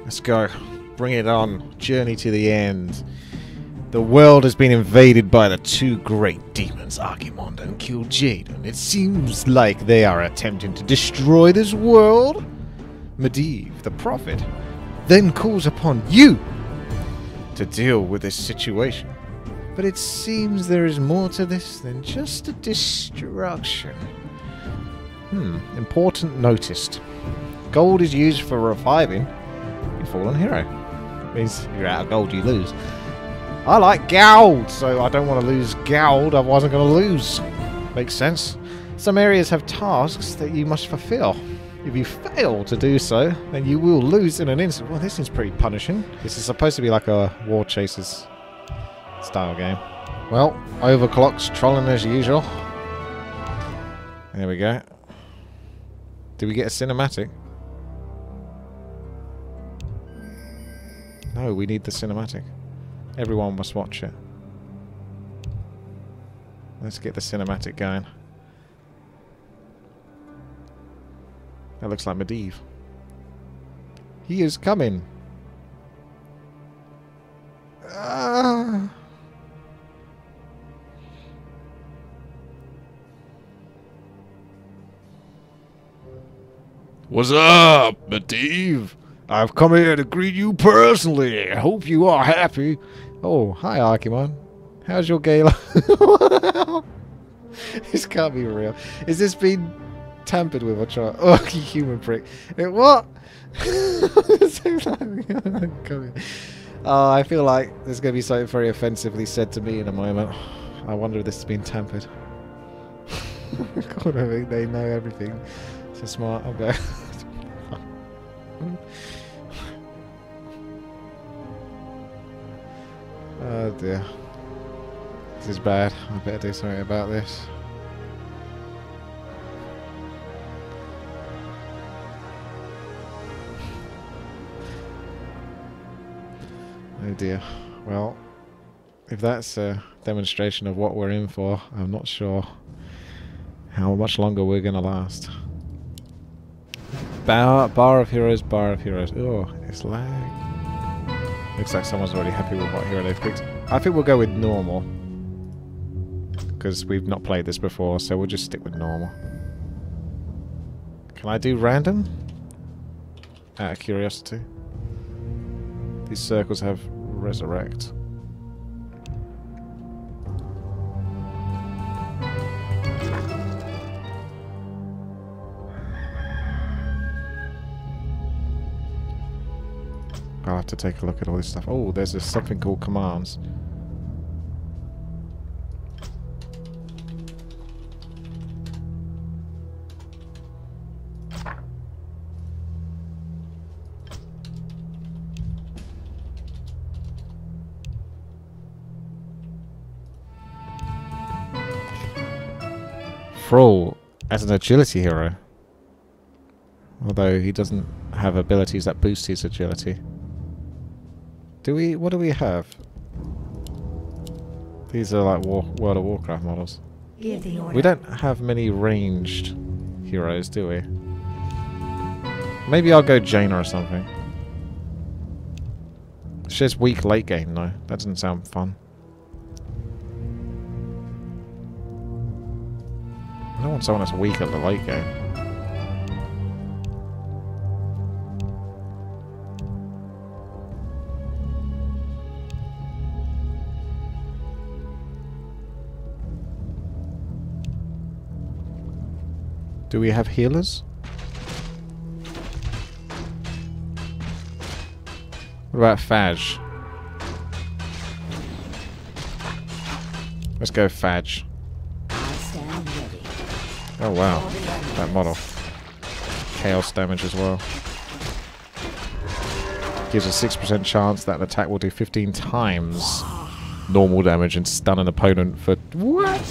Let's go. Bring it on. Journey to the end. The world has been invaded by the two great demons, Archimonde and kil'jaedan. It seems like they are attempting to destroy this world. Medivh, the prophet, then calls upon you to deal with this situation. But it seems there is more to this than just a destruction. Important noticed. Gold is used for reviving your fallen hero. Means you're out of gold, you lose. I like gold, so I don't want to lose gold, otherwise I'm going to lose. Makes sense. Some areas have tasks that you must fulfill. If you fail to do so, then you will lose in an instant. Well, this is pretty punishing. This is supposed to be like a War Chasers style game. Well, Overclock's trolling as usual. There we go. Did we get a cinematic? No, we need the cinematic. Everyone must watch it. Let's get the cinematic going. That looks like Medivh. He is coming. What's up, Medivh? I've come here to greet you personally. I hope you are happy. Oh, hi Archimonde. How's your gala? This can't be real. Is this been tampered with or tried? Oh, you human prick. What? I feel like there's going to be something very offensively said to me in a moment. I wonder if this has been tampered. God, I think they know everything. So smart. Okay. Oh dear. This is bad. I better do something about this. Oh dear. Well, if that's a demonstration of what we're in for, I'm not sure how much longer we're going to last. Bar of Heroes, Bar of Heroes. Oh, it's lag. Looks like someone's already happy with what hero they've picked. I think we'll go with normal. Because we've not played this before, so we'll just stick with normal. Can I do random? Out of curiosity. These circles have resurrect. I'll have to take a look at all this stuff. Oh, there's something called commands. Thrall as an agility hero. Although he doesn't have abilities that boost his agility. Do we? What do we have? These are like World of Warcraft models. We don't have many ranged heroes, do we? Maybe I'll go Jaina or something. She's weak late game though. That doesn't sound fun. I don't want someone that's weak at the late game. Do we have healers? What about Faj? Let's go Faj. Oh wow, that model. Chaos damage as well. Gives a 6% chance that an attack will do 15 times normal damage and stun an opponent for... What?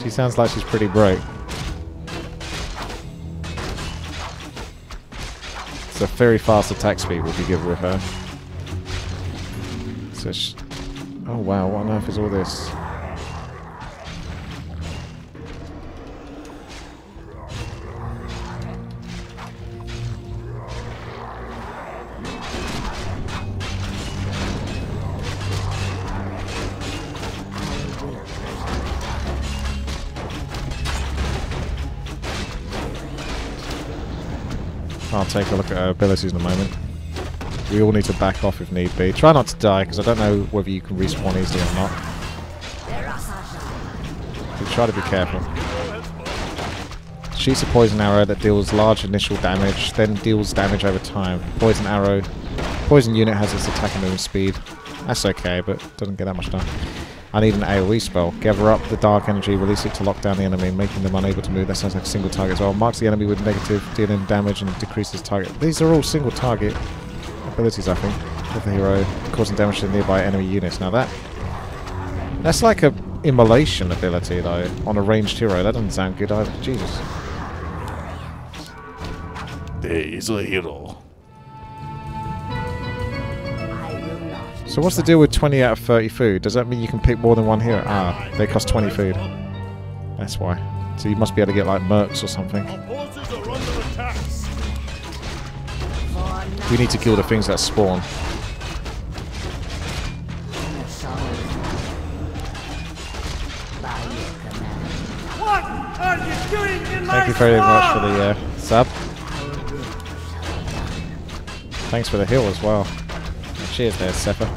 She sounds like she's pretty broke. It's a very fast attack speed will be given with her. So oh wow, what on earth is all this? I'll take a look at our abilities in a moment. We all need to back off if need be. Try not to die, because I don't know whether you can respawn easily or not. So try to be careful. Shoots a poison arrow that deals large initial damage, then deals damage over time. Poison arrow. Poison unit has its attack and movement speed. That's okay, but doesn't get that much done. I need an AoE spell. Gather up the dark energy, release it to lock down the enemy, making them unable to move. That sounds like a single target as well. Marks the enemy with negative, dealing damage and decreases target. These are all single target abilities, I think, of the hero, causing damage to nearby enemy units. Now that's like a immolation ability though, on a ranged hero. That doesn't sound good either. Jesus. There is a hero. So what's the deal with 20 out of 30 food? Does that mean you can pick more than one hero? Ah, they cost 20 food. That's why. So you must be able to get like mercs or something. We need to kill the things that spawn. Thank you very much for the sub. Thanks for the heal as well. Cheers there, Seppa.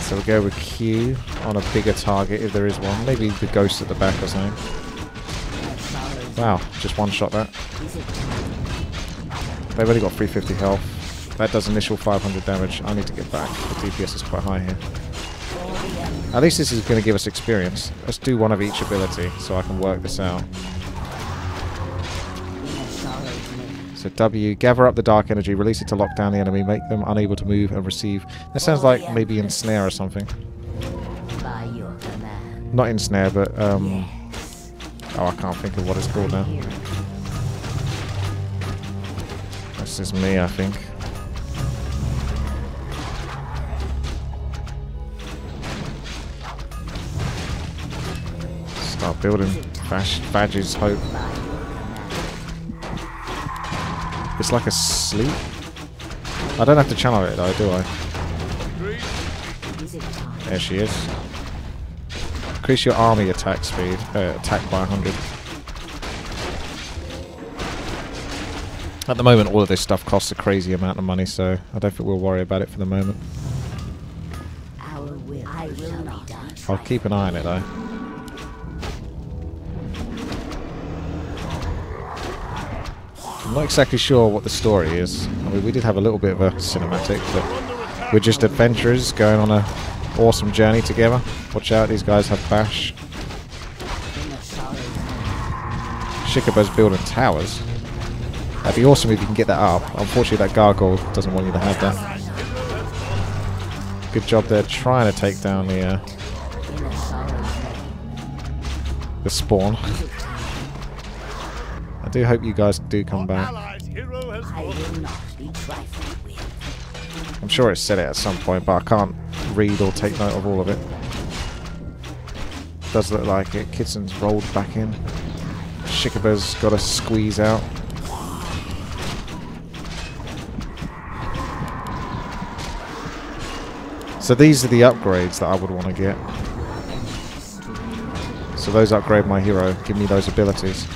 So we'll go with Q on a bigger target if there is one. Maybe the ghost at the back or something. Wow, just one shot that. They've only got 350 health. That does initial 500 damage. I need to get back. The DPS is quite high here. At least this is going to give us experience. Let's do one of each ability so I can work this out. So W, gather up the dark energy, release it to lock down the enemy, make them unable to move and receive. That sounds like maybe ensnare or something. Not ensnare, but oh, I can't think of what it's called now. This is me, I think. Start building Badge's hope. It's like a sleep. I don't have to channel it though, do I? There she is. Increase your army attack speed. Attack by 100. At the moment, all of this stuff costs a crazy amount of money, so I don't think we'll worry about it for the moment. I'll keep an eye on it though. I'm not exactly sure what the story is. I mean, we did have a little bit of a cinematic, but we're just adventurers going on a awesome journey together. Watch out, these guys have bash. Shikaba's building towers. That'd be awesome if you can get that up. Unfortunately, that gargoyle doesn't want you to have that. Good job there trying to take down the spawn. I do hope you guys do come back. I'm sure it said it at some point, but I can't read or take note of all of it. Does look like it. Kitsen's rolled back in. Shikaba's got to squeeze out. So these are the upgrades that I would want to get. So those upgrade my hero. Give me those abilities.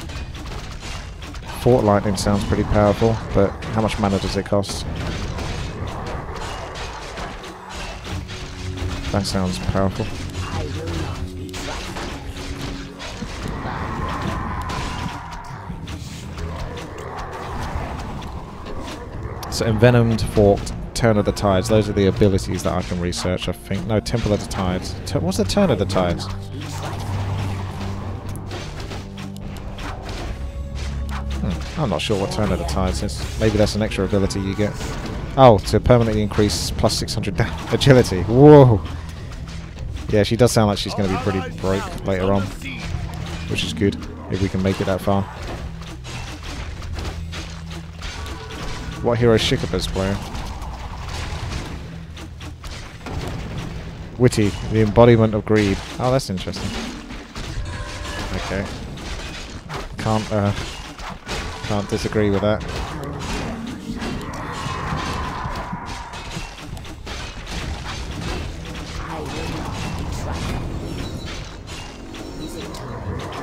Fort Lightning sounds pretty powerful, but how much mana does it cost? That sounds powerful. So Envenomed, Forked, Turn of the Tides. Those are the abilities that I can research, I think. No, Temple of the Tides. What's the Turn of the Tides? I'm not sure what Turn of the Tides is. Maybe that's an extra ability you get. Oh, to permanently increase plus 600 agility. Whoa! Yeah, she does sound like she's going to be pretty broke later on. Which is good, if we can make it that far. What hero is Shikaba's playing? Witty, the embodiment of greed. Oh, that's interesting. Okay. Can't disagree with that.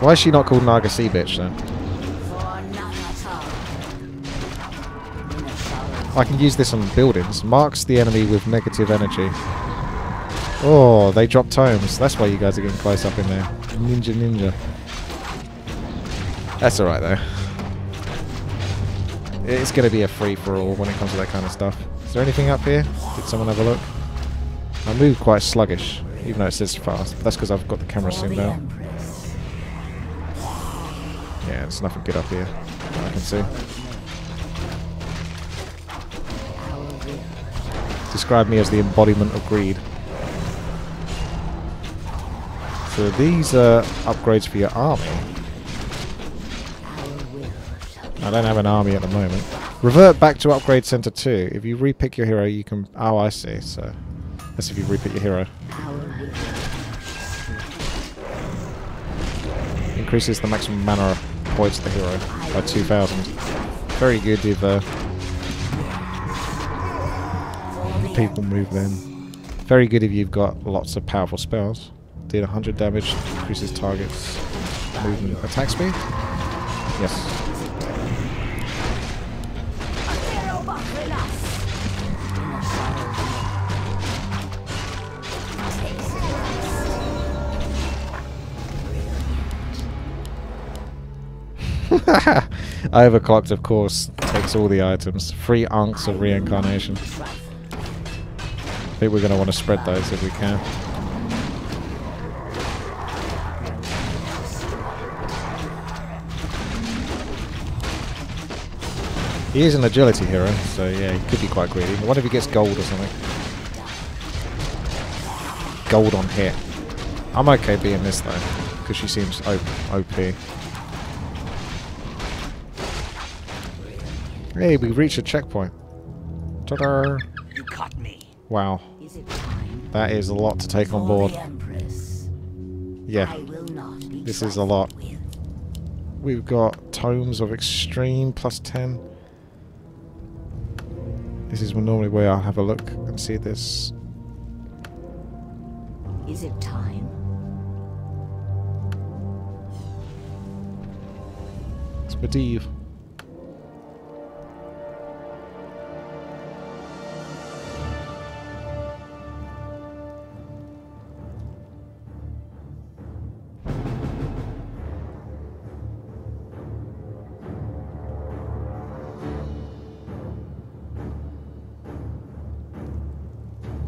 Why is she not called Naga Sea Bitch then? I can use this on buildings. Marks the enemy with negative energy. Oh, they drop tomes. That's why you guys are getting close up in there. Ninja. That's alright though. It's going to be a free-for-all when it comes to that kind of stuff. Is there anything up here? Did someone have a look? I move quite sluggish, even though it says fast. That's because I've got the camera zoomed out. Yeah, there's nothing good up here that I can see. Describe me as the embodiment of greed. So these are upgrades for your army. I don't have an army at the moment. Revert back to upgrade center 2. If you repick your hero, you can... Oh, I see. So that's if you repick your hero. Increases the maximum mana points of the hero by 2,000. Very good if people move then. Very good if you've got lots of powerful spells. Did 100 damage, increases targets, movement, attack speed? Yes. Overclocked, of course, takes all the items. 3 unks of reincarnation. I think we're going to want to spread those if we can. He is an agility hero, so yeah, he could be quite greedy. I wonder if he gets gold or something. Gold on hit. I'm okay being this though, because she seems OP. Hey, we reached a checkpoint. Ta-da! You caught me. Wow. That is a lot to take on board. Yeah. This is a lot. We've got tomes of extreme plus 10. This is normally where I'll have a look and see this. Is it time? It's Medivh.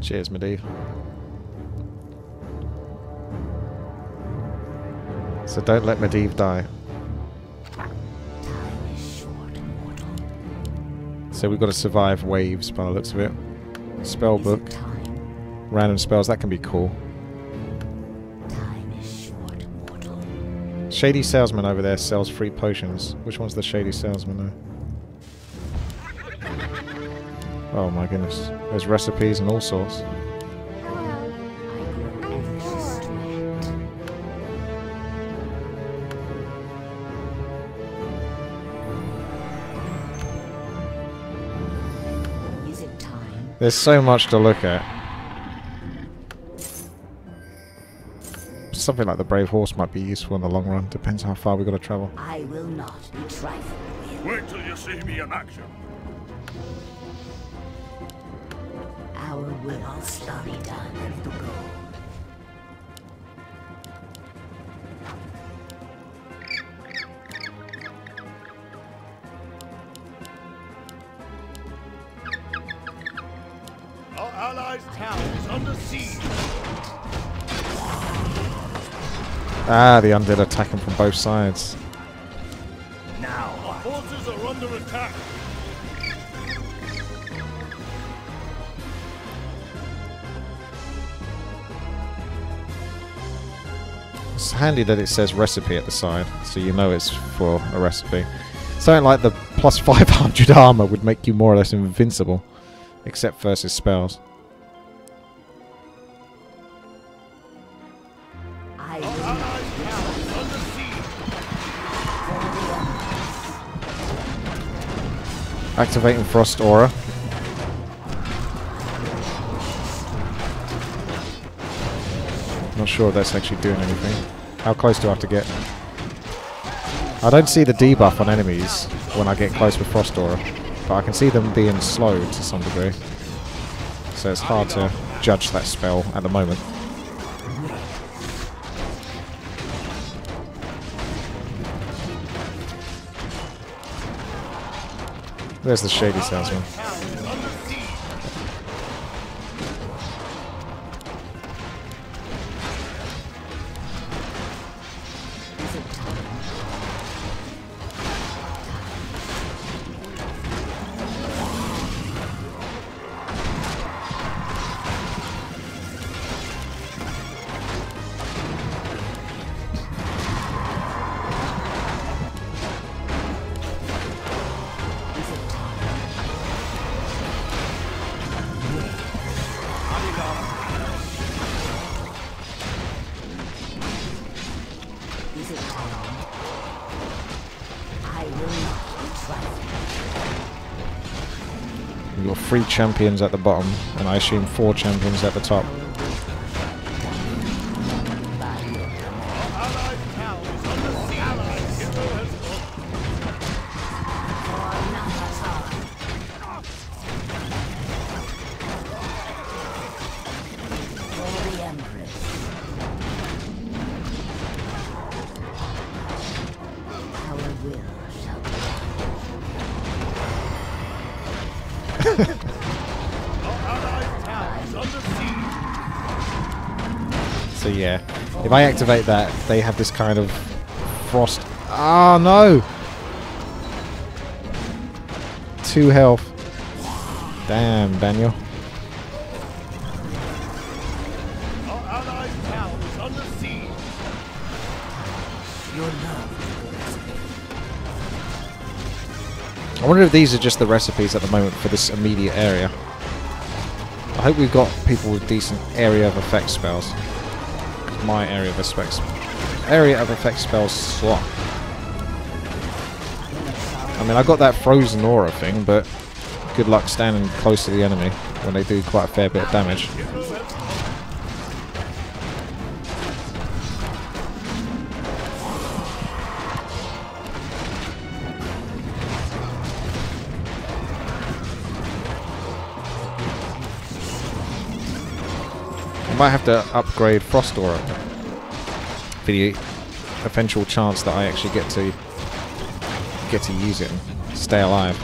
Cheers, Medivh. So don't let Medivh die. Time is short, mortal. So we've got to survive waves by the looks of it. Spell book. Random spells, that can be cool. Time is short, mortal. Shady salesman over there sells free potions. Which one's the shady salesman though? Oh my goodness. There's recipes and all sorts. Is it time? There's so much to look at. Something like the Brave Horse might be useful in the long run. Depends how far we've got to travel. I will not be trifled with. Wait till you see me in action. Our will shall be done. Ready to go. Our allies' town is under siege. Ah, the undead attacking from both sides. Now, our forces are under attack. It's handy that it says recipe at the side, so you know it's for a recipe. Something like the plus 500 armor would make you more or less invincible, except versus spells. Our allies' town is under siege. Activating Frost Aura. Not sure if that's actually doing anything. How close do I have to get? I don't see the debuff on enemies when I get close with Frost Aura. but I can see them being slowed to some degree. So it's hard to judge that spell at the moment. There's the Shady Salesman. You've got 3 champions at the bottom, and I assume 4 champions at the top. So yeah, if I activate that, they have this kind of frost. Ah, no! 2 health. Damn, Daniel. I wonder if these are just the recipes at the moment for this immediate area. I hope we've got people with decent area of effect spells. My area of effect spells slot. I mean, I got that frozen aura thing, but good luck standing close to the enemy when they do quite a fair bit of damage. I might have to upgrade Frost Aura for the eventual chance that I actually get to use it and stay alive.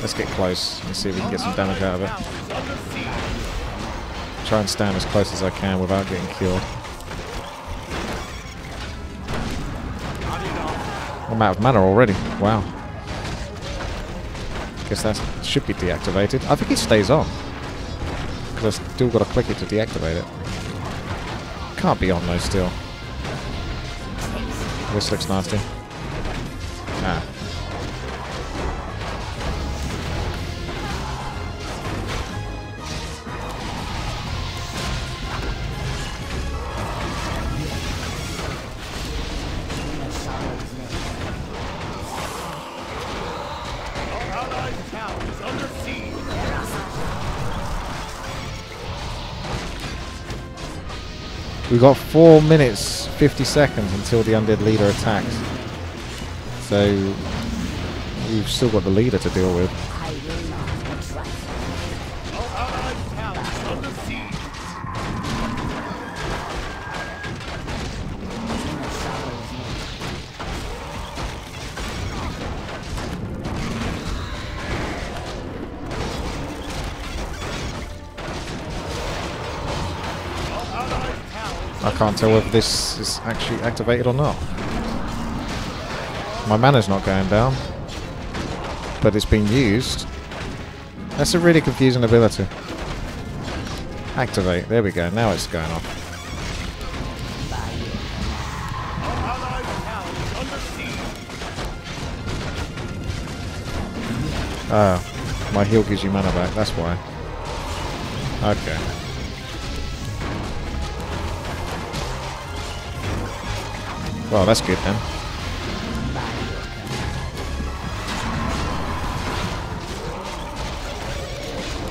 Let's get close and see if we can get some damage out of it. Try and stand as close as I can without getting killed. I'm out of mana already. Wow. Guess that should be deactivated. I think it stays on. Because I've still got to click it to deactivate it. Can't be on though still. This looks nasty. Ah. We've got 4 minutes 50 seconds until the undead leader attacks. So we've still got the leader to deal with. I can't tell whether this is actually activated or not. My mana's not going down, but it's been used. That's a really confusing ability. Activate. There we go. Now it's going off. Ah, my heal gives you mana back. That's why. Okay. Well, that's good then.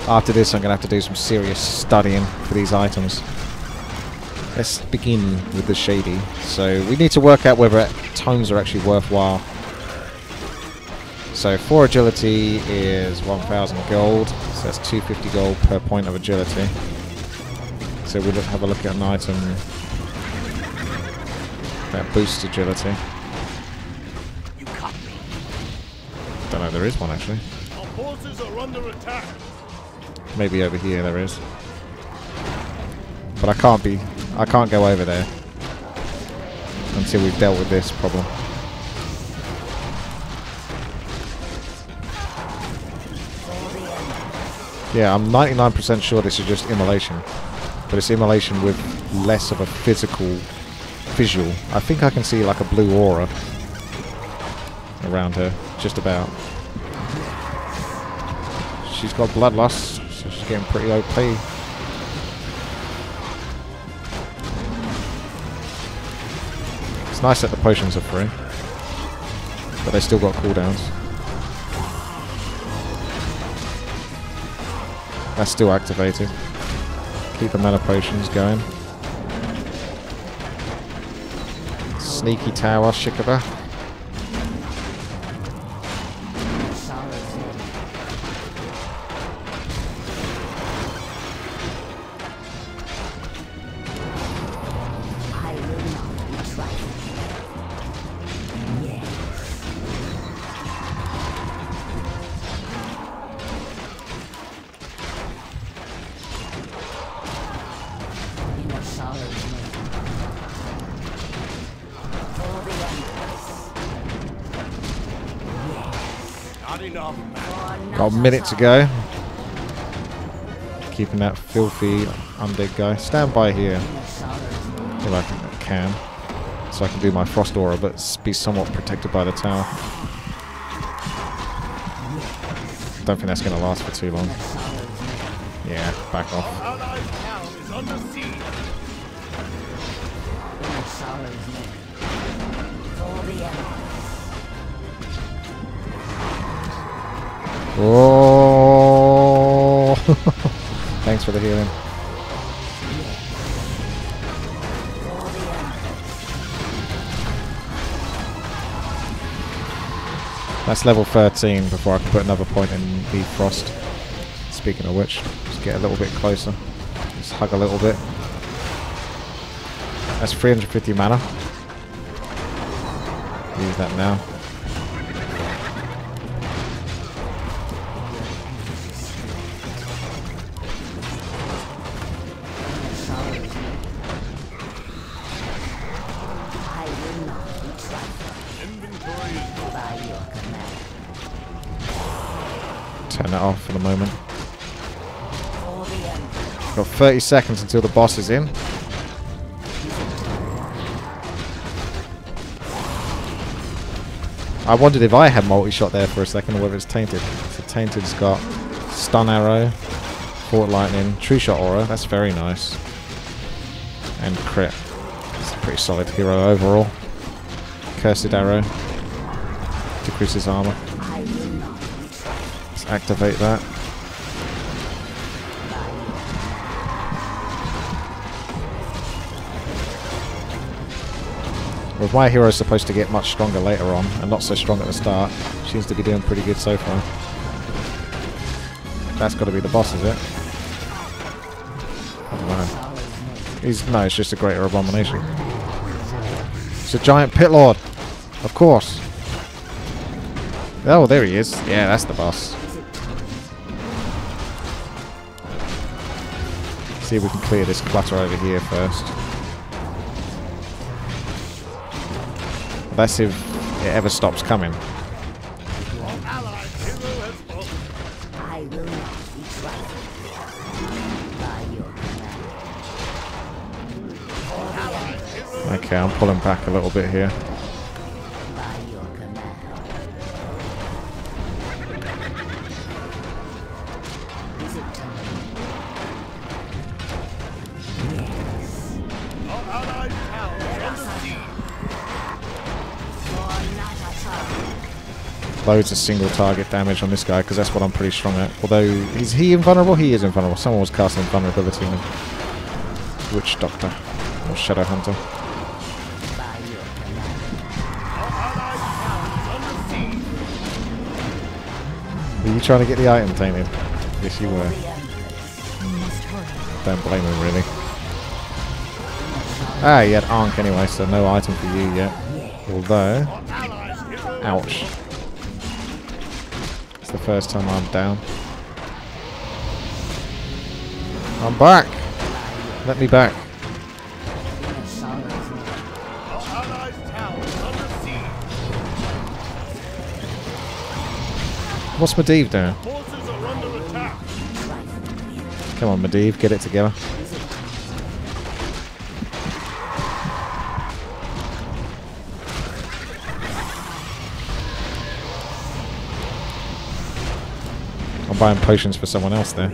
After this, I'm going to have to do some serious studying for these items. Let's begin with the shady. So we need to work out whether tomes are actually worthwhile. So 4 agility is 1,000 gold. So that's 250 gold per point of agility. So we'll have a look at an item that boosts agility. Don't know, there is one actually. Our forces are under attack. Maybe over here there is. But I can't go over there until we've dealt with this problem. Yeah, I'm 99% sure this is just immolation. But it's immolation with less of a physical visual. I think I can see like a blue aura around her, just about. She's got bloodlust, so she's getting pretty OP. It's nice that the potions are free, but they still got cooldowns. That's still activated. Keep the mana potions going. Sneaky tower, Shikaba. Got a minute to go. Keeping that filthy undead guy. Stand by here. If I can. So I can do my frost aura, but be somewhat protected by the tower. Don't think that's going to last for too long. Yeah, back off. Oh! Thanks for the healing. That's level 13 before I can put another point in the frost. Speaking of which, just get a little bit closer. Just hug a little bit. That's 350 mana. Use that now. Turn that off for the moment. Got 30 seconds until the boss is in. I wondered if I had multi-shot there for a second or whether it's tainted. So tainted's got stun arrow, fort lightning, true shot aura. That's very nice. And crit. It's a pretty solid hero overall. Cursed arrow. Decreases armor. Let's activate that. Well, my hero's supposed to get much stronger later on, and not so strong at the start. Seems to be doing pretty good so far. That's got to be the boss, is it? I don't know. No, it's just a greater abomination. It's a giant pit lord, of course. Oh, there he is. Yeah, that's the boss. See if we can clear this clutter over here first. That's if it ever stops coming. I will not be trifled by your command. Okay, I'm pulling back a little bit here. By your command. Is it time? Yes. Our allied tower is under siege. For not at all. loads of single target damage on this guy because that's what I'm pretty strong at. Although, is he invulnerable? He is invulnerable. Someone was casting invulnerability on him. Witch Doctor. Or Shadow Hunter. Were you trying to get the item tainted? Yes, you were. Don't blame him, really. Ah, you had Ankh anyway, so no item for you yet. Although... Ouch. It's the first time I'm down. I'm back! Let me back. What's Medivh doing? Come on, Medivh, get it together. I'm buying potions for someone else there.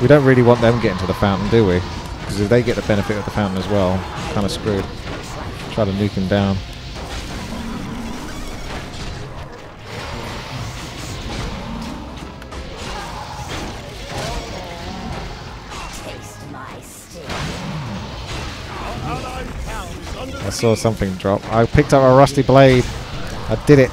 We don't really want them getting to the fountain, do we? Because if they get the benefit of the fountain as well, kind of screwed. Try to nuke him down. I saw something drop. I picked up a rusty blade. I did it.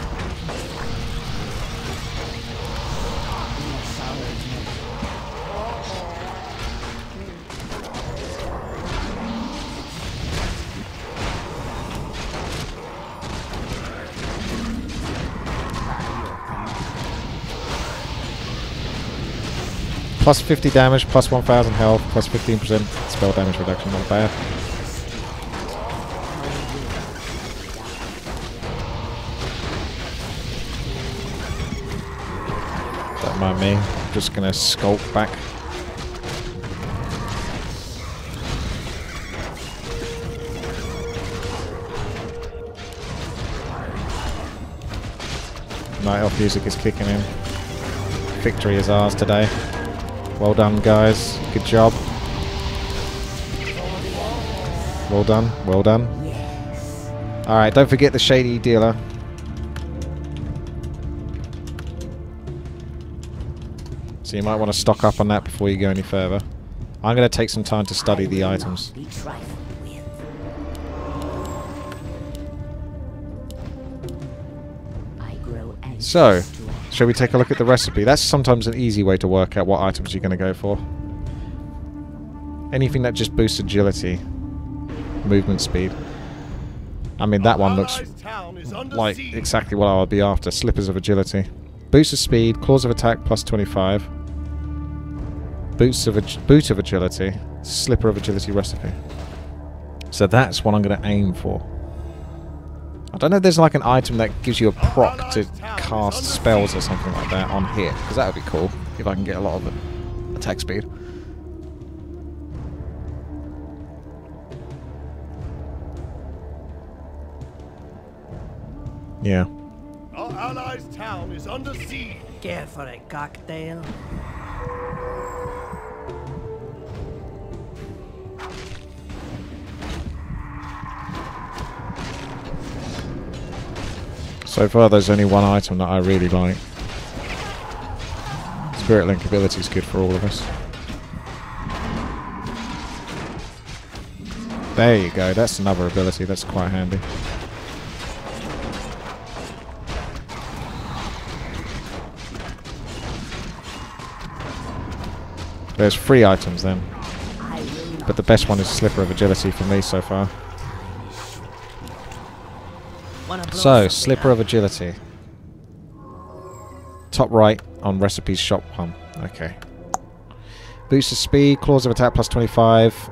Plus 50 damage, plus 1000 health, plus 15% spell damage reduction. Not bad. Don't mind me. I'm just gonna skulk back. Night Elf music is kicking in. Victory is ours today. Well done, guys. Good job. Well done. Well done. Alright, don't forget the Shady Dealer. So you might want to stock up on that before you go any further. I'm going to take some time to study the items. So, shall we take a look at the recipe? That's sometimes an easy way to work out what items you're going to go for. Anything that just boosts agility, movement speed. I mean, that one looks like exactly what I would be after. Slippers of Agility. Boost of speed, claws of attack plus 25. Boot of Agility, Slipper of Agility recipe. So that's what I'm going to aim for. I don't know if there's like an item that gives you a proc to cast spells or something like that on here, because that would be cool if I can get a lot of attack speed. Yeah. Our allies' town is under siege. Care for a cocktail? So far there's only one item that I really like. Spirit Link ability is good for all of us. There you go, that's another ability, that's quite handy. There's 3 items then. But the best one is Slipper of Agility for me so far. So, Slipper of Agility. Top right on Recipes Shop 1. Okay. Boost of Speed, Claws of Attack plus 25.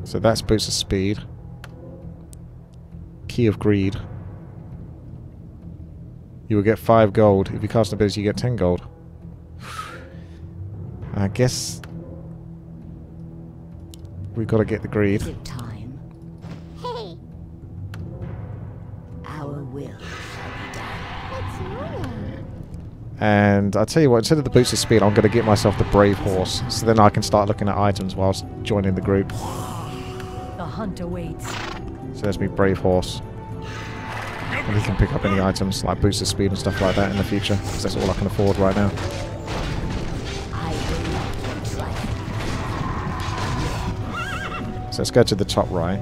So that's Boost of Speed. Key of Greed. You will get 5 gold. If you cast an ability, you get 10 gold. I guess we've got to get the greed. Time. Hey. Our will shall be done. What's your name? And I'll tell you what, instead of the boots of speed, I'm going to get myself the brave horse. So then I can start looking at items whilst joining the group. The hunt awaits. So there's me brave horse. And we can pick up any items like boots of speed and stuff like that in the future. Because that's all I can afford right now. So let's go to the top right.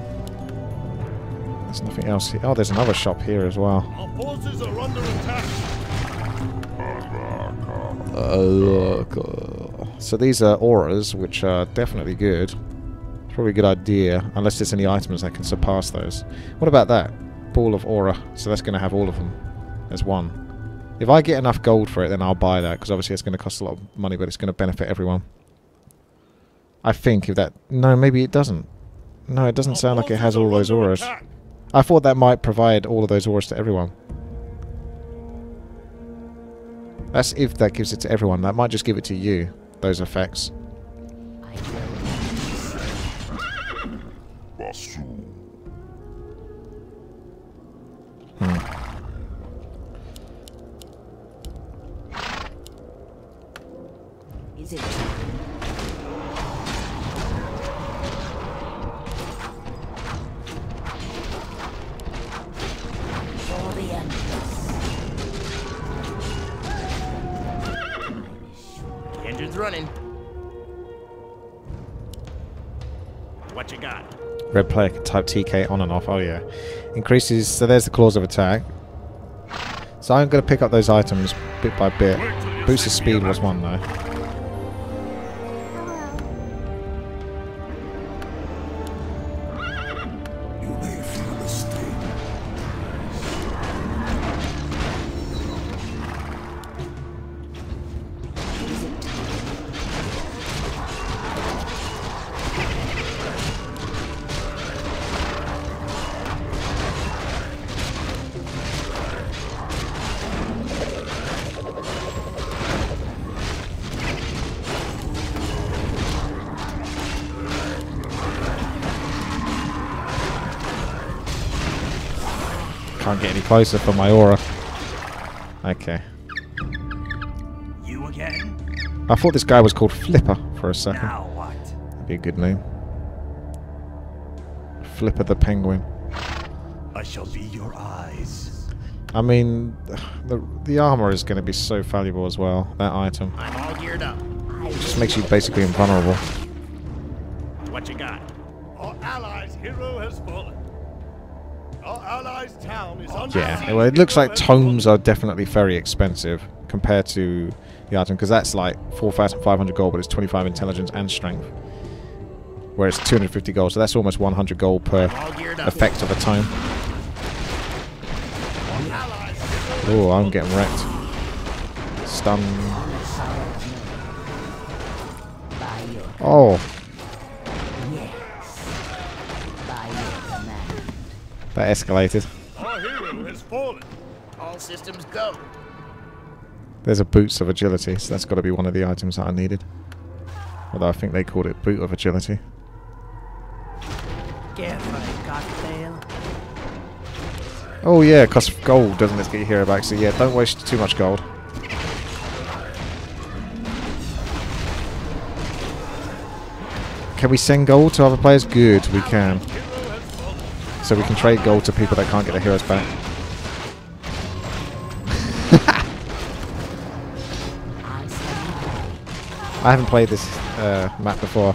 There's nothing else here. Oh, there's another shop here as well. Our forces are under attack. So these are auras, which are definitely good. Probably a good idea, unless there's any items that can surpass those. What about that? Ball of aura. So that's going to have all of them as one. If I get enough gold for it, then I'll buy that, because obviously it's going to cost a lot of money, but it's going to benefit everyone. I think if that... No, maybe it doesn't. No, it doesn't sound like it has all those auras. I thought that might provide all of those auras to everyone. That's if that gives it to everyone. That might just give it to you, those effects. Is it? For the Empress. Engine's running. What you got? Red player can type TK on and off. Oh yeah. Increases... So there's the claws of attack. So I'm going to pick up those items bit by bit. Boost of speed was one though. Can't get any closer for my aura. Okay. You again? I thought this guy was called Flipper for a second. Now what? That'd be a good name. Flipper the Penguin. I shall be your eyes. I mean, the armor is going to be so valuable as well, that item. I'm all geared up. It just makes you basically invulnerable. What you got? Our allies' hero has fallen. Our allies' town is under Yeah, siege. well, it looks like tomes are definitely very expensive compared to the item, because that's like 4,500 gold, but it's 25 intelligence and strength. Whereas 250 gold, so that's almost 100 gold per All geared up. effect of a tome. Oh, I'm getting wrecked. Stun. Oh, that escalated. Our hero has fallen. All systems go. There's a boots of agility, so that's got to be one of the items that I needed. Although I think they called it boot of agility. Oh yeah, it costs gold, doesn't it, to get your hero back? So yeah, don't waste too much gold. Can we send gold to other players? Good, we can. So we can trade gold to people that can't get their heroes back. I haven't played this map before.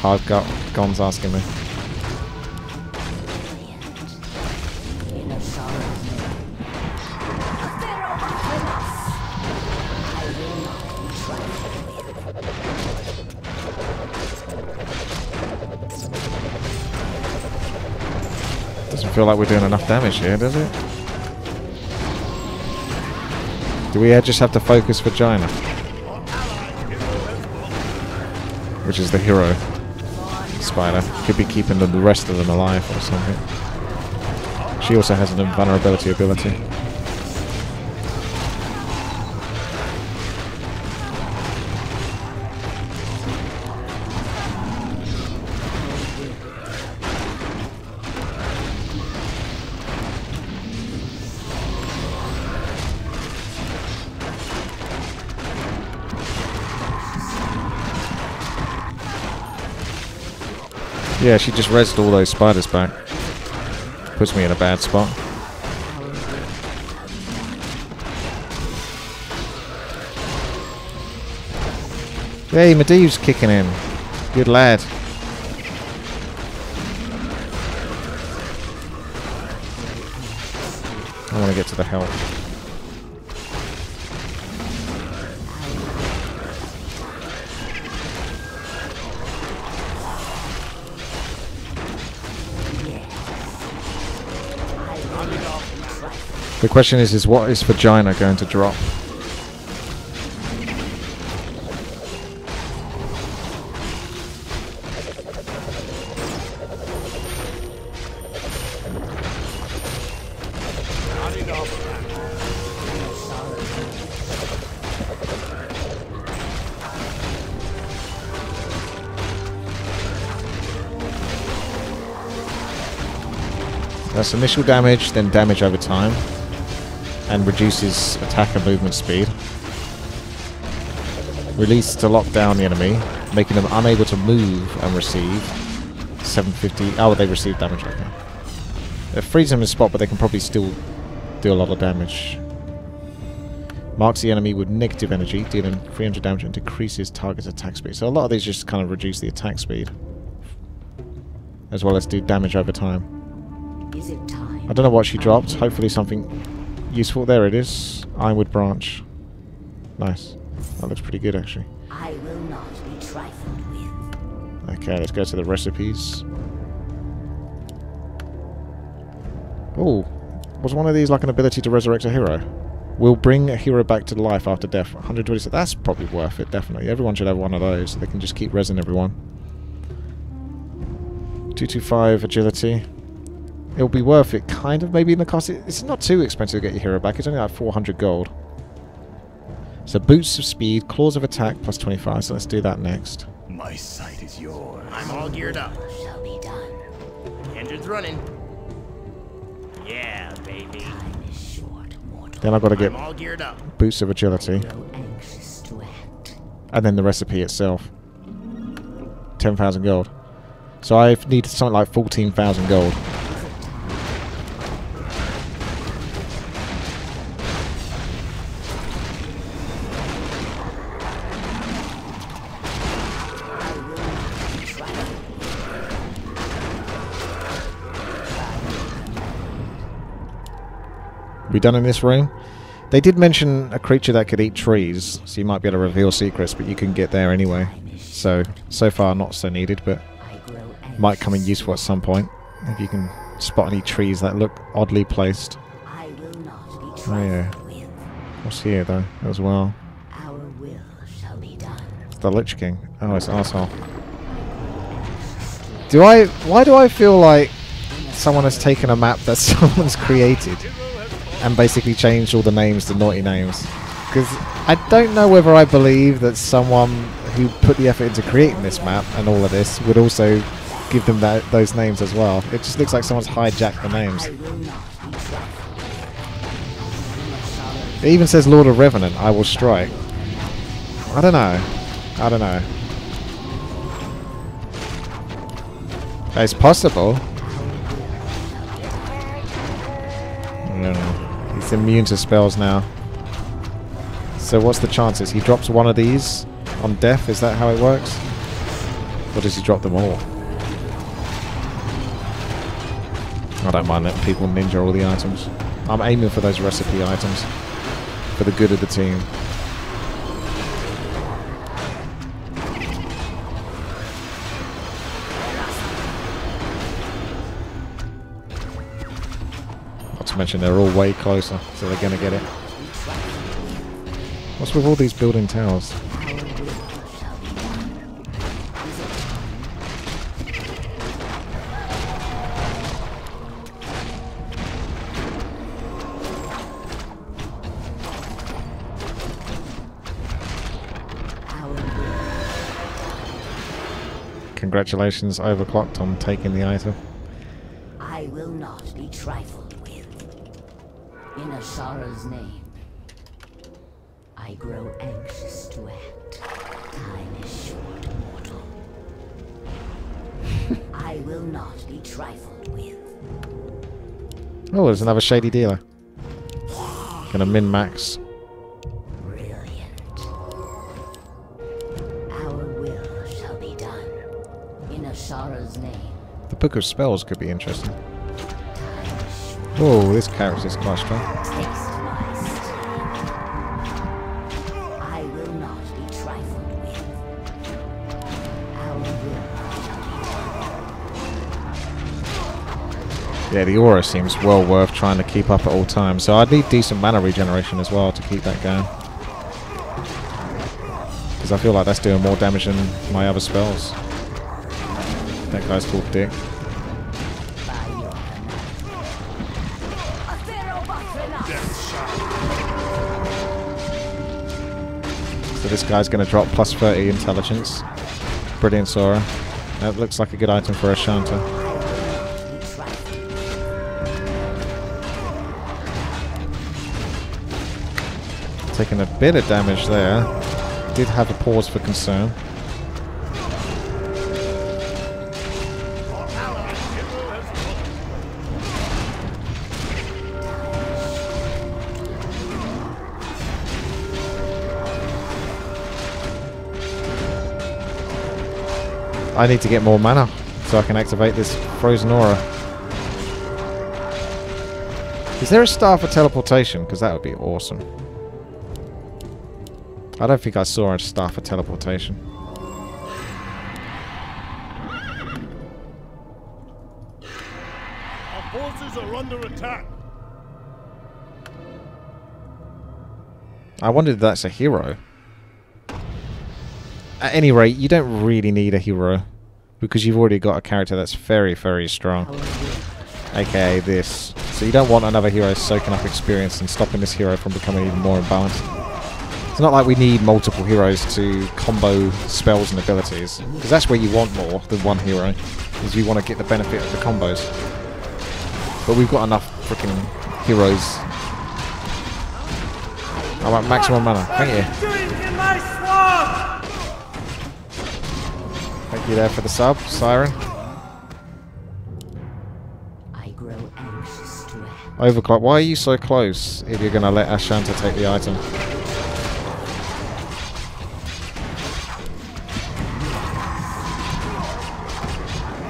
Hard Gon's asking me. Doesn't feel like we're doing enough damage here, does it? Do we just have to focus Vagina? Which is the hero spider. Could be keeping the rest of them alive or something. She also has an invulnerability ability. Yeah, she just rezzed all those spiders back. Puts me in a bad spot. Hey, Medivh's kicking in. Good lad. I want to get to the health. The question is what is vagina going to drop? That's initial damage, then damage over time, and reduces attacker movement speed. Release to lock down the enemy, making them unable to move and receive. 750. Oh, they receive damage. Okay. It frees them in spot, but they can probably still do a lot of damage. Marks the enemy with negative energy, dealing 300 damage and decreases target's attack speed. So a lot of these just kind of reduce the attack speed, as well as do damage over time. Is it time? I don't know what she dropped. Hopefully something useful. There it is. Ironwood branch. Nice. That looks pretty good, actually. I will not be trifled with. Okay, let's go to the recipes. Oh, was one of these like an ability to resurrect a hero? Will bring a hero back to life after death. 126. That's probably worth it, definitely. Everyone should have one of those so they can just keep resin everyone. 225 agility. It'll be worth it, kind of, maybe in the cost. It's not too expensive to get your hero back. It's only like 400 gold. So boots of speed, claws of attack, plus 25. So let's do that next. My sight is yours. I'm all geared up. Shall be done. Engine's running. Yeah, baby. Time is short, mortal. Then I've got to get I'm all geared up. boots of agility. Grow anxious to act. And then the recipe itself. 10,000 gold. So I need something like 14,000 gold. We done in this room? They did mention a creature that could eat trees, so you might be able to reveal secrets, but you can get there anyway. So far not so needed, but might come in useful at some point. If you can spot any trees that look oddly placed. I will not be Oh yeah. trifled with. What's here though, as well? Our will shall be done. The Lich King. Oh, it's an arsehole. Why do I feel like someone has taken a map that someone's created and basically changed all the names to naughty names? Because I don't know whether I believe that someone who put the effort into creating this map and all of this would also give them those names as well. It just looks like someone's hijacked the names. I will not be trifled. It even says Lord of Revenant, I will strike. I don't know. I don't know. It's possible. I don't know. He's immune to spells now. So what's the chances? He drops one of these on death, is that how it works? Or does he drop them all? I don't mind letting people ninja all the items. I'm aiming for those recipe items. For the good of the team. Not to mention they're all way closer, so they're gonna get it. What's with all these building towers? Congratulations, Overclocked, on taking the item. I will not be trifled with. In Ashara's name, I grow anxious to act. Time is short, mortal. I will not be trifled with. Oh, there's another shady dealer. Gonna min-max. Brilliant. Our will shall be done. In Ashara's name. The Book of Spells could be interesting. Time is short. Oh, this character's quite strong. Taste my sting. I will not be trifled with. Our will shall be done. Yeah, the aura seems well worth trying to keep up at all times. So I'd need decent mana regeneration as well to keep that going. Because I feel like that's doing more damage than my other spells. That guy's called Dick. By your So this guy's going to drop plus 30 intelligence. Brilliant Sora. That looks like a good item for a Shanta. Taking a bit of damage there. Did have a pause for concern. Our allied hero has fallen. I need to get more mana so I can activate this frozen aura. Is there a star for teleportation? Because that would be awesome. I don't think I saw a star for teleportation. Our forces are under attack. I wondered if that's a hero. At any rate, you don't really need a hero. Because you've already got a character that's very, very strong. AKA this. So you don't want another hero soaking up experience and stopping this hero from becoming even more imbalanced. It's not like we need multiple heroes to combo spells and abilities. Because that's where you want more than one hero. Is you want to get the benefit of the combos. But we've got enough freaking heroes. I want maximum mana. Thank you. Thank you there for the sub, Siren. I grow anxious to act. Overclock. Why are you so close if you're going to let Ashanta take the item?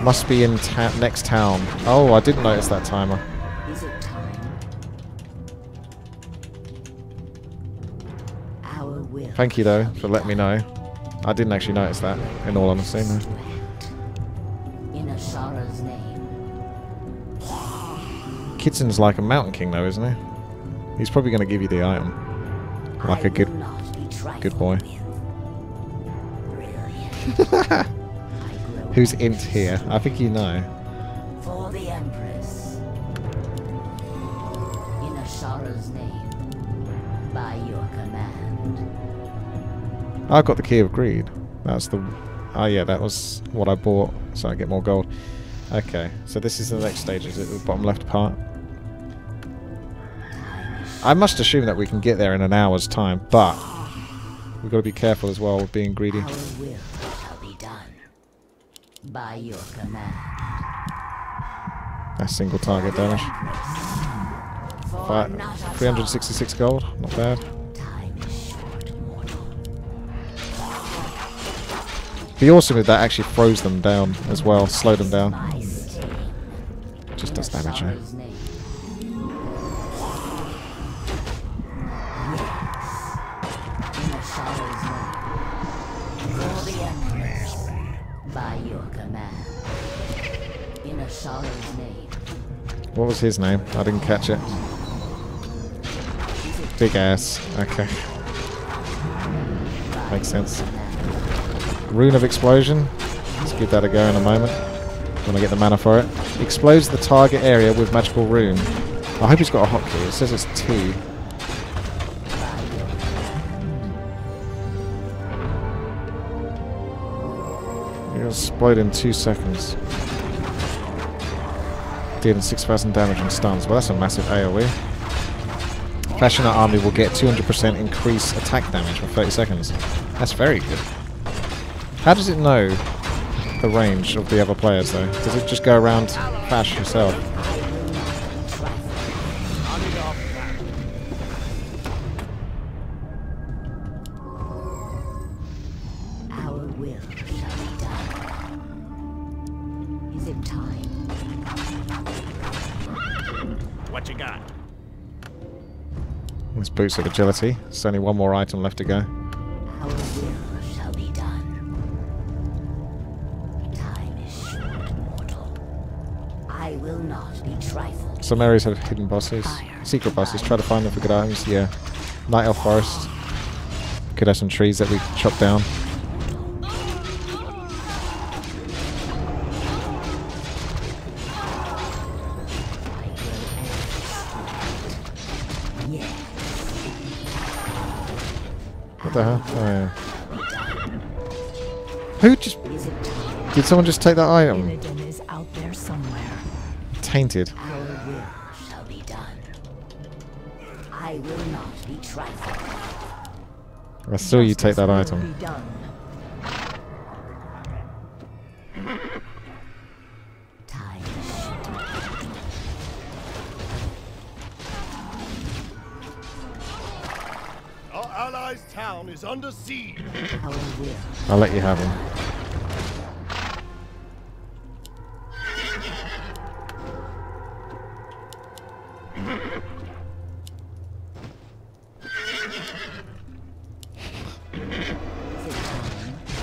Must be in next town. Oh, I didn't notice that timer. Is it time? Our will. Thank you though for letting me know. I didn't actually notice that, in all honesty. No. In Ashara's name. Kitsen's like a mountain king though, isn't he? He's probably going to give you the item. Like a good boy. Brilliant. Who's int here? I think you know. For the Empress. In Ashara's name. By your command. I got the Key of Greed. That's the... Oh yeah, that was what I bought, so I get more gold. Okay, so this is the next stage, is it? The bottom left part. I must assume that we can get there in an hour's time, but we've got to be careful as well with being greedy. Our will shall be done. By your command. That's single target damage. 366 gold, not bad. Time is short, mortal. Be awesome if that actually throws them down as well, slow them down. My sting. Just does damage, eh? Ashara's name. Yes. In Ashara's name. For the Empress. By your command. In Ashara's name. What was his name? I didn't catch it. Big ass. Okay. Makes sense. Rune of Explosion. Let's give that a go in a moment. When I get the mana for it. Explodes the target area with magical rune. I hope he's got a hotkey. It says it's T. It'll explode in 2 seconds. Dealing 6,000 damage and stuns. Well, that's a massive AoE. Passionate Army will get 200% increased attack damage for 30 seconds. That's very good. How does it know the range of the other players though? Does it just go around Fash himself? Our will shall be done. Is it time? What you got? This boots of agility. There's only one more item left to go. Our will shall be done. Time is short, mortal. I will not be trifled. Some areas have hidden bosses. Secret bosses. Try to find them for good items. Yeah. Night Elf Forest. Could have some trees that we chop down. What the hell? Oh, yeah. Who just... Did someone just take that item? Kil'jaedan is out there somewhere. Tainted. Our will shall be done. I will not be trifled. I saw you take that item. Be done. Time is short. Our allies' town is under siege. Our will. I'll let you have him.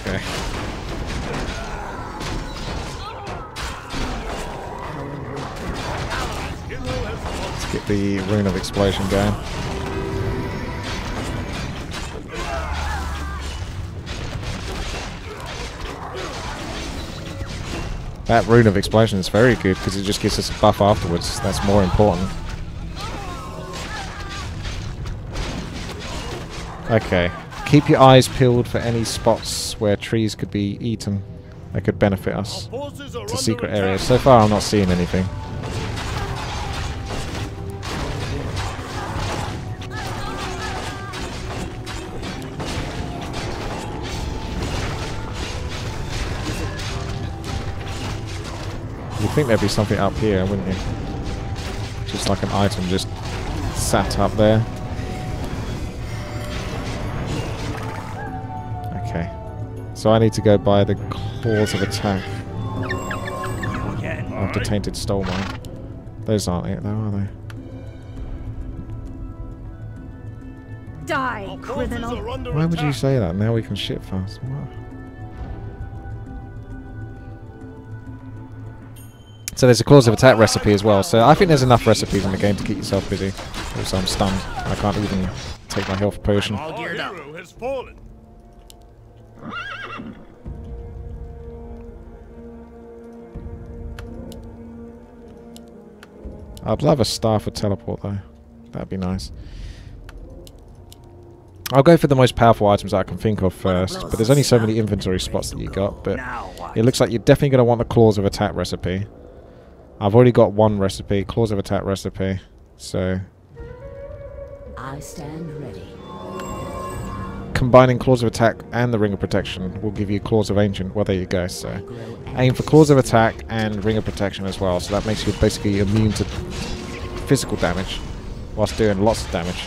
Okay. Let's get the Rune of Explosion going. That Rune of Explosion is very good because it just gives us a buff afterwards. That's more important. Okay. Keep your eyes peeled for any spots where trees could be eaten that could benefit us. Forces are It's a under secret attack. area. So far I'm not seeing anything. You'd think there'd be something up here, wouldn't you? Just like an item just sat up there. Okay. So I need to go by the claws of attack of the tainted stole mine. Those aren't it though, are they? Die, Our forces criminal. are under Why would you attack. say that? Now we can ship fast. What? So there's a claws of attack recipe as well. So I think there's enough recipes in the game to keep yourself busy. Also I'm stunned. I can't even take my health potion. All Our geared up. hero has fallen. I'd love a star for teleport though. That'd be nice. I'll go for the most powerful items that I can think of first, but there's only so many inventory spots that you got, but it looks like you're definitely going to want the claws of attack recipe. I've already got one recipe, claws of attack recipe, so I stand ready. combining claws of attack and the ring of protection will give you claws of ancient. Well, there you go. So aim for claws of attack and ring of protection as well, so that makes you basically immune to physical damage whilst doing lots of damage.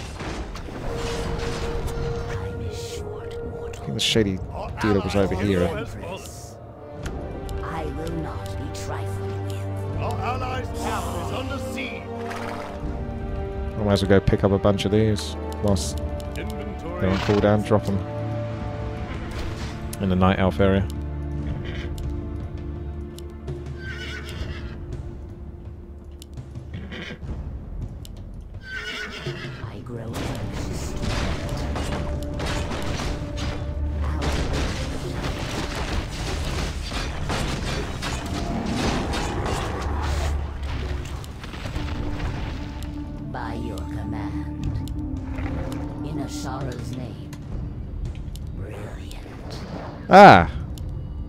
Time is short, I mortal. think the shady dealer was over here. I will not be trifled with. Our allies' town is under siege. I might as well go pick up a bunch of these whilst Inventory. they're on cooldown. Drop them in the night elf area. I grow anxious. By your command. In Ashara's name. Brilliant. Ah!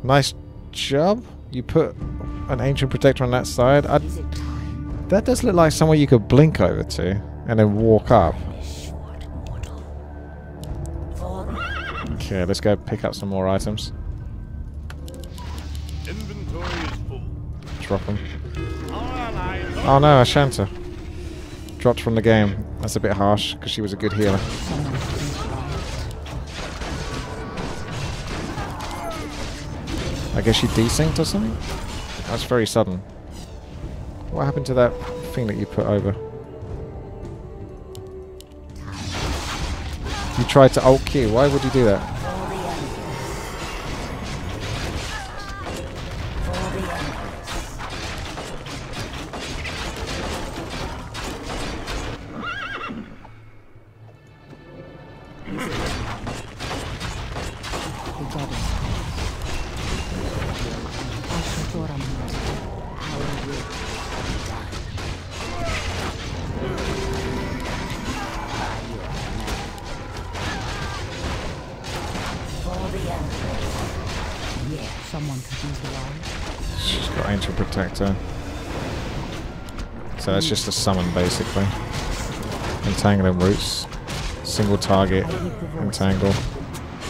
Nice job. You put an ancient protector on that side. Is it time? That does look like somewhere you could blink over to and then walk up. Time is short, mortal. For Okay, let's go pick up some more items. drop them. Our ally is Oh no, Ashanta. Dropped from the game. That's a bit harsh, because she was a good healer. I guess she desynced or something? That's very sudden. What happened to that thing that you put over? You tried to alt Q. Why would you do that? She's got Ancient Protector. So that's just a summon basically. Entangling Roots. Single target. Entangle.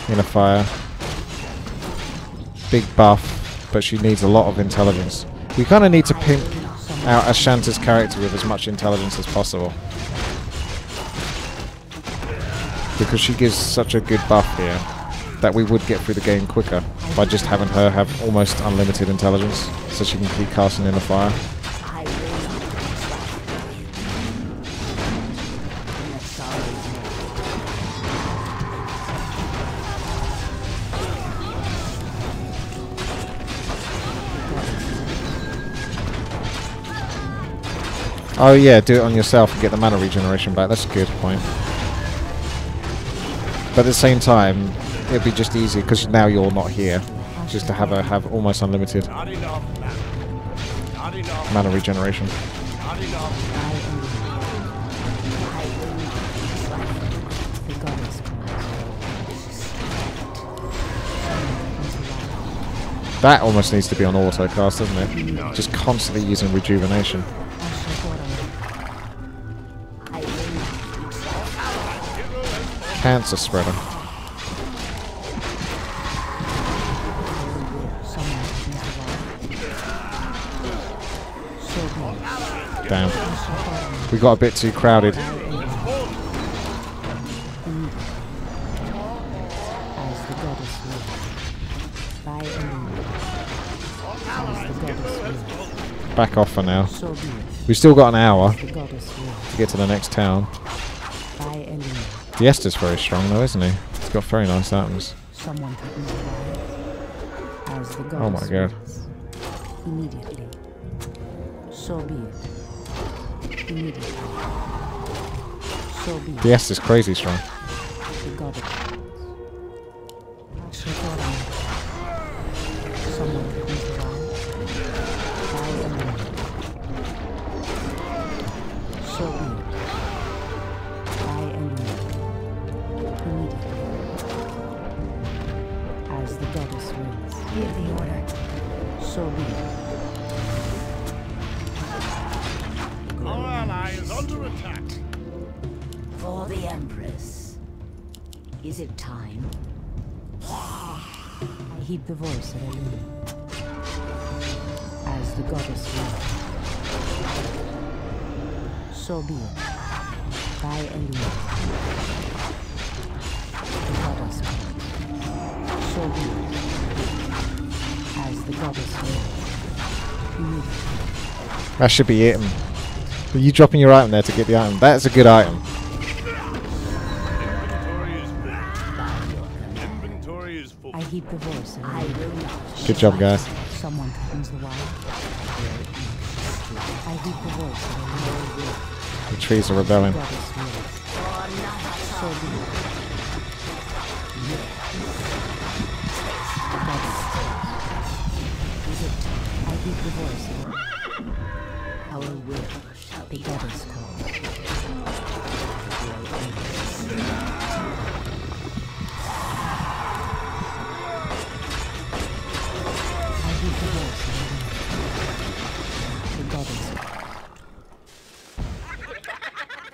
Inner Fire. Big buff, but she needs a lot of intelligence. We kind of need to pimp out Ashanta's character with as much intelligence as possible. Because she gives such a good buff here that we would get through the game quicker by just having her have almost unlimited intelligence, so she can keep casting in the fire. Oh yeah, do it on yourself and get the mana regeneration back. That's a good point. But at the same time, it'd be just easy because now you're not here, just to have her have almost unlimited mana regeneration. That almost needs to be on auto cast, doesn't it? Just constantly using rejuvenation. Cancer spreader. Damn. We got a bit too crowded. Back off for now. We've still got an hour to get to the next town. The Esther's very strong though, isn't he? He's got very nice items. Oh my god. Immediately. So be it. Immediately. So be it. The Esther's crazy strong. The goddess. Someone comes around. I am ready. So be it. I am ready. Immediately. As the goddess wills. Give the order. So be it. Our ally is under attack. For the Empress. Is it time? I heed the voice of Elune. As the goddess wills. So be it. By Elune. The goddess wills. So be it. As the goddess wills. Immediately. That should be it. Are you dropping your item there to get the item? That's a good item. Inventory is full. I heed the voice of Elune. Good job, guys. Someone comes the wild. I heed the voice of Elune. The trees are rebelling. Goddess wills. So be it. The goddess wills. Is it? I heed the voice of Elune. Our will shall be goddess calls. I heed the voice of Elune. The goddess calls.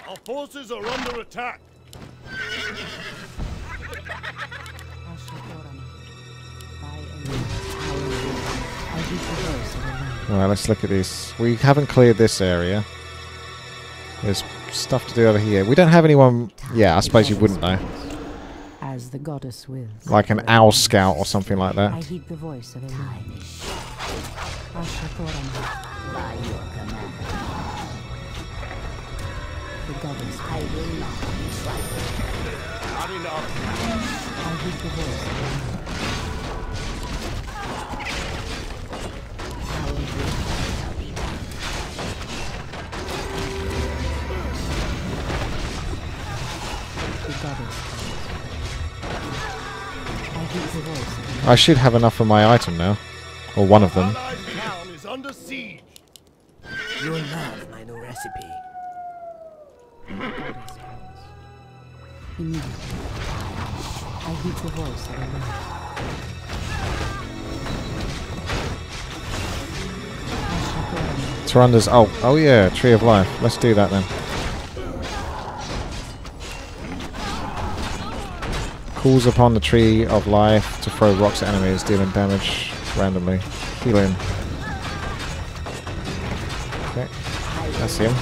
Our forces are under attack. I heed the voice of Elune. Well, let's look at this. We haven't cleared this area. There's stuff to do over here. We don't have anyone... Yeah, I suppose you wouldn't know. As the goddess wills. Like an owl scout or something like I that. heed the voice of a time is short. By your command. The goddess I will not be trifled. Not enough. I heed the voice of a our will shall be done. The goddess I heed the voice of I should have enough of my item now. Or one of them. Allied town is under siege. You will love my new recipe. Immediately, I heed the voice of a lord. Taranda's... Oh yeah, Tree of Life. Let's do that then. Calls upon the Tree of Life to throw rocks at enemies, dealing damage randomly. Healing. Okay, that's him.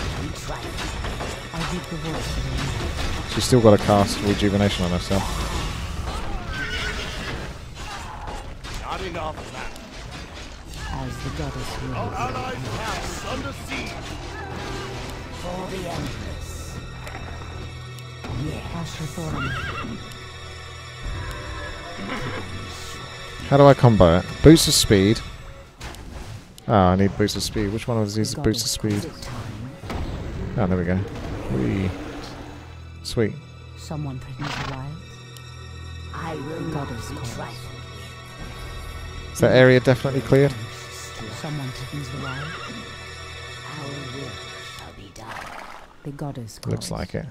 I heed the voice of a lord. She's still got to cast Rejuvenation on herself. Not enough of that. As the goddess Our wills. allied town is under siege. For the Empress. Ashrathorum. How do I combo it? Boost of speed. Oh, I need boost of speed. Which one of these is boost of speed? Oh, there we go. Whee. Sweet. Someone threatens the wilds. I will goddess calls. Is that area definitely cleared? Someone threatens the wilds. Our will shall be done. The goddess calls. Looks like it.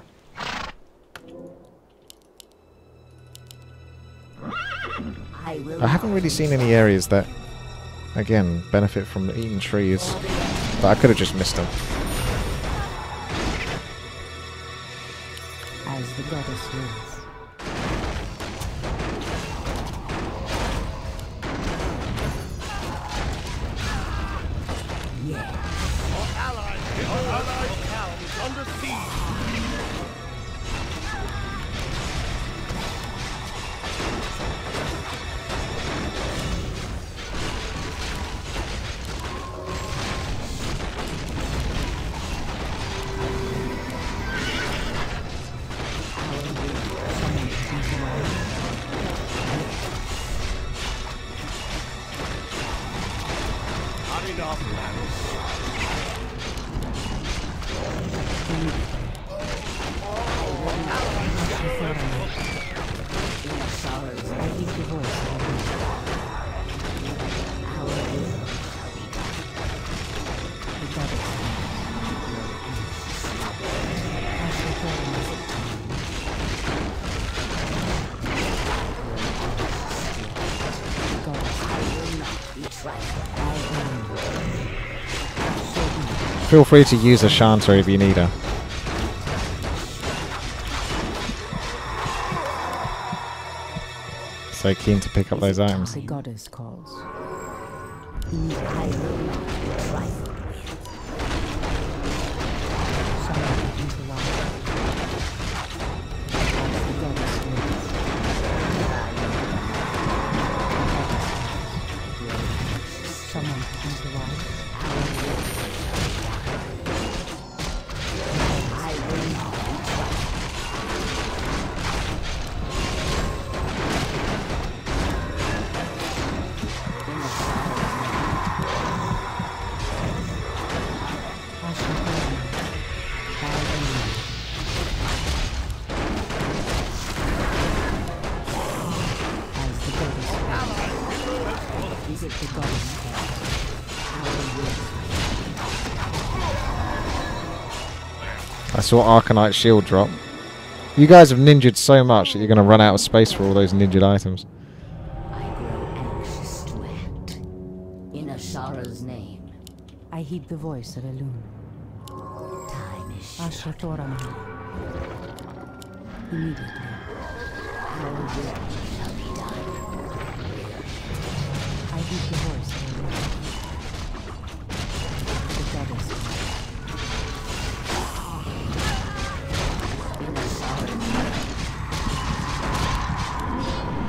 I haven't really seen any areas that, again, benefit from eating trees. But I could have just missed them. As the goddess wills. Our allied town is under siege. Not enough of that. I heed the voice of a lord. Our will shall be done. The goddess Feel free to use a Shanta if you need her. So keen to pick up those items. The goddess calls. I will not be trifled with. Someone threatens the wild. As the goddess wills. Someone threatens the wild. I will not be trifled. I saw Arcanite shield drop. You guys have ninja'd so much that you're going to run out of space for all those ninja'd items. I grow anxious to act. In Ashara's name, I heed the voice of Elune. Time is short. Ashrathorum. Immediately. Our will shall be done. I heed the voice of Elune.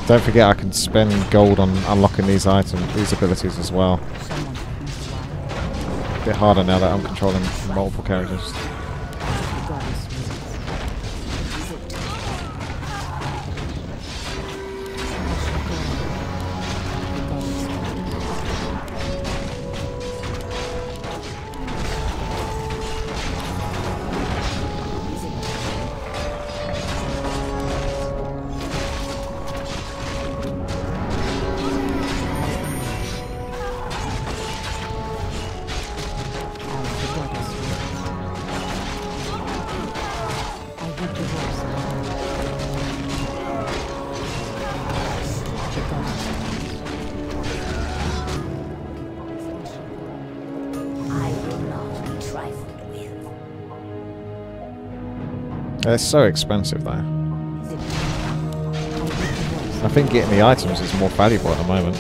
Don't forget I can spend gold on unlocking these items, these abilities as well. A bit harder now that I'm controlling multiple characters. They're so expensive though. I think getting the items is more valuable at the moment.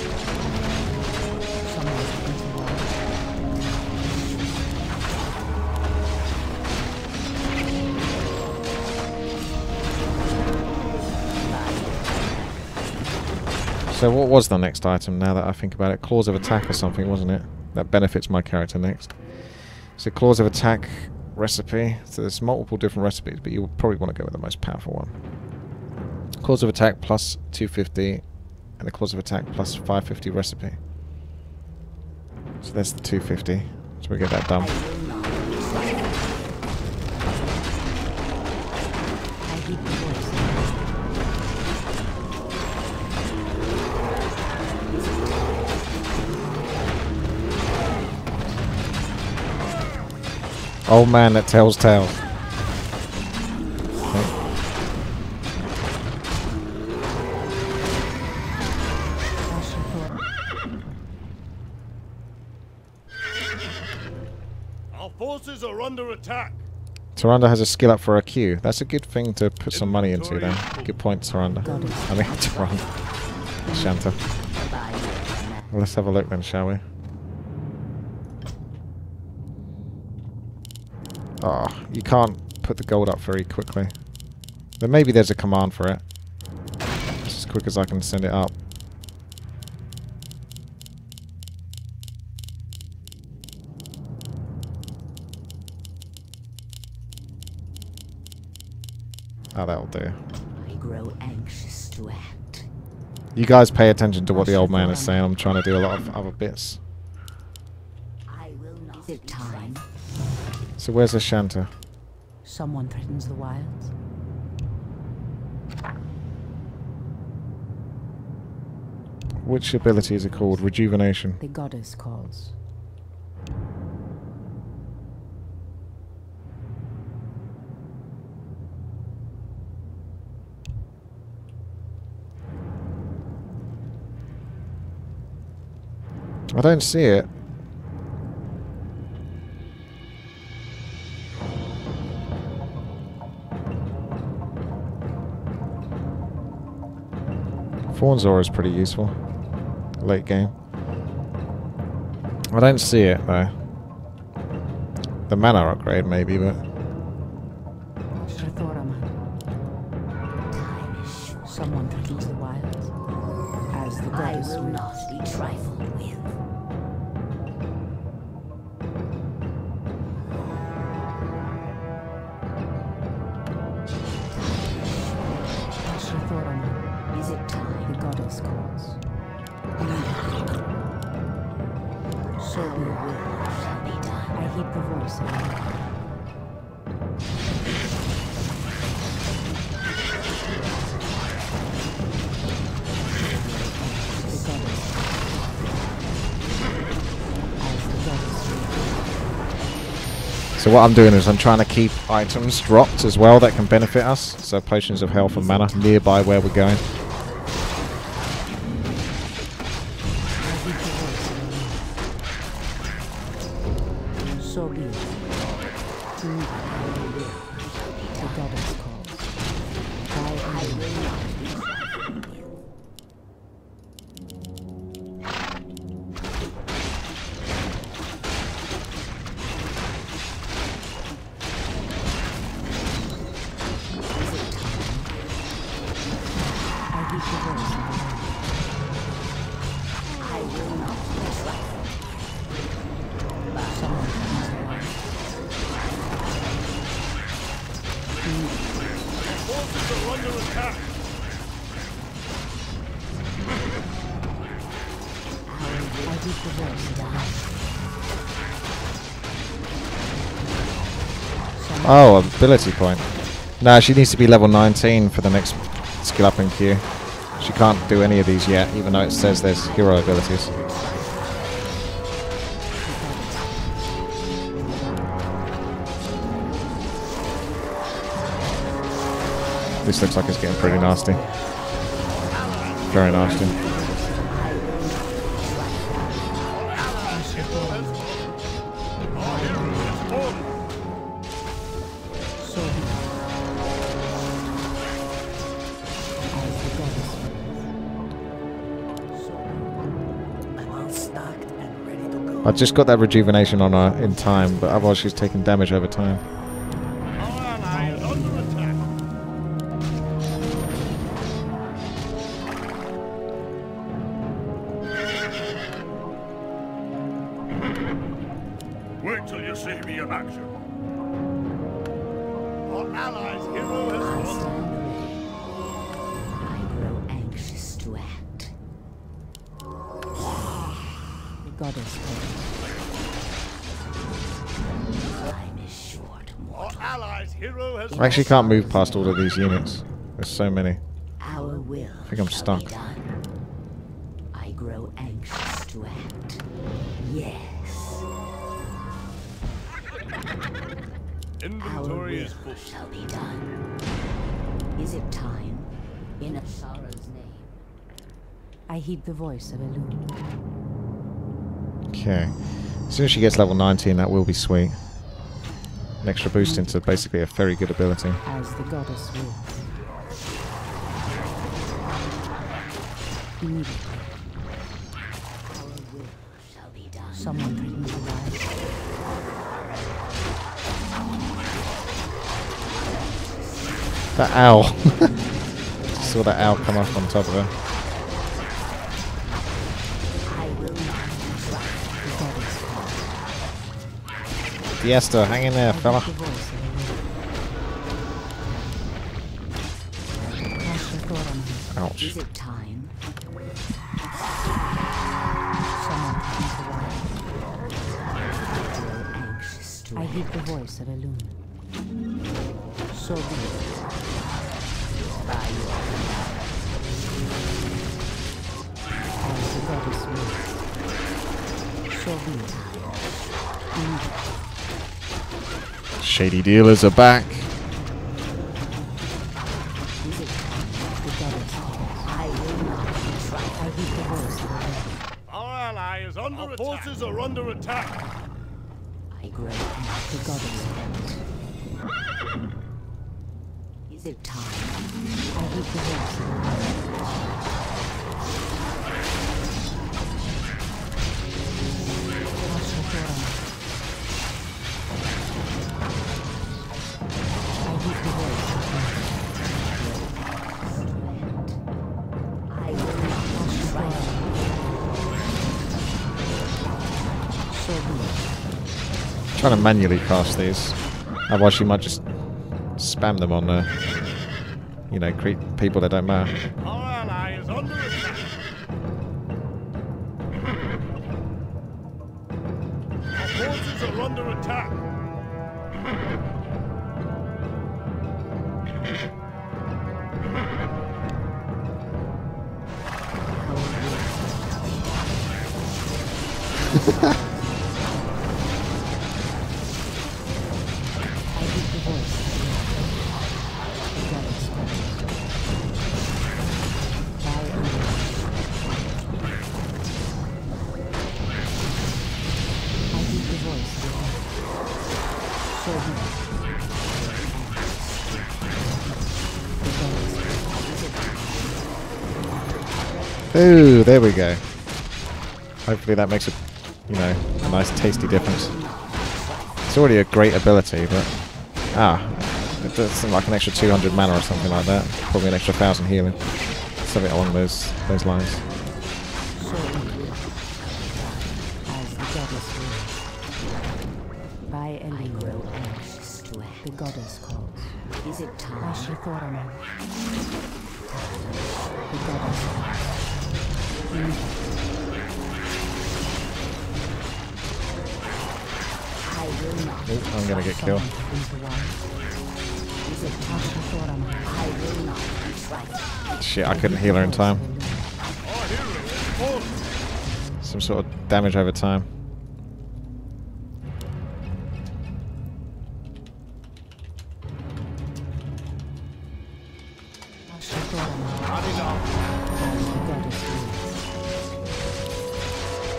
So what was the next item now that I think about it? Claws of attack or something, wasn't it? That benefits my character next. So claws of attack recipe. So there's multiple different recipes, but you'll probably want to go with the most powerful one. Claws of attack plus 250 and the claws of attack plus 550 recipe. So that's the 250. So we get that done. Old man that tells tales. Our forces are under attack. Tyrande has a skill up for a Q. That's a good thing to put some money into then. Good point, Tyrande. I mean, Tyrande. Shanta. Well, let's have a look then, shall we? Oh, you can't put the gold up very quickly. Then maybe there's a command for it. Just as quick as I can send it up. Oh, that'll do. I grow anxious to act. You guys pay attention to what the old man is saying. I'm trying to do a lot of other bits. I will not. Is it time? So where's the Shanta? Someone threatens the wilds. Which ability is it called? Rejuvenation. The goddess calls. I don't see it. Fawn's Aura is pretty useful. Late game. I don't see it though. The mana upgrade maybe, but... Someone threatens the wilds. As the goddess will not be trifled with. Is it time? The goddess calls. So your will shall be done. I heed the voice of God. So what I'm doing is I'm trying to keep items dropped as well that can benefit us. So potions of health and mana nearby where we're going. So be it. To me, the goddess calls. I will not be trifled with. Forces are under attack. Oh, ability point. No, she needs to be level 19 for the next skill up in queue. She can't do any of these yet, even though it says there's hero abilities. This looks like it's getting pretty nasty. Very nasty. I just got that rejuvenation on her in time, but otherwise she's taking damage over time. Our ally is under attack. Wait till you see me in action. Our allies' hero has fallen. I grow anxious to act. The goddess time is short, Our mortal. allies' hero has I actually can't move past all of these units. There's so many. Our will I think I'm shall be stuck. done. I grow anxious to act. Yes. Our inventory will is full. shall be done. Is it time? In Ashara's name. I heed the voice of Elune. Okay. As soon as she gets level 19, that will be sweet. An extra boost into basically a very good ability. As the goddess wills. Immediately. Our will shall be done. Someone please arrive. That owl. Saw that owl come up on top of her. I will not trust the goddess call. Fiesta, hang in there, fella. The voice of Elune. Cast your thought on her. Ouch. Is it time? Someone please arrive. I grow anxious to I heed the voice of Elune. So be it. By your command. As the goddess wills. So be it. Shady dealers are back. Is it the goddess calls? I will not try. I heed the voice of Elune. Our ally is under attack. Our forces are under attack. I grow as the goddess calls. Is it time? I heed the voice of Elune. Cast your thought on her. I heed the voice of Elune. I will not try. So be it. Trying to manually cast these. Otherwise she might just spam them on you know, people that don't matter. Our ally is under attack. Our forces are under attack. I heed the voice of the goddess calls. By Elune. I heed the voice of Elune. So be it. The goddess calls. Ooh, there we go. Hopefully that makes a, you know, a nice tasty difference. It's already a great ability, but it does seem like an extra 200 mana or something like that. Probably an extra 1,000 healing. something along those lines. So as the goddess wills. By Ellie grow anxious to act. The goddess calls. Is it time? Ashithoraman. The goddess calls. I will not. Oh, I'm gonna get killed. Is it Ashithoraman? I will not be trifled. Shit, I couldn't heal her in time. Our hero has fallen. Some sort of damage over time.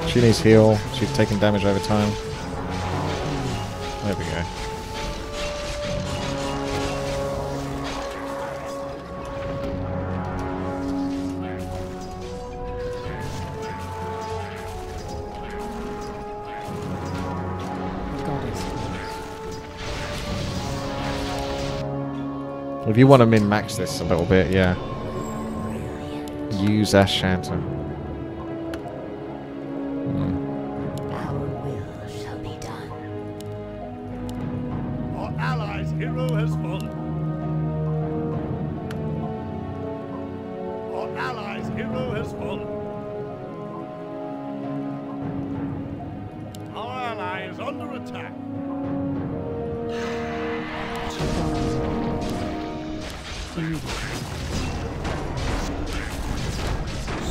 She needs heal. She's taking damage over time. There we go. If you want to min-max this a little bit, yeah. Use Ashanto. Our will shall be done. Our allies' hero has fallen. Our allies' hero has fallen. Our ally is under attack.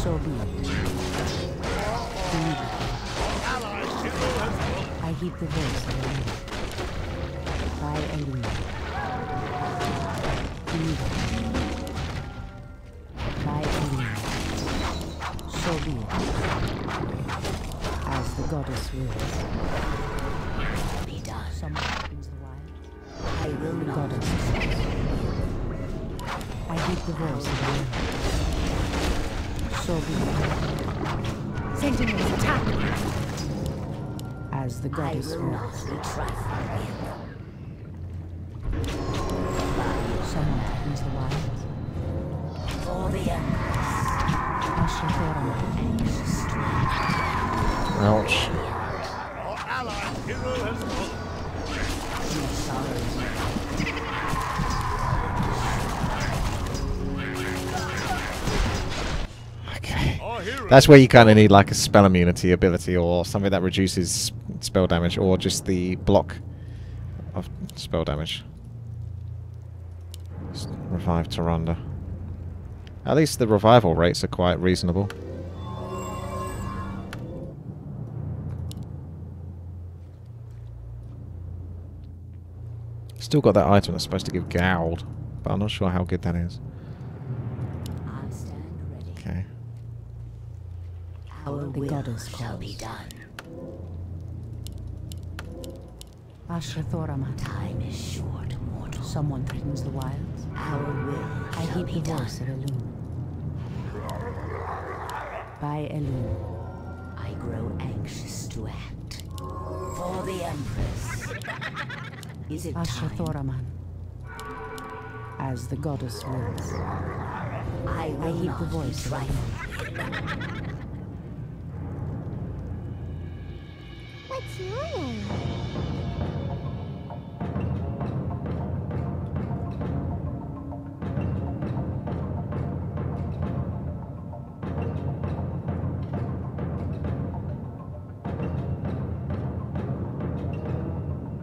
So be it. Our allies' hero has fallen. I heed the voice of Ellie. By Ellie. By Ellie. So be it. As the goddess wills. Be done. Someone opens the wild. I will the goddess. I heed the voice of Ellie. So be it. Sentinels attack! As the goddess wills. Someone opens the wild. For the Ouch. Our allies' hero has fallen. Okay. Our hero That's where you kind of need like a spell immunity ability or something that reduces spell damage or just the block of spell damage. Just revive Tyrande. At least the revival rates are quite reasonable. Still got that item that's supposed to give Gowd, but I'm not sure how good that is. I stand ready. Okay. Our the goddess shall be done. Ashrathoraman. Time is short, mortal. Someone threatens the wilds. Our will I heed the voice of Elune. By Elune. I grow anxious to act. For the Empress. Is it Ashrathoraman. As the goddess wills. I heed the voice of Elune. What's your name?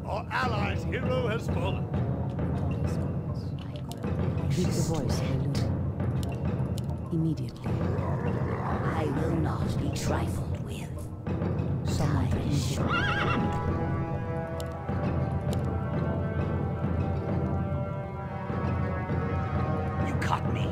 Our allies' hero has fallen. I heed the voice of Elune. Immediately. I will not be trifled with. Someone threatens the You caught me.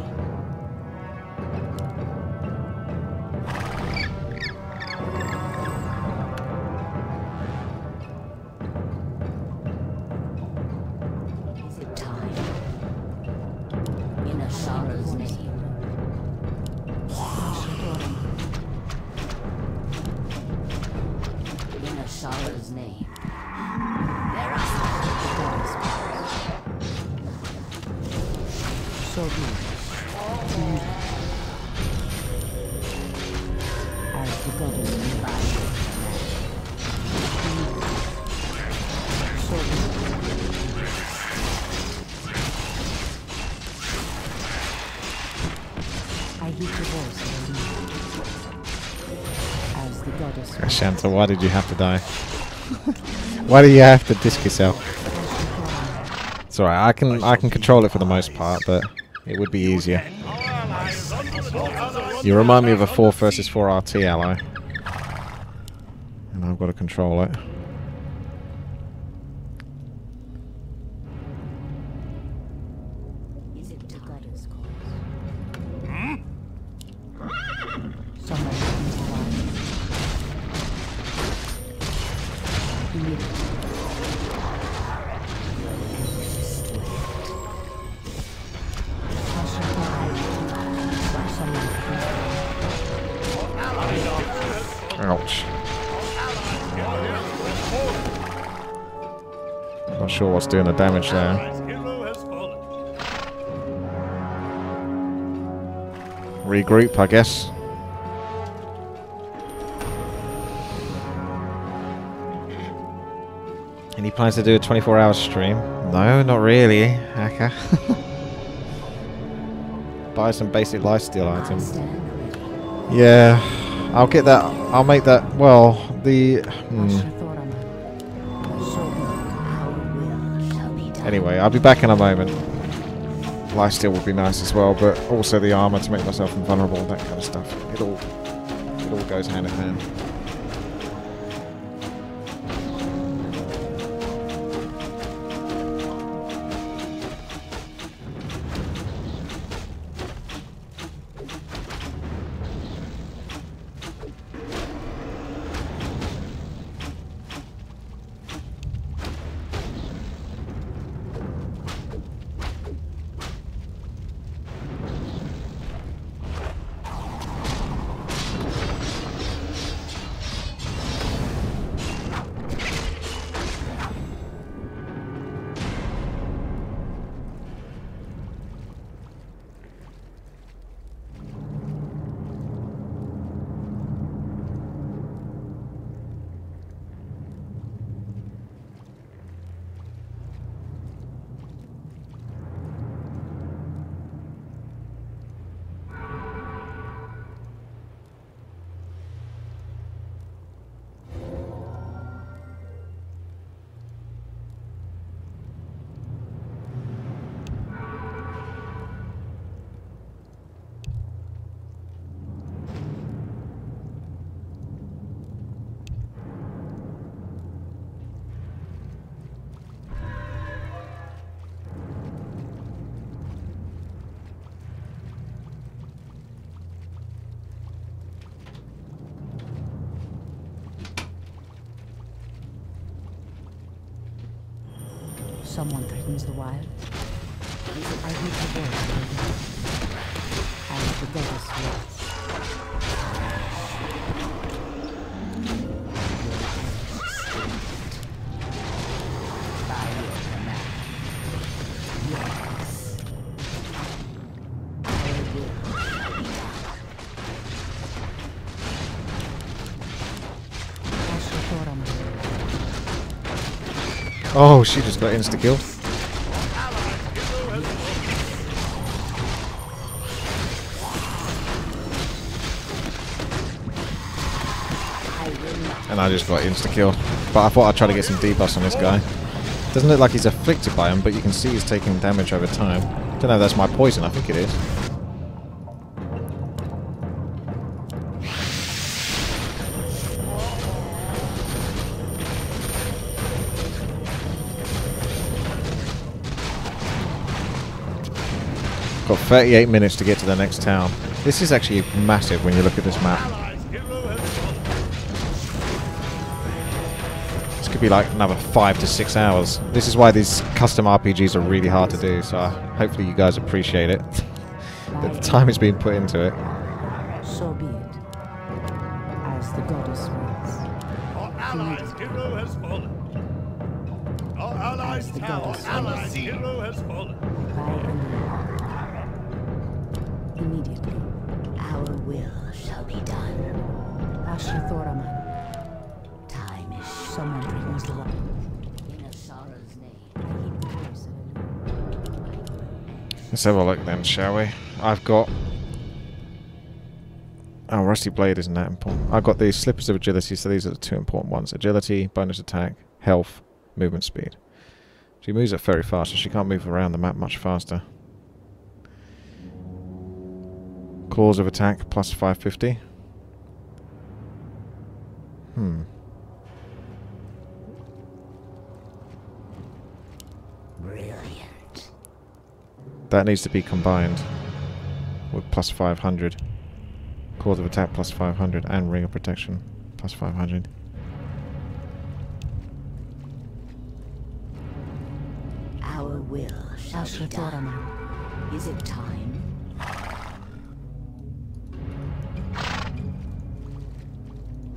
Is it time? In Ashara's name. In Ashara's name. There are so be it. the goddess wills. So be it. I heed the voice of the leader. As the goddess wills. Shanta, why did you have to die? Why do you have to disc yourself? It's alright, I can control it for the most part, but it would be easier. You remind me of a 4 versus 4 RT ally. And I've got to control it. Is it the goddess calls? Someone comes alive. Immediately. Ouch. Not sure what's doing the damage there. Hero has fallen. Regroup, I guess. Any plans to do a 24-hour stream? No, not really, Aka. Buy some basic lifesteal items. Yeah, I'll get that. I'll make that. Well, the. Anyway, I'll be back in a moment. Lifesteal would be nice as well, but also the armor to make myself invulnerable, that kind of stuff. It all goes hand in hand. Someone threatens the wild. I hear the voice as the goddess wills. By your command. Yes. I will. Oh, she just got insta-killed. And I just got insta-killed. But I thought I'd try to get some debuffs on this guy. Doesn't look like he's afflicted by him, but you can see he's taking damage over time. Don't know if that's my poison, I think it is. Got 38 minutes to get to the next town. This is actually massive when you look at this map. This could be like another 5 to 6 hours. This is why these custom RPGs are really hard to do, so hopefully you guys appreciate it. The time is being put into it. So be it. As the goddess wills. Our allies' hero has fallen. Our allies' tower, allies' hero has fallen. Immediately. Our will shall be done. Time is someone brings the one. In a sorrow's name, I hear the voice of a Let's have a look then, shall we? I've got... Oh, Rusty Blade isn't that important. I've got the Slippers of Agility, so these are the two important ones. Agility, bonus attack, health, movement speed. She moves it very fast, so she can't move around the map much faster. Claws of attack, plus 550. brilliant. That needs to be combined with plus 500. Claws of attack plus 500 and ring of protection plus 500. Our will shall be done. Is it time?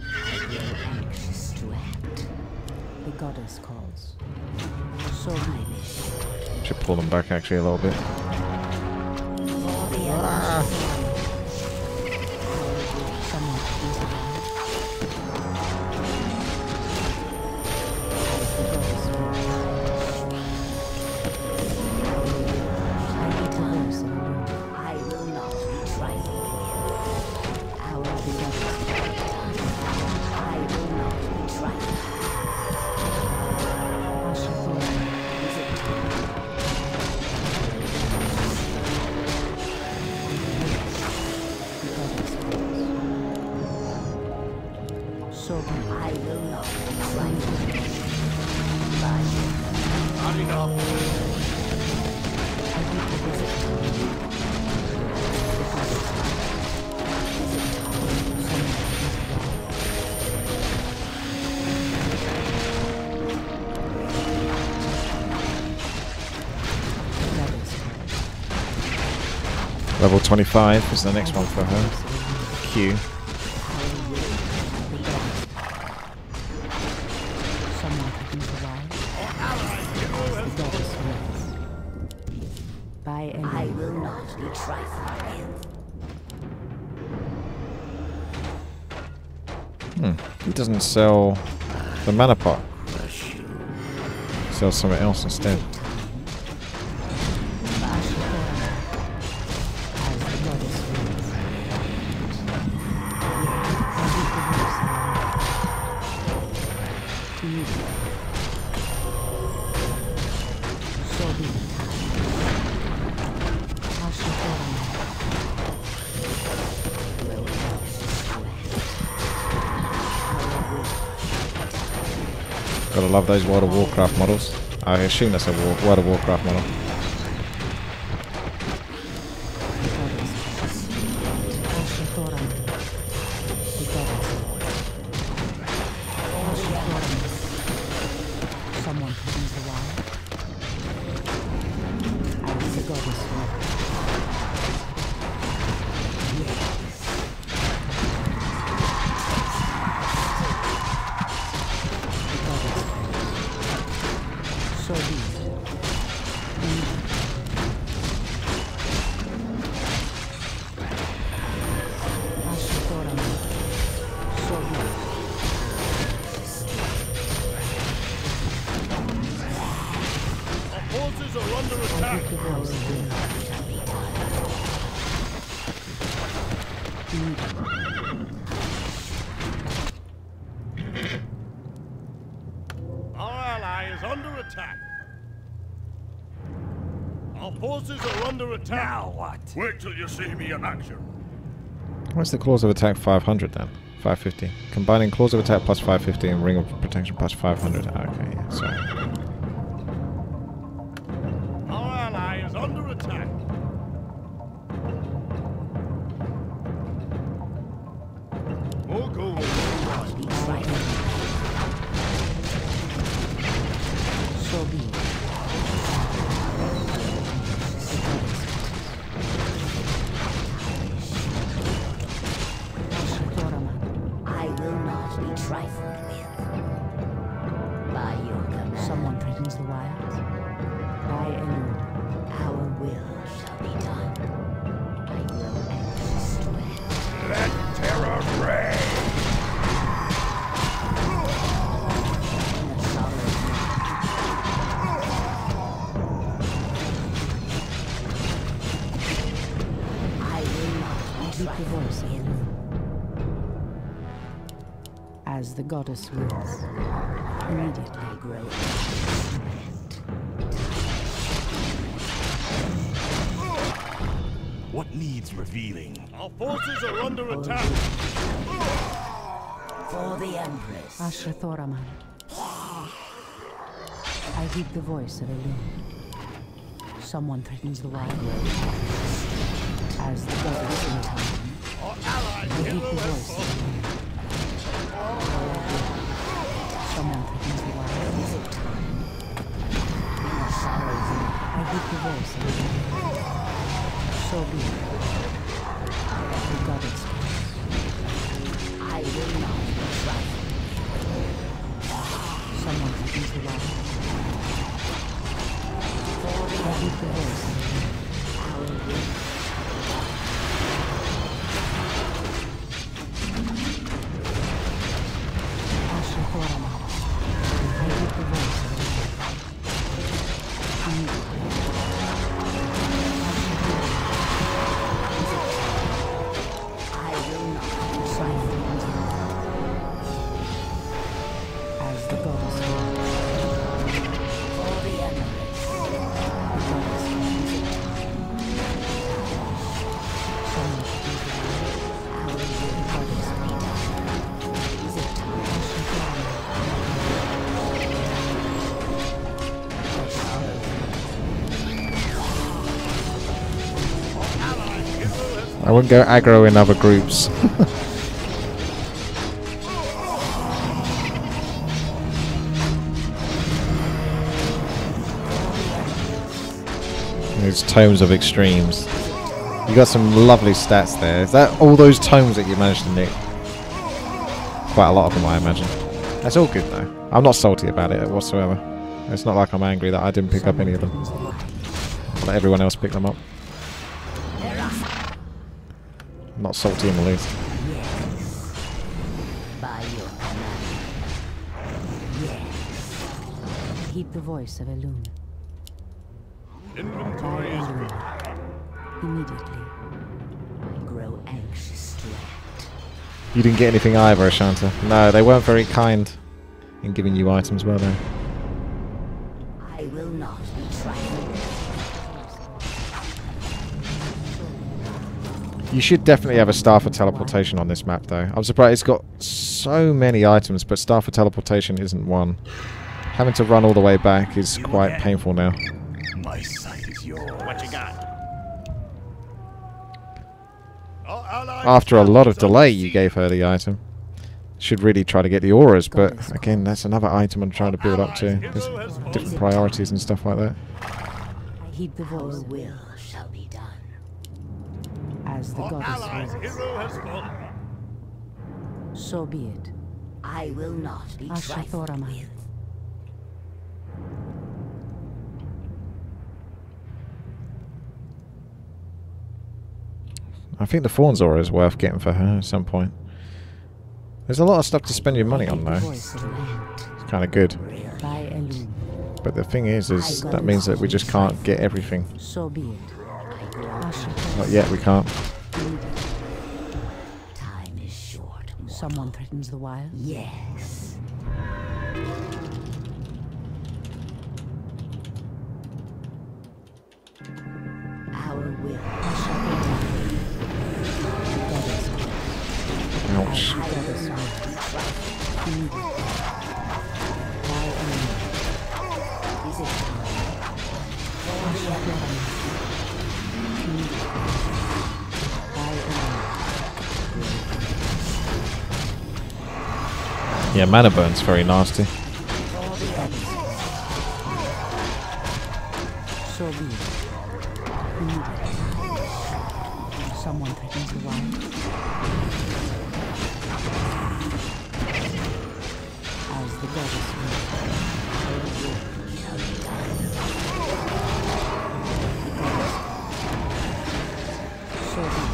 I grow anxious to act. The goddess calls. So I wish. Should pull them back actually a little bit. Someone please arrive. I will not be trifled with. Our beloved I will not be trifled. Is it time? So I will not be trifled with. Not enough. Level 25 is the next one for her. Q. I will not be trifled with. He doesn't sell the mana pot. Sells something else instead. Gotta love those World of Warcraft models. I assume that's a World of Warcraft model. Now what? Wait till you see me in action. What's the claws of attack 500 then? 550. Combining claws of attack plus 550 and ring of protection plus 500. Okay, yeah, sorry. Our ally is under attack. More gold. So be it. I will not be trifled with. By your command. the voice of Elune. As the goddess wills, immediately grow. What needs revealing? Our forces are under attack. For the Empress. Asher Thoraman. I heed the voice of Elune. Someone threatens the wild road. As the goddess in time. Our allied I heed the hero has voice of fallen. Elune. Someone threatens the wild road. I heed the voice of Elune. So be it. The goddess calls. I will not be trifled. Someone threatens the wild road. I heed the voice of Elune. Our will. Asher Thoraman. I heed the voice of Elune. Immediately. I will not. As the goddess wills. For the Empress. The goddess wills. Someone threatens the wild road. Our will. The goddess wills. Is it time? Asher Thoraman. Allied hero has I wouldn't go aggro in other groups. These tomes of extremes. You got some lovely stats there. Is that all those tomes that you managed to nick? Quite a lot of them, I imagine. That's all good though. I'm not salty about it whatsoever. It's not like I'm angry that I didn't pick up any of them. Let everyone else pick them up. Not salty in the least. By your command. Heed the voice of Elune. By inventory is Elune. Immediately. I grow anxious to act. You didn't get anything either, Ashanta. No, they weren't very kind in giving you items, were they? I will not be trifled. You should definitely have a star for teleportation on this map, though. I'm surprised it's got so many items, but star for teleportation isn't one. Having to run all the way back is quite painful now. my sight is yours. What you got? Our allied After a lot of stands delay, on you siege. gave her the item. Should really try to get the auras, but again, that's another item I'm trying to build up to. There's different priorities and stuff like that. I heed the Our voice of will Elune. shall be done. As the Our goddess allied wills. hero has fallen. So be it. I will not be Asher trifled Thoraman. with. I think the Fawn's aura is worth getting for her at some point. There's a lot of stuff to spend your money on, Heed the though. voice of Elune. It's kind of good. By Elune. But the thing is that means that we just can't get everything. So be it. Asher Not Thoraman. yet, we can't. Immediately. Time is short. Someone threatens the wild. Yes. Our will. Asher Thoraman. Goddess wills. Ouch. I will not be trifled. Immediately. By Elune. Is it time? Asher Thoraman. Immediately. By Elune. Yeah, mana burn's very nasty. So be it. Immediately. Someone threatens the wild. As the goddess wills. So be it.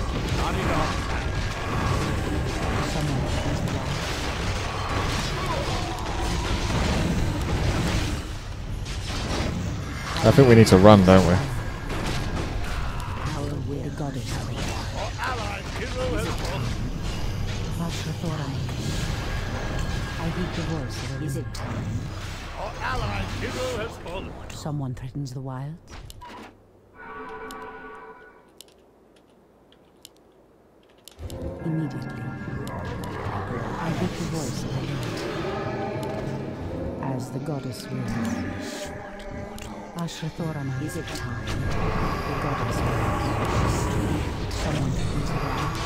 Someone threatens the wild. I think we need to run, don't we? The goddess wills. Our allied hero has fallen. I heed the voice of a Is it time? Our allied hero has fallen. Someone threatens the wilds. Immediately, I heed the voice of a lute. As the goddess wills. Ashrathorama. Is it time? The goddess wills. Someone threatens the wilds.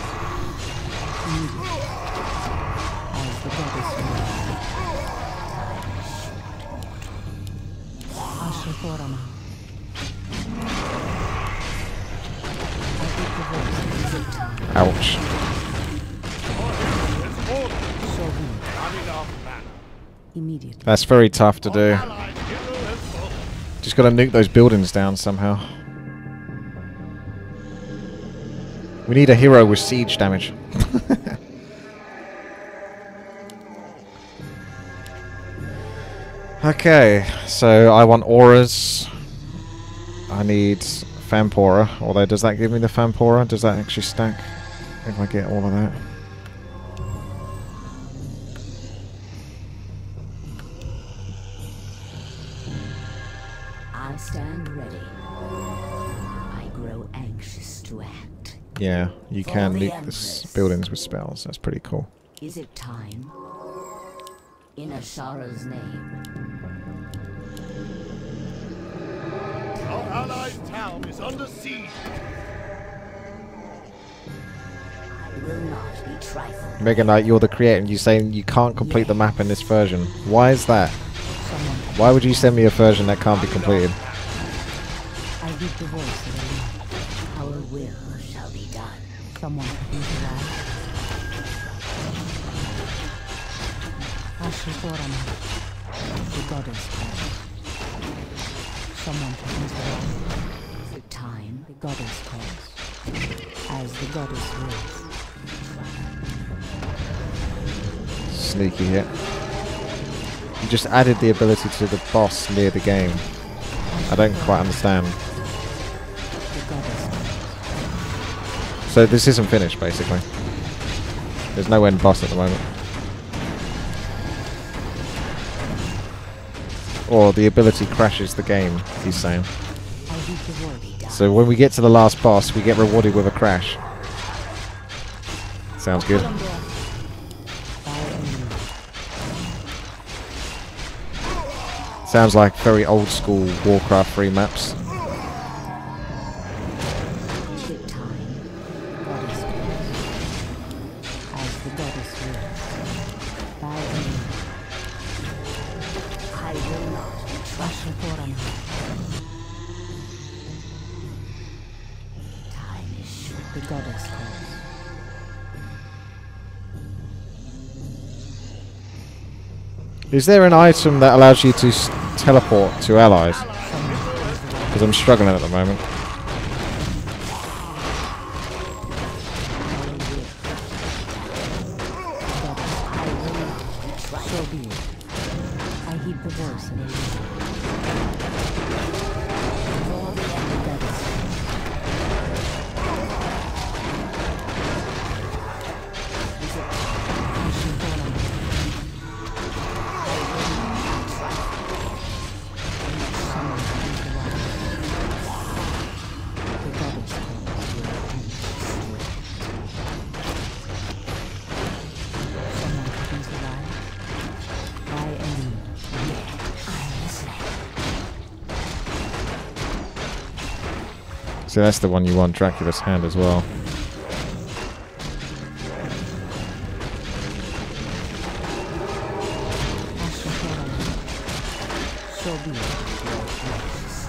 Immediately, as the goddess wills. Ashrathorama. I heed the voice of a lute. Ouch. So be it. Not enough mana. Immediately. That's very tough to do. Allied hero has fallen. Just gotta nuke those buildings down somehow. We need a hero with siege damage. Okay, so I want auras. I need Vampora. Although, does that give me the Vampora? Does that actually stack? If I get all of that. I stand ready. I grow anxious to act. Yeah, you For can the nuke the Empress. buildings with spells. That's pretty cool. Is it time? In Ashara's name. Our allied town is under siege. I will not be trifled. Mega Knight, you're the creator, and you're saying you can't complete the map in this version. Why is that? Someone. Why would you send me a version that can't be completed? I heed the voice of a lute. Our will shall be done. Someone threatens the wilds. Ashrathorama. The goddess calls. Someone threatens the wilds. Is it time? The goddess calls. As the goddess wills. Sneaky hit. You just added the ability to the boss near the game. I don't quite understand. The goddess calls. So this isn't finished, basically. There's no end boss at the moment. Or the ability crashes the game, he's saying. I heed the voice. So when we get to the last boss, we get rewarded with a crash. Sounds good. Sounds like very old school Warcraft 3 maps. Is it time? Goddess calls. As the goddess wills. By enemy. I will not be trifled. Ashrathorama. Time is short. The goddess calls. Is there an item that allows you to teleport to allies? Because I'm struggling at the moment. So be it. I heed the voice of a lute. So that's the one you want, Dracula's Hand as well. So be it.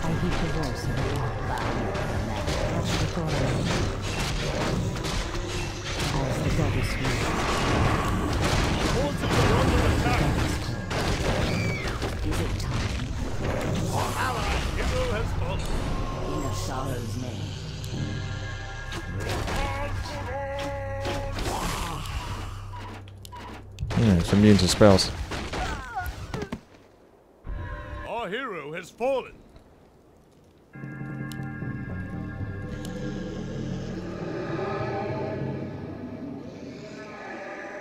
I heed the voice of the Lord. As the goddess wills. Forces are under attack. Is it time? Our allied hero has fallen. In Ashara's name. It's immune to spells. Our hero has fallen.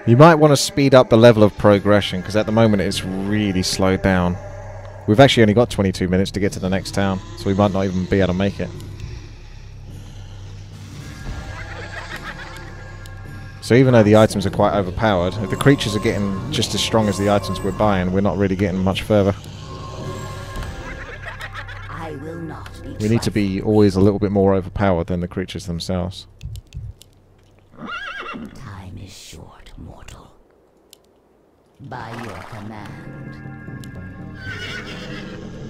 You might want to speed up the level of progression, because at the moment it's really slowed down. We've actually only got 22 minutes to get to the next town, so we might not even be able to make it. So even though the items are quite overpowered, if the creatures are getting just as strong as the items we're buying, we're not really getting much further. I will not be We need to be always a little bit more overpowered than the creatures themselves. Time is short, mortal. By your command,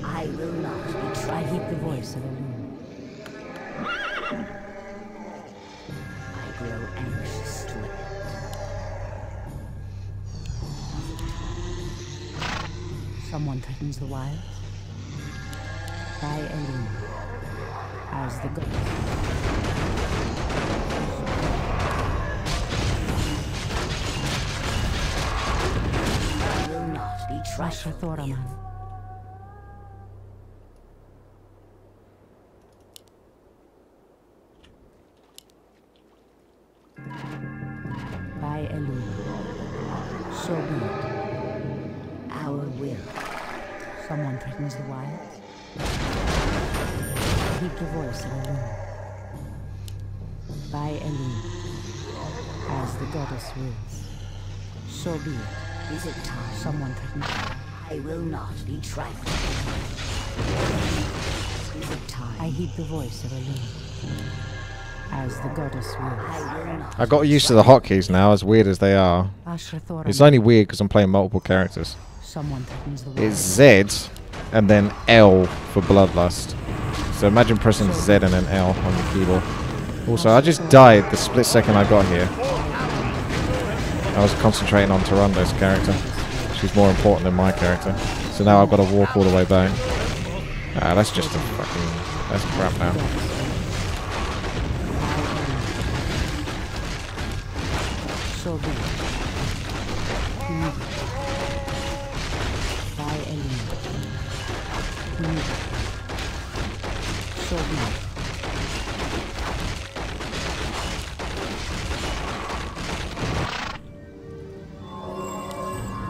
I will not be I tried. heed the voice of a loon. I grow anxious to it. Someone threatens the wilds. By a loon. As the goddess. I will not be Rasha trifled with. Thoraman. By a loon. So be it. Our will. Someone threatens the wilds. Heed the voice of a loon. By a loon. As the goddess wills. So be it. Is it time? Someone threatens. I will not be trifled. Is it time? I heed the voice of a loon. As the goddess wills. I will not. I got used to the hotkeys now, as weird as they are. Ashra Thoraman. It's only weird because I'm playing multiple characters. Someone threatens the It's wilds. Z and then L for Bloodlust. So imagine pressing Z and then L on the keyboard. Also, I just died the split second I got here. I was concentrating on Tarando's character. She's more important than my character. So now I've got to walk all the way back. Ah, that's just a fucking... That's crap now. So be it. Heed it. By a loon. Heed it. So be it.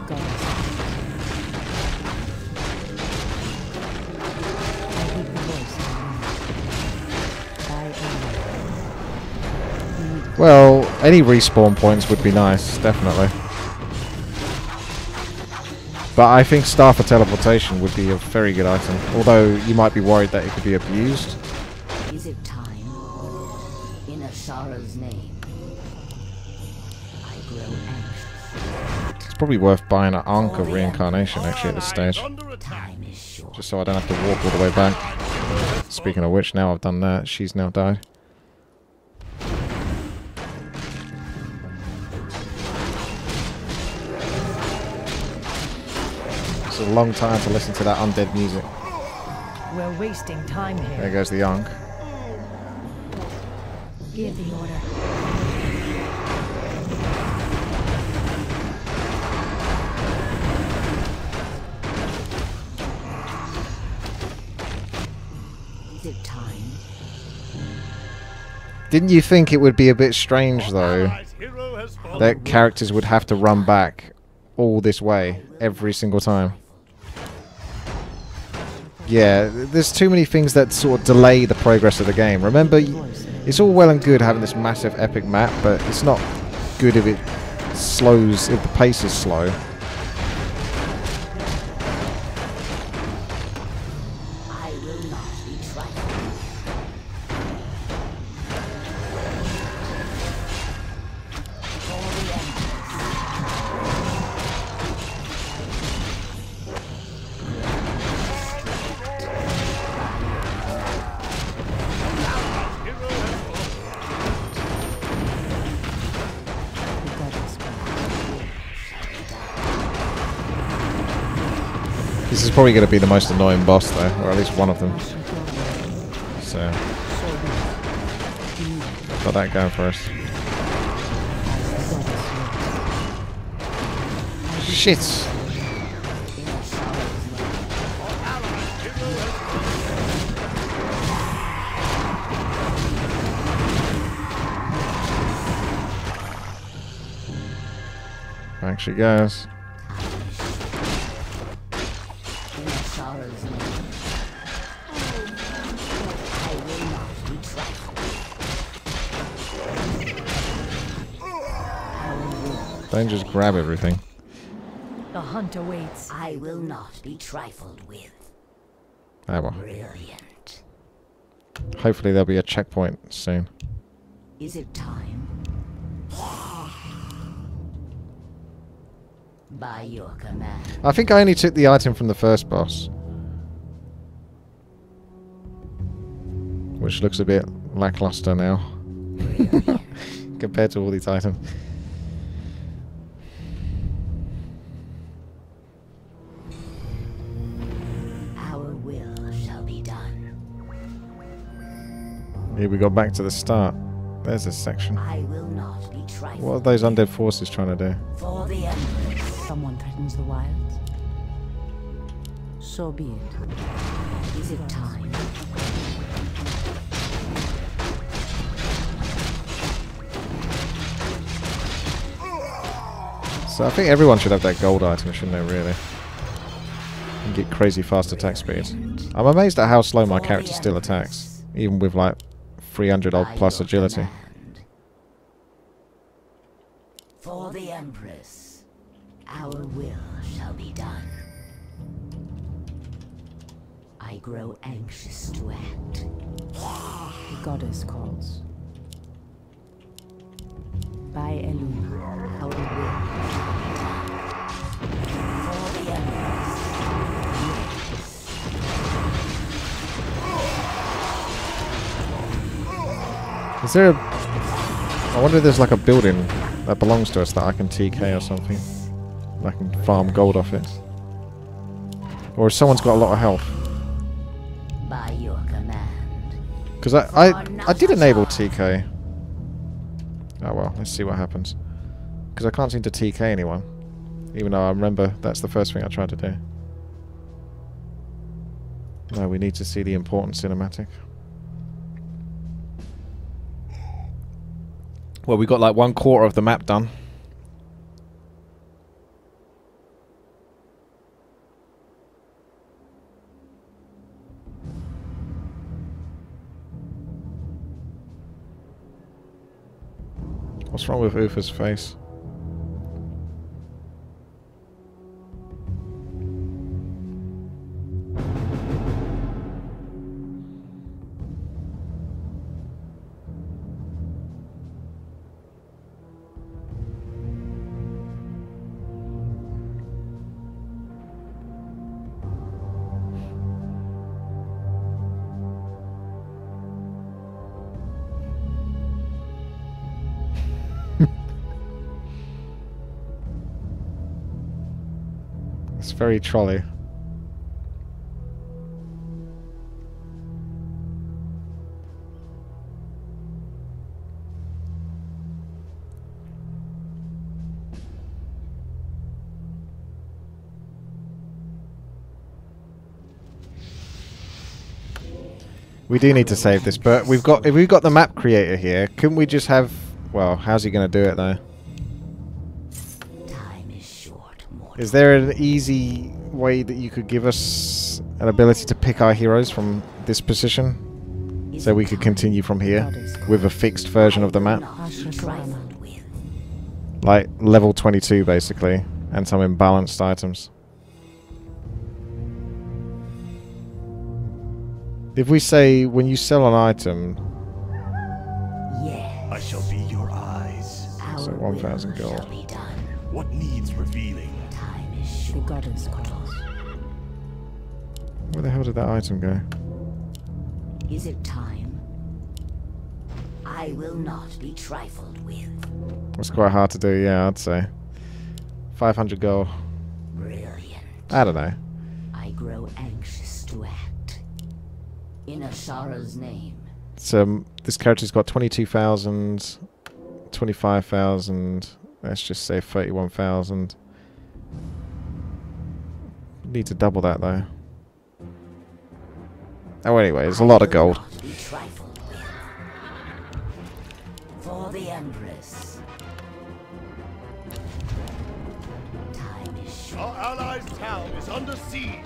Goddess. I heed the voice of the loon. By a loon. Heed it. Well, any respawn points would be nice, definitely. But I think Star for Teleportation would be a very good item. Although you might be worried that it could be abused. Is it time? In Ashara's name, I grow anxious. It's probably worth buying an Ankh of Reincarnation actually at this stage. Under attack. Time is short. Just so I don't have to walk all the way back. Speaking of which, now I've done that, she's now died. It's a long time to listen to that undead music. We're wasting time There here. goes the Ankh. Give the order. Is it time? Didn't you think it would be a bit strange though Allies' hero has fallen. that characters would have to run back all this way every single time? Yeah, there's too many things that sort of delay the progress of the game. Remember, it's all well and good having this massive epic map, but it's not good if it slows, if the pace is slow. I will not be trifled. For the Empress. The goddess wills. This is probably going to be the most annoying boss though, or at least one of them. Ashra Thoraman. So, So be it. Heed it. got that going for us. As the goddess wills. Shit! In Ashara's name. Back she goes. In sorrow's name. I will not be trifled. Don't just grab everything. The hunt awaits. I will not be trifled with. Ah well. Brilliant. Hopefully there'll be a checkpoint soon. Is it time? By your command. I think I only took the item from the first boss. Which looks a bit lackluster now. Compared to all these items. Our will shall be done. Here we go back to the start. There's this section. I will not be trifled. What are those undead forces trying to do? For the Empress. Someone threatens the wilds. So be it. Is it time? So I think everyone should have that gold item, shouldn't they, really? And get crazy fast attack speeds. I'm amazed at how slow my character still attacks. Even with like 300 odd plus agility. Command. For the Empress, our will shall be done. I grow anxious to act. The goddess calls. By Eluna. Our will shall be done. For the Empress. Is there a... I wonder if there's like a building that belongs to us that I can TK or something. I can farm gold off it. Or if someone's got a lot of health. By your command. Because I did enable TK. Oh well, let's see what happens. Because I can't seem to TK anyone. Even though I remember that's the first thing I tried to do. No, we need to see the important cinematic. Well, we got like 1/4 of the map done. What's wrong with Ufa's face? It's very trolley. We do need to save this, but if we've got the map creator here, couldn't we just have... Well, how's he going to do it though? Time is short, mortal. Is there an easy way that you could give us an ability to pick our heroes from this position? So we could continue from here with a fixed version of the map? Trifled with. Like level 22 basically, and some imbalanced items. If we say, when you sell an item... Yes. I shall be your eyes. Our So 1,000 will gold. shall be done. What needs revealing? Time is The short. goddess calls. Where the hell did that item go? Is it time? I will not be trifled with. It's quite hard to do, yeah, I'd say. 500 gold. Brilliant. I don't know. I grow anxious to act. In Ashara's name. So this character's got 22,000, 25,000. Let's just say 31,000. Need to double that though. Oh, anyway, it's a lot of gold. I will not be trifled with. For the Empress. Time is short. Our allies' town is under siege.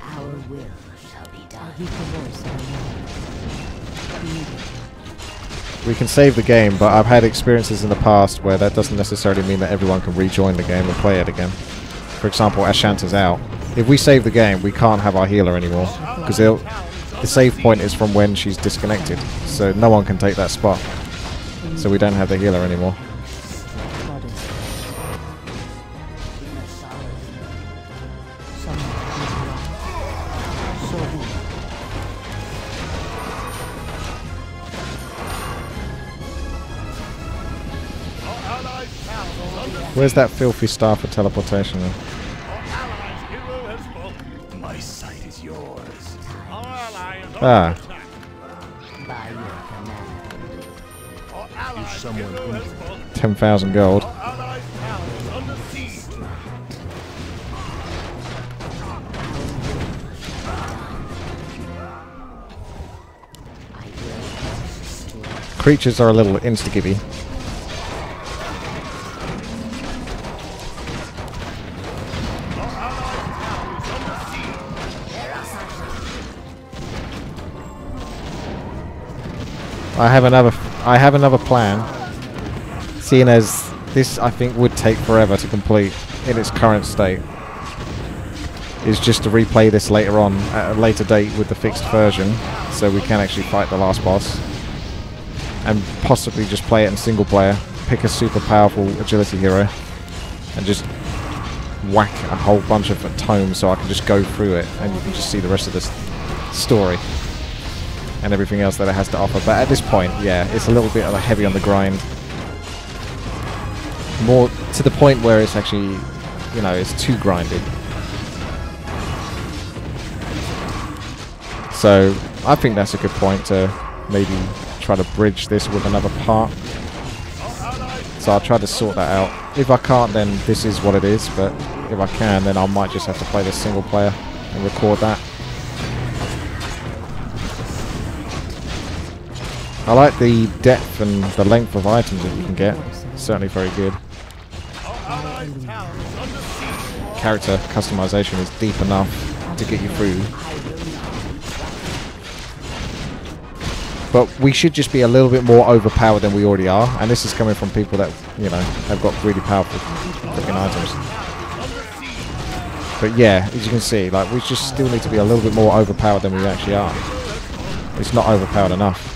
Our will shall be I done. heed the voice of a woman. Immediately. We can save the game, but I've had experiences in the past where that doesn't necessarily mean that everyone can rejoin the game and play it again. For example, Ashanta's out. If we save the game, we can't have our healer anymore, because the save point is from when she's disconnected, so no one can take that spot. So we don't have the healer anymore. Goddess. Someone is alive. So be it. Our allies' town is under siege. Where's that filthy star for teleportation then? Our allies' hero has fallen. My sight is yours. Our ally is under Ah. attack. By your command. Our allies' someone hero has fallen. 10,000 gold. Our allies' town is under siege. I will destroy. Creatures are a little insta-gibby. I have another plan. Seeing as this, I think, would take forever to complete in its current state, is just to replay this later on at a later date with the fixed version, so we can actually fight the last boss, and possibly just play it in single player, pick a super powerful agility hero, and just whack a whole bunch of tomes so I can just go through it and you can just see the rest of this story and everything else that it has to offer. But at this point, yeah, it's a little bit of a heavy on the grind. More to the point where it's actually, you know, it's too grinded. So I think that's a good point to maybe try to bridge this with another part. So I'll try to sort that out. If I can't, then this is what it is, but if I can, then I might just have to play this single player and record that. I like the depth and the length of items that you can get. Certainly very good. Character customization is deep enough to get you through. But we should just be a little bit more overpowered than we already are, and this is coming from people that, you know, have got really powerful freaking items. But yeah, as you can see, like, we just still need to be a little bit more overpowered than we actually are. It's not overpowered enough.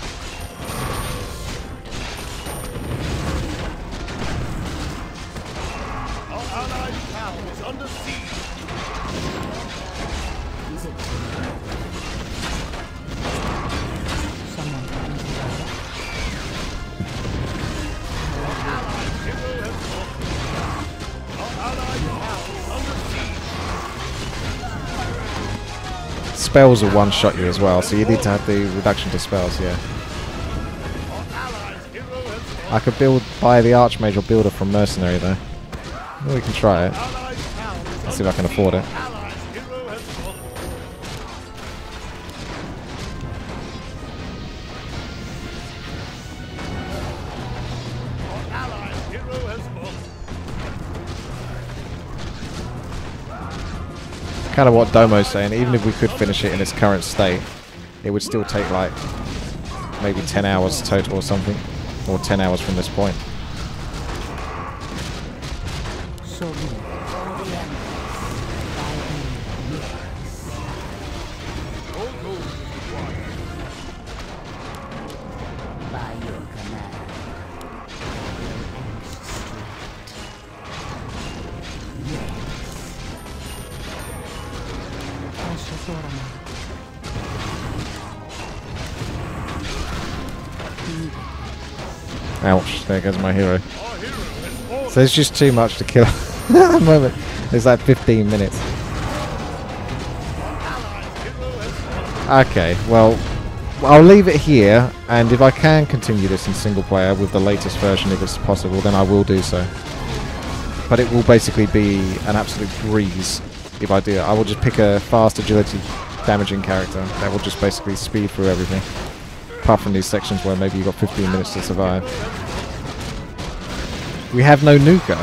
Spells will one-shot you as well, so you need to have the reduction to spells, yeah. I could buy the Archmage or Builder from Mercenary though. Well, we can try it. Let's see if I can afford it. Kind of what Domo's saying, even if we could finish it in its current state, it would still take like maybe 10 hours total or something, or 10 hours from this point. So be it. By your command. Ouch, there goes my hero. So it's just too much to kill at the moment. It's like 15 minutes. Okay, well, I'll leave it here, and if I can continue this in single player with the latest version, if it's possible, then I will do so. But it will basically be an absolute breeze if I do it. I will just pick a fast agility damaging character that will just basically speed through everything. Apart from these sections where maybe you've got 15 minutes to survive. We have no nuker.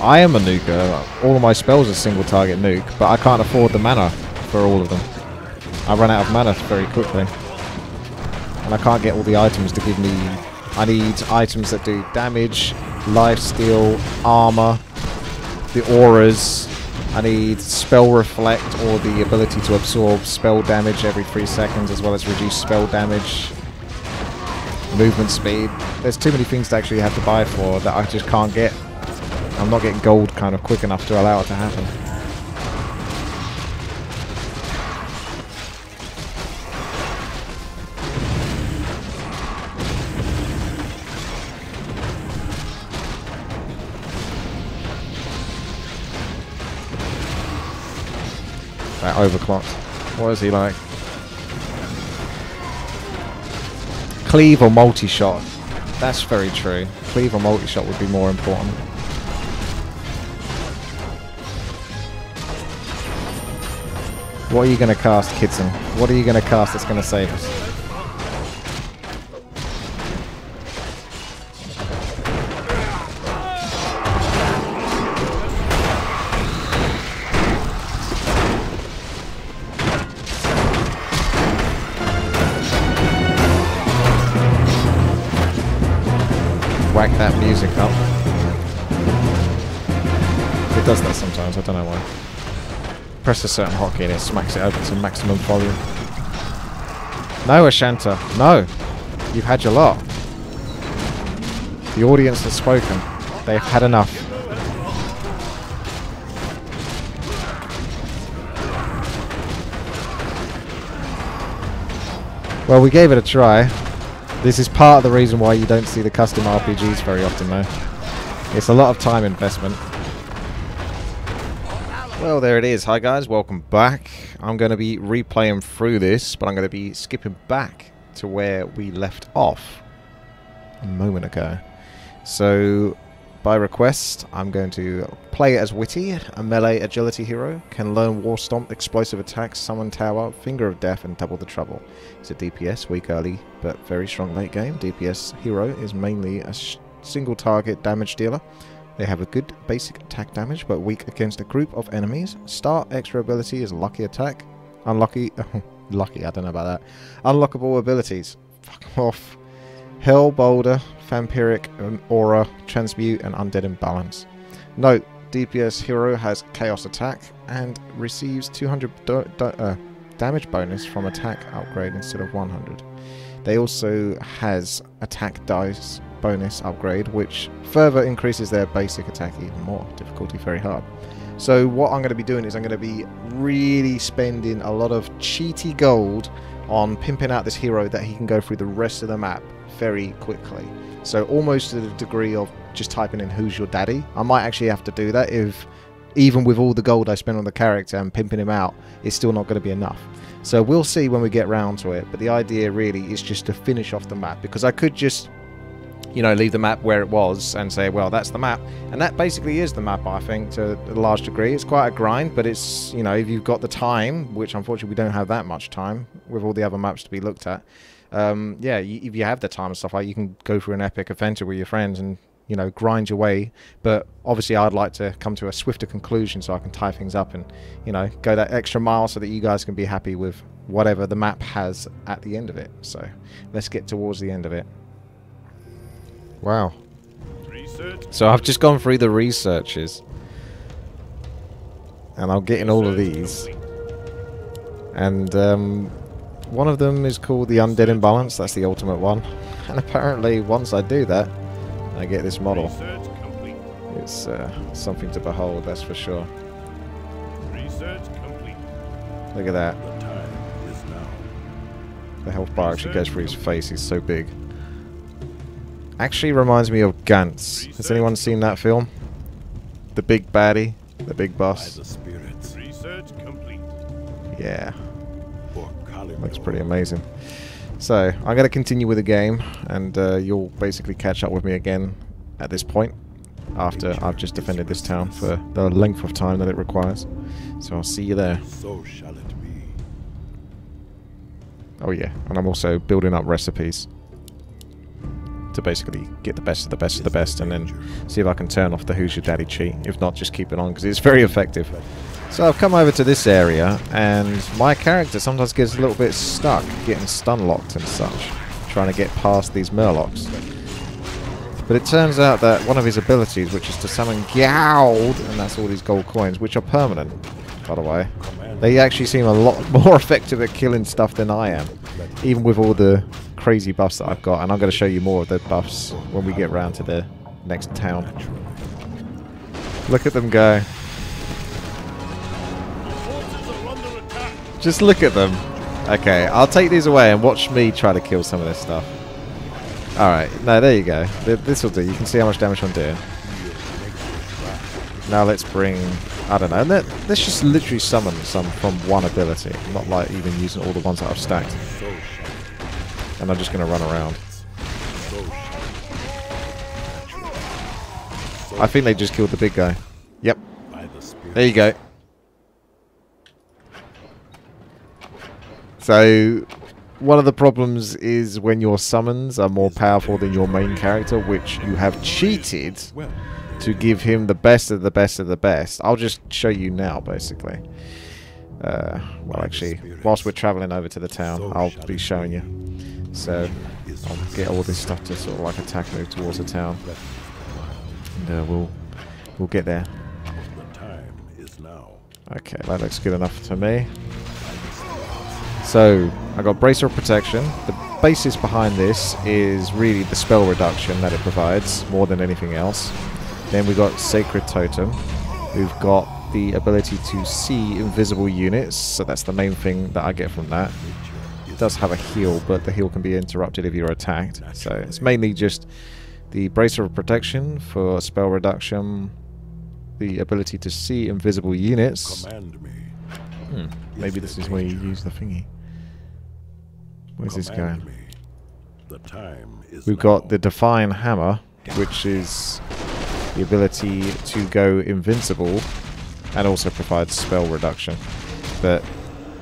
I am a nuker. All of my spells are single target nuke, but I can't afford the mana for all of them. I run out of mana very quickly. And I can't get all the items to give me... I need items that do damage, lifesteal, armor, the auras. I need spell reflect or the ability to absorb spell damage every 3 seconds, as well as reduce spell damage. Movement speed. There's too many things to actually have to buy for that I just can't get. I'm not getting gold kind of quick enough to allow it to happen. That overclocked. What is he like? Cleave or multi-shot? That's very true. Cleave or multi-shot would be more important. What are you going to cast, Kidson? What are you going to cast that's going to save us? Whack that music up. It does that sometimes, I don't know why. Press a certain hotkey and it smacks it open to maximum volume. No, Ashanta, no! You've had your lot. The audience has spoken. They've had enough. Well, we gave it a try. This is part of the reason why you don't see the custom RPGs very often, though. It's a lot of time investment. Well, there it is. Hi guys, welcome back. I'm going to be replaying through this, but I'm going to be skipping back to where we left off a moment ago. So, by request, I'm going to play as Witty, a melee agility hero. Can learn War Stomp, explosive attacks, summon tower, finger of death, and double the trouble. It's a DPS, weak early, but very strong late game. DPS hero is mainly a single target damage dealer. They have a good basic attack damage, but weak against a group of enemies. Star extra ability is lucky attack. Unlucky, lucky, I don't know about that. Unlockable abilities. Fuck off. Hell Boulder, Vampiric, Aura, Transmute, and Undead Imbalance. Note, DPS hero has Chaos Attack and receives 200 damage bonus from attack upgrade instead of 100. They also has attack dice bonus upgrade, which further increases their basic attack even more. Difficulty very hard. So what I'm going to be doing is I'm going to be really spending a lot of cheaty gold on pimping out this hero that he can go through the rest of the map very quickly. So almost to the degree of just typing in who's your daddy. I might actually have to do that if, even with all the gold I spend on the character and pimping him out, it's still not going to be enough. So we'll see when we get round to it, but the idea really is just to finish off the map, because I could just, you know, leave the map where it was and say, well, that's the map. And that basically is the map, I think, to a large degree. It's quite a grind, but it's, you know, if you've got the time, which unfortunately we don't have that much time with all the other maps to be looked at. Yeah, if you have the time and stuff, like, you can go through an epic adventure with your friends and, you know, grind your way. But obviously I'd like to come to a swifter conclusion so I can tie things up and, you know, go that extra mile so that you guys can be happy with whatever the map has at the end of it. So let's get towards the end of it. Wow. So I've just gone through the researches and I'm getting all of these, and one of them is called the Undead Imbalance. That's the ultimate one, and apparently once I do that I get this model. It's something to behold, that's for sure. Look at that. The health bar actually goes through his face, he's so big. Actually reminds me of Gantz. Has anyone seen that film? The big baddie, the big boss. Yeah. Looks pretty amazing. So, I'm going to continue with the game, and you'll basically catch up with me again at this point, after I've just defended this town for the length of time that it requires. So I'll see you there. So shall it be. Oh yeah, and I'm also building up recipes to basically get the best of the best of the best, and then see if I can turn off the Who's Your Daddy cheat. If not, just keep it on because it's very effective. So I've come over to this area, and my character sometimes gets a little bit stuck, getting stun locked and such, trying to get past these murlocs. But it turns out that one of his abilities, which is to summon Gowd, and that's all these gold coins, which are permanent, by the way, they actually seem a lot more effective at killing stuff than I am, even with all the crazy buffs that I've got. And I'm going to show you more of the buffs when we get round to the next town. Look at them go. Just look at them. Okay, I'll take these away and watch me try to kill some of this stuff. Alright, no, there you go. This will do. You can see how much damage I'm doing. Now let's bring... I don't know. Let's just literally summon some from one ability. Not like even using all the ones that I've stacked. And I'm just going to run around. I think they just killed the big guy. Yep. There you go. So, one of the problems is when your summons are more powerful than your main character, which you have cheated to give him the best of the best of the best. I'll just show you now, basically. Well, actually, whilst we're travelling over to the town, I'll be showing you. So, I'll get all this stuff to sort of like attack move towards the town. And we'll get there. Okay, that looks good enough to me. So, I got Bracer of Protection. The basis behind this is really the spell reduction that it provides, more than anything else. Then we got Sacred Totem. We've got the ability to see invisible units, so that's the main thing that I get from that. It does have a heal, but the heal can be interrupted if you're attacked. So it's mainly just the Bracer of Protection for spell reduction, the ability to see invisible units. Maybe this is where you use the thingy. Where's this going? We've got the Define Hammer, which is the ability to go invincible and also provides spell reduction. But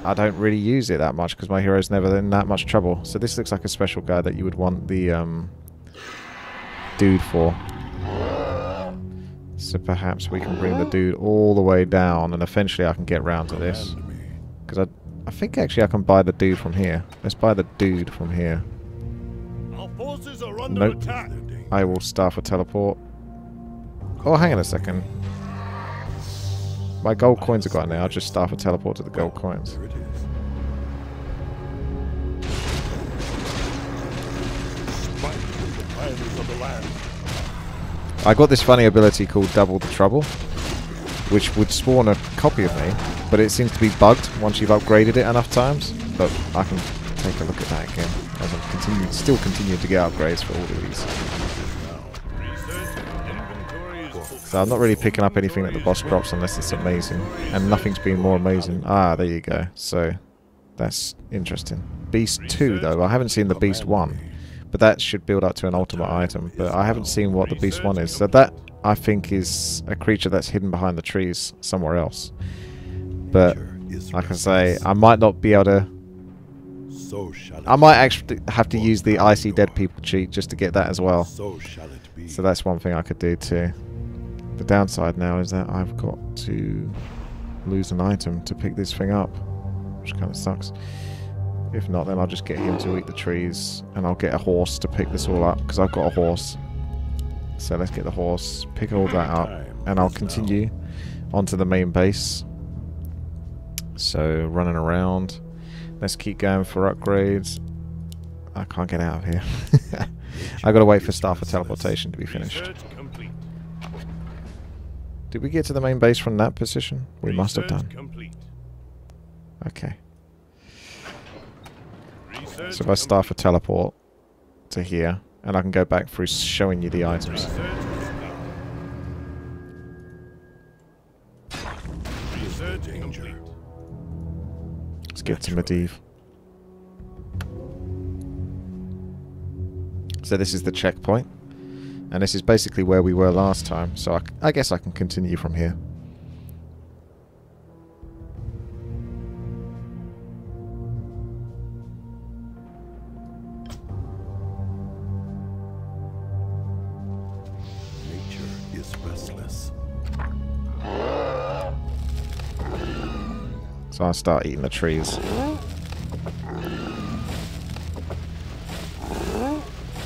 I don't really use it that much because my hero's never in that much trouble. So this looks like a special guy that you would want the dude for. So perhaps we can bring the dude all the way down and eventually I can get round to this. Because I think actually I can buy the dude from here. Let's buy the dude from here. Our forces are under Nope. attack. I will start for teleport. Oh, hang on a second. My gold coins are gone now. I'll just start for teleport to the gold coins. I got this funny ability called Double the Trouble, which would spawn a copy of me, but it seems to be bugged once you've upgraded it enough times. But I can take a look at that again as I'm still continue to get upgrades for all of these. So I'm not really picking up anything that the boss drops unless it's amazing, and nothing's been more amazing. Ah, there you go. So that's interesting. Beast 2 though, I haven't seen the Beast 1, but that should build up to an ultimate item. But I haven't seen what the Beast 1 is. So that I think is a creature that's hidden behind the trees somewhere else. But like I say, I might not be able to. I might actually have to use the I See Dead People cheat just to get that as well. So that's one thing I could do too. The downside now is that I've got to lose an item to pick this thing up, which kind of sucks. If not, then I'll just get him to eat the trees, and I'll get a horse to pick this all up, because I've got a horse. So let's get the horse, pick all that up, and I'll continue onto the main base. So, running around. Let's keep going for upgrades. I can't get out of here. I gotta wait for Star for Teleportation to be finished. Did we get to the main base from that position? We must have done. Okay. So if I start for teleport to here, and I can go back through showing you the items. Let's get to Medivh. So this is the checkpoint. And this is basically where we were last time, so I guess I can continue from here. is restless. So I start eating the trees.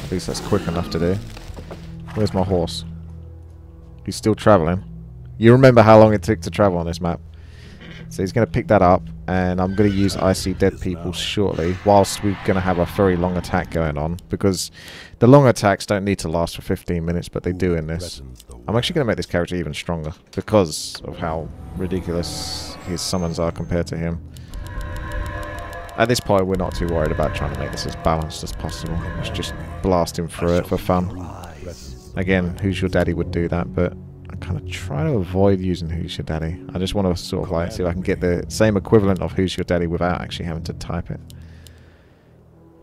At least that's quick enough to do. Where's my horse? He's still travelling. You remember how long it took to travel on this map. So he's going to pick that up, and I'm going to use I See Dead People shortly, whilst we're going to have a very long attack going on, because the long attacks don't need to last for 15 minutes, but they do in this. I'm actually going to make this character even stronger, because of how ridiculous his summons are compared to him. At this point, we're not too worried about trying to make this as balanced as possible. Let's just blast him through it for fun. Again, Who's Your Daddy would do that, but I kind of try to avoid using Who's Your Daddy. I just want to sort of like see if I can get the same equivalent of Who's Your Daddy without actually having to type it.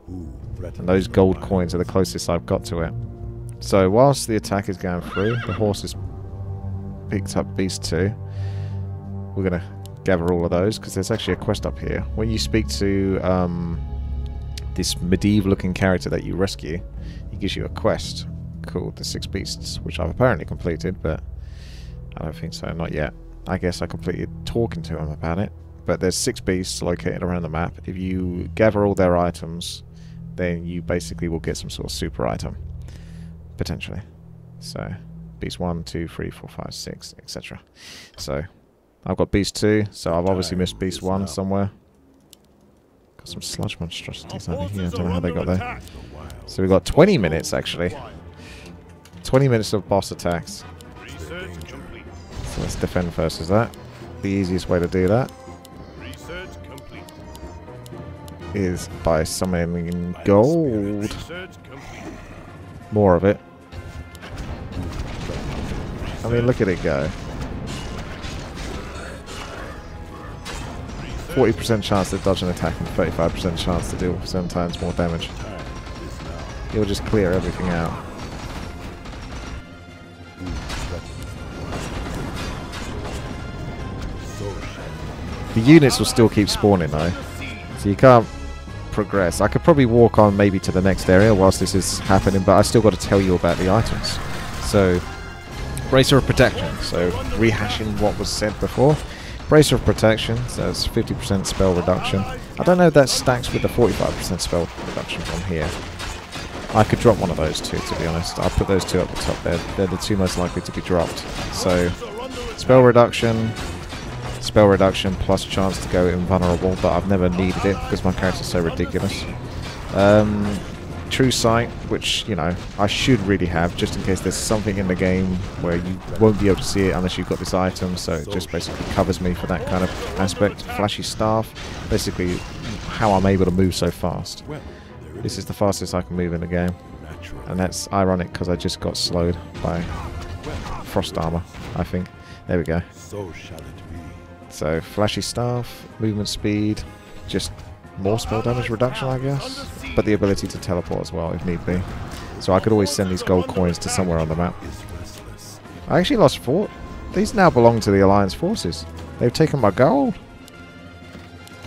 And those gold coins are the closest I've got to it. So whilst the attack is going through, the horse has picked up Beast 2. We're going to gather all of those, because there's actually a quest up here. When you speak to this medieval looking character that you rescue, he gives you a quest called the 6 Beasts, which I've apparently completed, but I don't think so, not yet. I guess I completed talking to him about it. But there's 6 beasts located around the map. If you gather all their items, then you basically will get some sort of super item, potentially. So beast 1, 2, 3, 4, 5, 6, etc. So I've got beast 2, so I've obviously missed beast 1 somewhere. Got some sludge monstrosities over here, I don't know how they got there. So we've got 20 minutes actually. 20 minutes of boss attacks. So let's defend first, is that? The easiest way to do that is by summoning gold. More of it. I mean, look at it go. 40% chance to dodge an attack and 35% chance to deal 7 times more damage. It'll just clear everything out. The units will still keep spawning though, so you can't progress. I could probably walk on maybe to the next area whilst this is happening, but I still got to tell you about the items. So, Bracer of Protection, so rehashing what was said before. Bracer of Protection, so that's 50% spell reduction. I don't know if that stacks with the 45% spell reduction from here. I could drop one of those two, to be honest. I'll put those two up the top there. They're the two most likely to be dropped. So, spell reduction plus chance to go invulnerable, but I've never needed it because my character's so ridiculous. True Sight, which, you know, I should really have, just in case there's something in the game where you won't be able to see it unless you've got this item, so it just basically covers me for that kind of aspect. Flashy Staff, basically how I'm able to move so fast. This is the fastest I can move in the game, and that's ironic because I just got slowed by Frost Armor, I think. There we go. So, Flashy Staff, movement speed, just more spell damage reduction, I guess, but the ability to teleport as well if need be. So I could always send these gold coins to somewhere on the map. I actually lost 4. These now belong to the Alliance forces. They've taken my gold.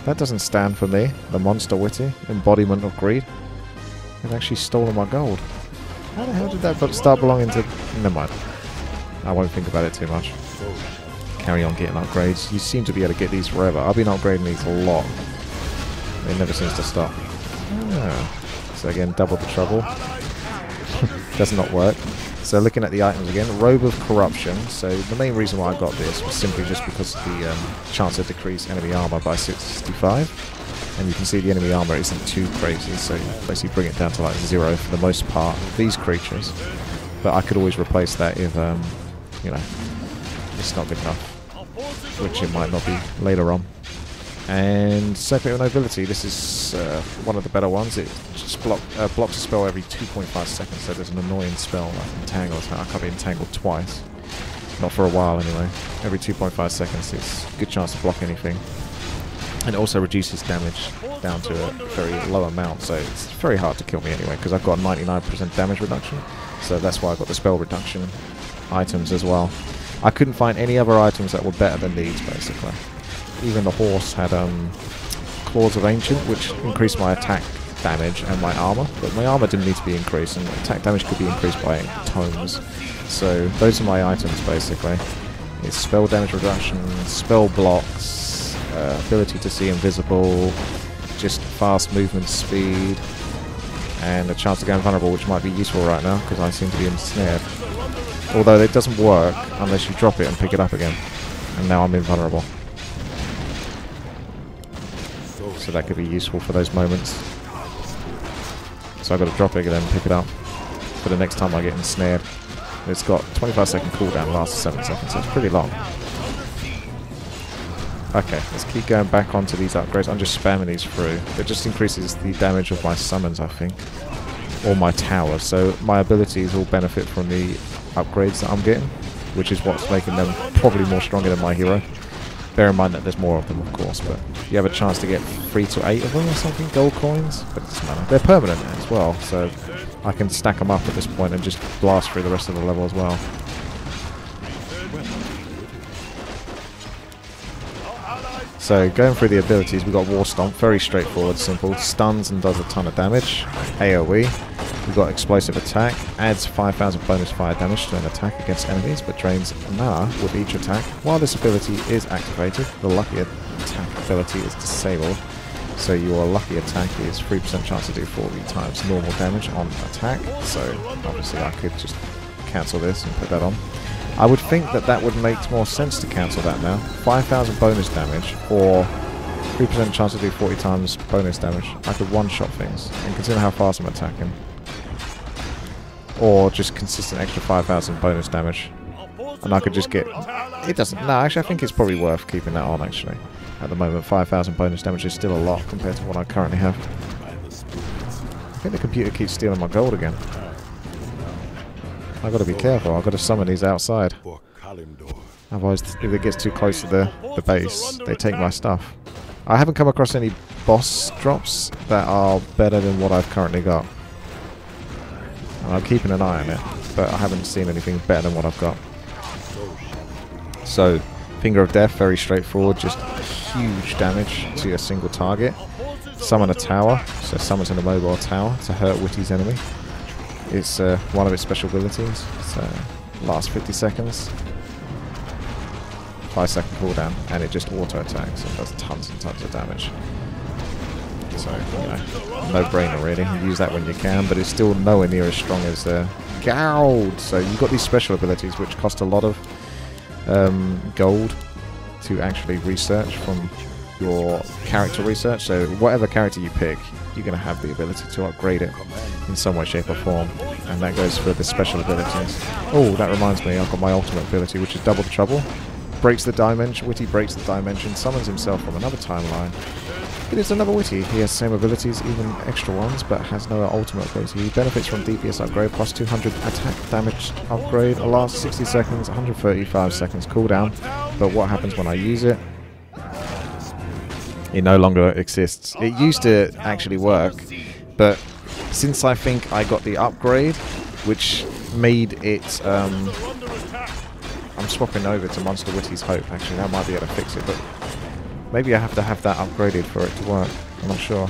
That doesn't stand for me, the monster witty, embodiment of greed. They've actually stolen my gold. How the hell did that start belonging to... Never mind. I won't think about it too much. Carry on getting upgrades. You seem to be able to get these forever. I've been upgrading these a lot. It never seems to stop. Oh. So again, double the trouble. Does not work. So looking at the items again, Robe of Corruption. So the main reason why I got this was simply just because of the chance to decrease enemy armor by 65. And you can see the enemy armor isn't too crazy, so you basically bring it down to like 0 for the most part, these creatures. But I could always replace that if, you know, it's not good enough. Which it might not be later on. And Circuit of Nobility, this is one of the better ones. It just blocks a spell every 2.5 seconds, so there's an annoying spell like Entangle. I can't be entangled twice. Not for a while anyway. Every 2.5 seconds it's a good chance to block anything. And it also reduces damage down to a very low amount, so it's very hard to kill me anyway, because I've got 99% damage reduction. So that's why I got the spell reduction items as well. I couldn't find any other items that were better than these, basically. Even the horse had Claws of Ancient, which increased my attack damage and my armor, but my armor didn't need to be increased, and attack damage could be increased by tomes. So those are my items basically. It's spell damage reduction, spell blocks, ability to see invisible, just fast movement speed, and a chance to go invulnerable, which might be useful right now because I seem to be ensnared. Although it doesn't work unless you drop it and pick it up again. And now I'm invulnerable. So that could be useful for those moments. So I've got to drop it and then pick it up for the next time I get ensnared. It's got 25-second cooldown, lasts 7 seconds, so it's pretty long. Okay, let's keep going back onto these upgrades. I'm just spamming these through. It just increases the damage of my summons, I think. Or my towers. So my abilities all benefit from the upgrades that I'm getting, which is what's making them probably more stronger than my hero. Bear in mind that there's more of them, of course, but you have a chance to get 3 to 8 of them or something, gold coins, but it doesn't matter. They're permanent as well, so I can stack them up at this point and just blast through the rest of the level as well. So going through the abilities, we've got War Stomp, very straightforward, simple, stuns and does a ton of damage. AoE, we've got Explosive Attack, adds 5,000 bonus fire damage to an attack against enemies, but drains mana with each attack. While this ability is activated, the Lucky Attack ability is disabled. So your Lucky Attack is 3% chance to do 40 times normal damage on attack. So obviously I could just cancel this and put that on. I would think that that would make more sense to cancel that now. 5,000 bonus damage, or 3% chance to do 40 times bonus damage. I could one-shot things, and consider how fast I'm attacking. Or just consistent extra 5,000 bonus damage. And I could just get... It doesn't... No, actually I think it's probably worth keeping that on, actually. At the moment, 5,000 bonus damage is still a lot compared to what I currently have. I think the computer keeps stealing my gold again. I've got to be careful. I've got to summon these outside. Otherwise, if it gets too close to the base, they take my stuff. I haven't come across any boss drops that are better than what I've currently got. And I'm keeping an eye on it, but I haven't seen anything better than what I've got. So, Finger of Death, very straightforward, just huge damage to a single target. Summon a tower, so summons an immobile tower to hurt Witty's enemy. It's one of its special abilities, so lasts 50 seconds. 5-second cooldown, and it just auto attacks and does tons and tons of damage. So, you know, no brainer really. You use that when you can, but it's still nowhere near as strong as Gold. So you've got these special abilities which cost a lot of gold to actually research from your character research. So whatever character you pick, you're going to have the ability to upgrade it in some way, shape or form, and that goes for the special abilities. Oh, that reminds me, I've got my ultimate ability, which is Double the Trouble. Breaks the dimension. Witty breaks the dimension, summons himself from another timeline. It is another Witty. He has same abilities, even extra ones, but has no ultimate ability. He benefits from DPS upgrade, plus 200 attack damage upgrade, lasts 60 seconds, 135 seconds cooldown. But what happens when I use it? It no longer exists. It used to actually work, but since I think I got the upgrade, which made it... I'm swapping over to Monster Witty's Hope, actually. That might be able to fix it, but maybe I have to have that upgraded for it to work. I'm not sure.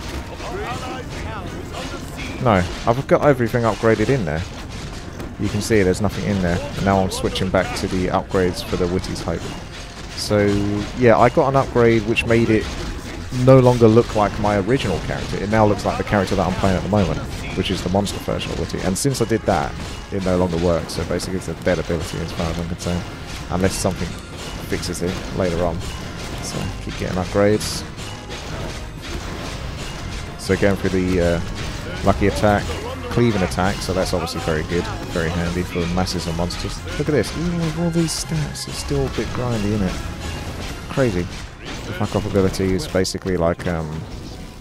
No, I've got everything upgraded in there. You can see there's nothing in there. And now I'm switching back to the upgrades for the Witty's Hope. So, yeah, I got an upgrade which made it no longer look like my original character. It now looks like the character that I'm playing at the moment, which is the monster version of Witty. And since I did that, it no longer works. So basically it's a dead ability as far as I'm concerned. Unless something fixes it later on. So keep getting upgrades. So going through the lucky attack, cleaving attack, so that's obviously very good, very handy for masses of monsters. Look at this, even with all these stats, it's still a bit grindy, isn't it? Crazy. The fuck off ability is basically like a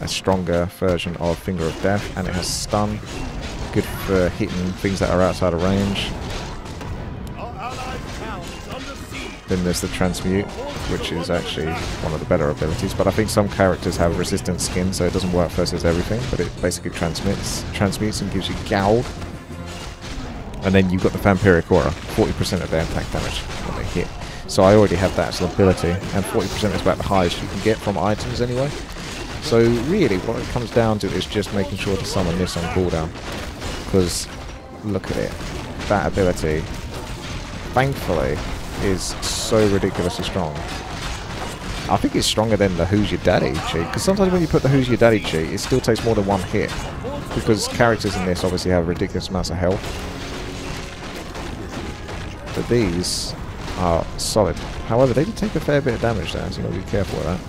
stronger version of Finger of Death, and it has stun, good for hitting things that are outside of range. Then there's the Transmute, which is actually one of the better abilities, but I think some characters have resistant skin, so it doesn't work versus everything, but it basically transmutes and gives you Gold. And then you've got the Vampiric Aura, 40% of their attack damage when they hit. So I already have that as an ability, and 40% is about the highest you can get from items anyway. So really, what it comes down to is just making sure to summon this on cooldown. Because, look at it. That ability, thankfully, is so ridiculously strong. I think it's stronger than the Who's Your Daddy cheat. Because sometimes when you put the Who's Your Daddy cheat, it still takes more than one hit. Because characters in this obviously have ridiculous amounts of health. But these are solid. However, they do take a fair bit of damage there, so you've got to be careful with that.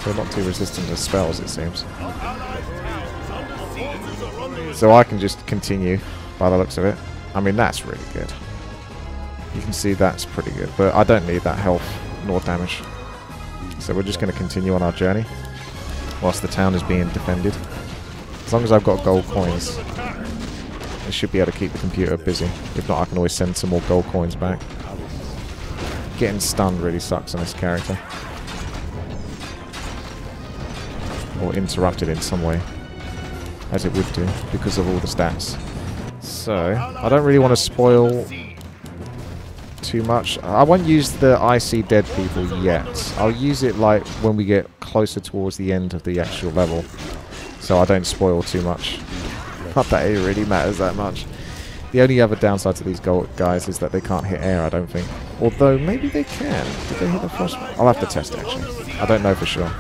They're not too resistant to spells, it seems. So I can just continue by the looks of it. I mean, that's really good. You can see that's pretty good, but I don't need that health nor damage. So we're just going to continue on our journey whilst the town is being defended. As long as I've got gold coins, I should be able to keep the computer busy. If not, I can always send some more gold coins back. Getting stunned really sucks on this character. Or interrupted in some way, as it would do, because of all the stats. So, I don't really want to spoil too much. I won't use the I see dead people yet. I'll use it like when we get closer towards the end of the actual level, so I don't spoil too much. Not that it really matters that much. The only other downside to these guys is that they can't hit air, I don't think. Although, maybe they can. Did they hit the frost? I'll have to test it, actually. I don't know for sure.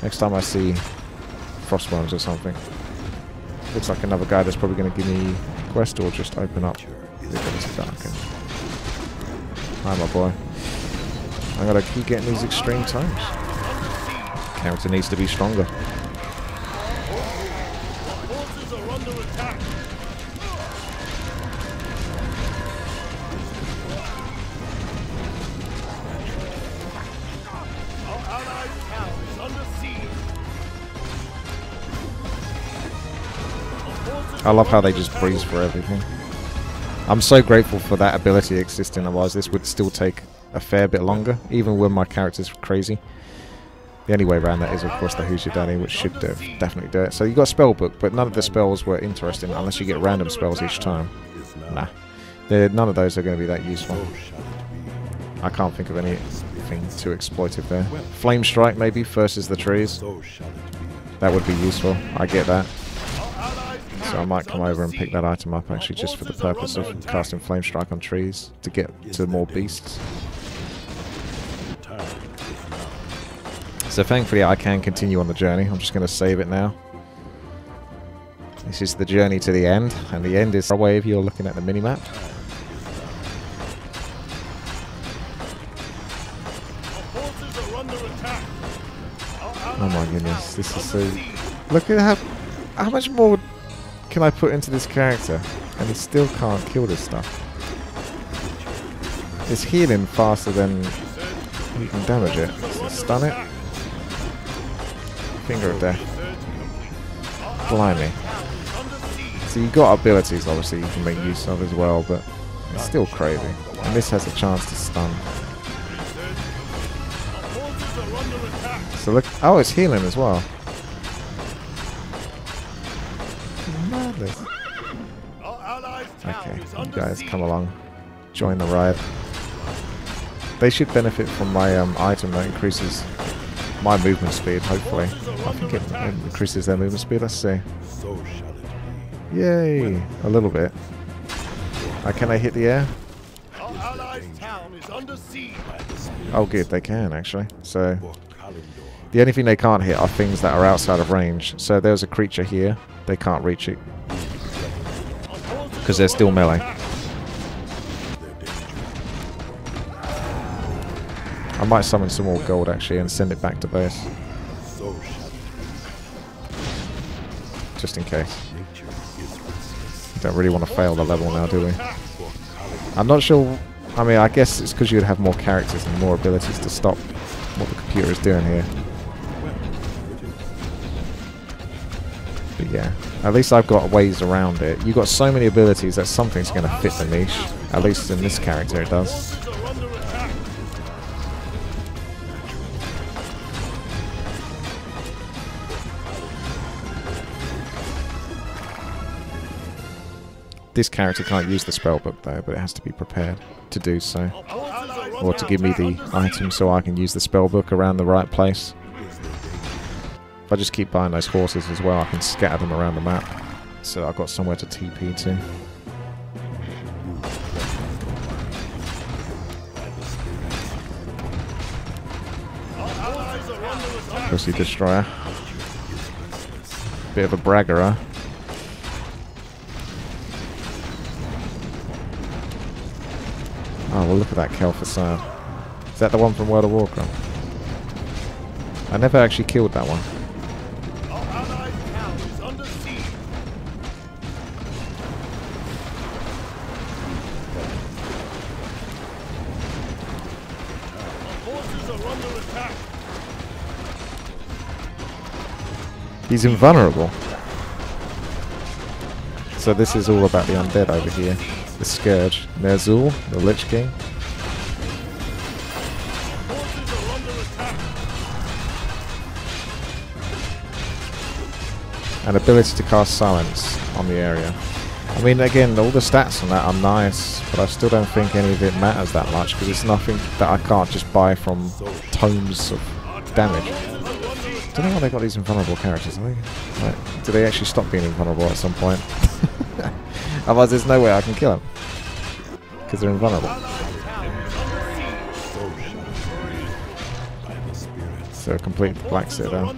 Next time I see frostworms or something. Looks like another guy that's probably going to give me a quest or just open up. Hi, my boy. I'm going to keep getting these extreme times. Character needs to be stronger. I love how they just breeze for everything. I'm so grateful for that ability existing, otherwise this would still take a fair bit longer, even when my character's crazy. The only way around that is, of course, the Who's Your Daddy, which should definitely do it. So you got a spellbook, but none of the spells were interesting unless you get random spells each time. Nah. None of those are going to be that useful. I can't think of anything too exploitive there. Flame Strike, maybe, versus the trees. That would be useful. I get that. So I might come over and pick that item up, actually, just for the purpose of casting Flame Strike on trees to get to more beasts. So thankfully I can continue on the journey. I'm just going to save it now. This is the journey to the end, and the end is far away if you're looking at the minimap. Oh my goodness, this is so... Look at how much more can I put into this character, and he still can't kill this stuff. It's healing faster than you can damage it. So stun it. Finger of Death. Blimey. So you've got abilities, obviously, you can make use of as well, but it's still crazy. And this has a chance to stun. So look, oh, it's healing as well. Madness. Okay, you guys come along, join the ride. They should benefit from my item that increases my movement speed, hopefully. I think it increases their movement speed, let's see. Yay, a little bit. Can they hit the air? Oh good, they can actually. So the only thing they can't hit are things that are outside of range. So there's a creature here, they can't reach it because they're still melee. I might summon some more gold actually and send it back to base. Just in case. Don't really want to fail the level now, do we? I'm not sure. I mean, I guess it's because you'd have more characters and more abilities to stop what the computer is doing here. But yeah, at least I've got ways around it. You've got so many abilities that something's going to fit the niche. At least in this character it does. This character can't use the spellbook though, but it has to be prepared to do so. Or to give me the item so I can use the spellbook around the right place. I just keep buying those horses as well, I can scatter them around the map. So I've got somewhere to TP to. Pussy Destroyer. Bit of a bragger, huh? Oh, well look at that Kel facade. Is that the one from World of Warcraft? I never actually killed that one. Our allied town is under siege. Our forces are under attack. He's invulnerable. So this is all about the undead over here. The Scourge. Ner'zhul, the Lich King. Forces are under attack. And ability to cast silence on the area. I mean, again, all the stats on that are nice, but I still don't think any of it matters that much because it's nothing that I can't just buy from tomes of damage. I don't know why they got these invulnerable characters. Do they actually stop being invulnerable at some point? Otherwise, there's no way I can kill them because they're invulnerable. So complete black citadel.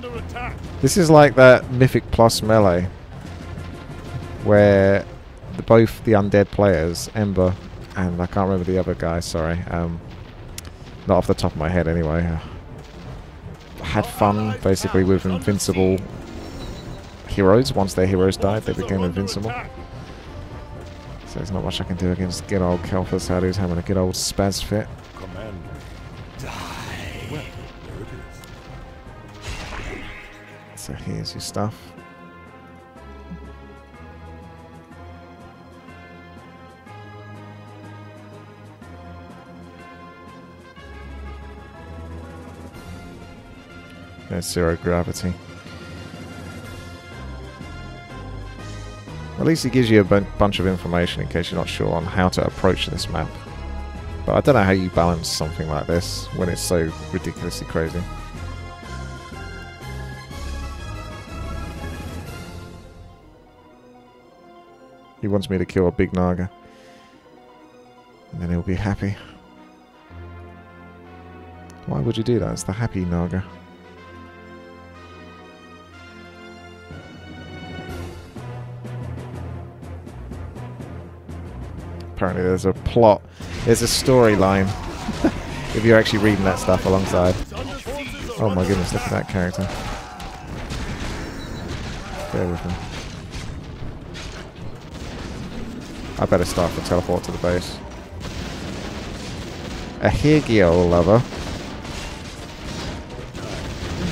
This is like that Mythic Plus melee where both the undead players, Ember and I can't remember the other guy. Sorry, not off the top of my head anyway. Had fun basically with invincible heroes. Once their heroes died, they became invincible. So there's not much I can do against good old Kel facade who's having a good old spaz fit. So here's your stuff. There's 0 gravity. At least it gives you a bunch of information in case you're not sure on how to approach this map. But I don't know how you balance something like this when it's so ridiculously crazy. He wants me to kill a big Naga. And then he'll be happy. Why would you do that? It's the happy Naga. Apparently there's a plot, there's a storyline, if you're actually reading that stuff alongside. Oh my goodness, look at that character. Bear with me. I better start to teleport to the base. A Hegio lover.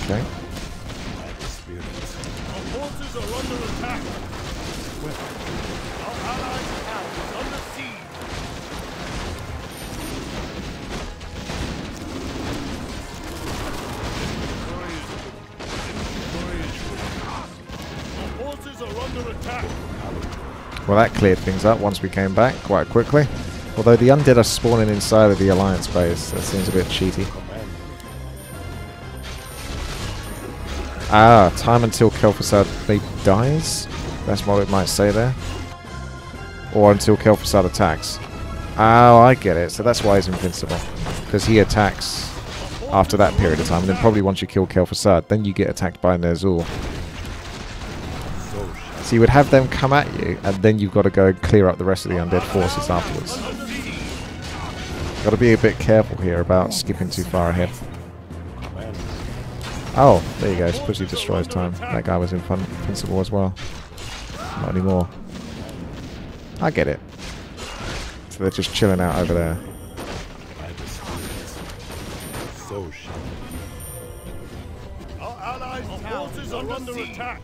Okay. Well, that cleared things up once we came back quite quickly. Although the undead are spawning inside of the Alliance base. That seems a bit cheaty. Ah, time until Kel facade maybe dies? That's what it might say there. Or until Kel facade attacks. Oh, I get it. So that's why he's invincible. Because he attacks after that period of time. And then probably once you kill Kel facade, then you get attacked by Ner'zhul. So you would have them come at you, and then you've got to go and clear up the rest of the undead forces afterwards. Got to be a bit careful here about skipping too far ahead. Oh, there you go. Pussy destroys time. That guy was invincible as well. Not anymore. I get it. So they're just chilling out over there. Our allies' forces are under attack.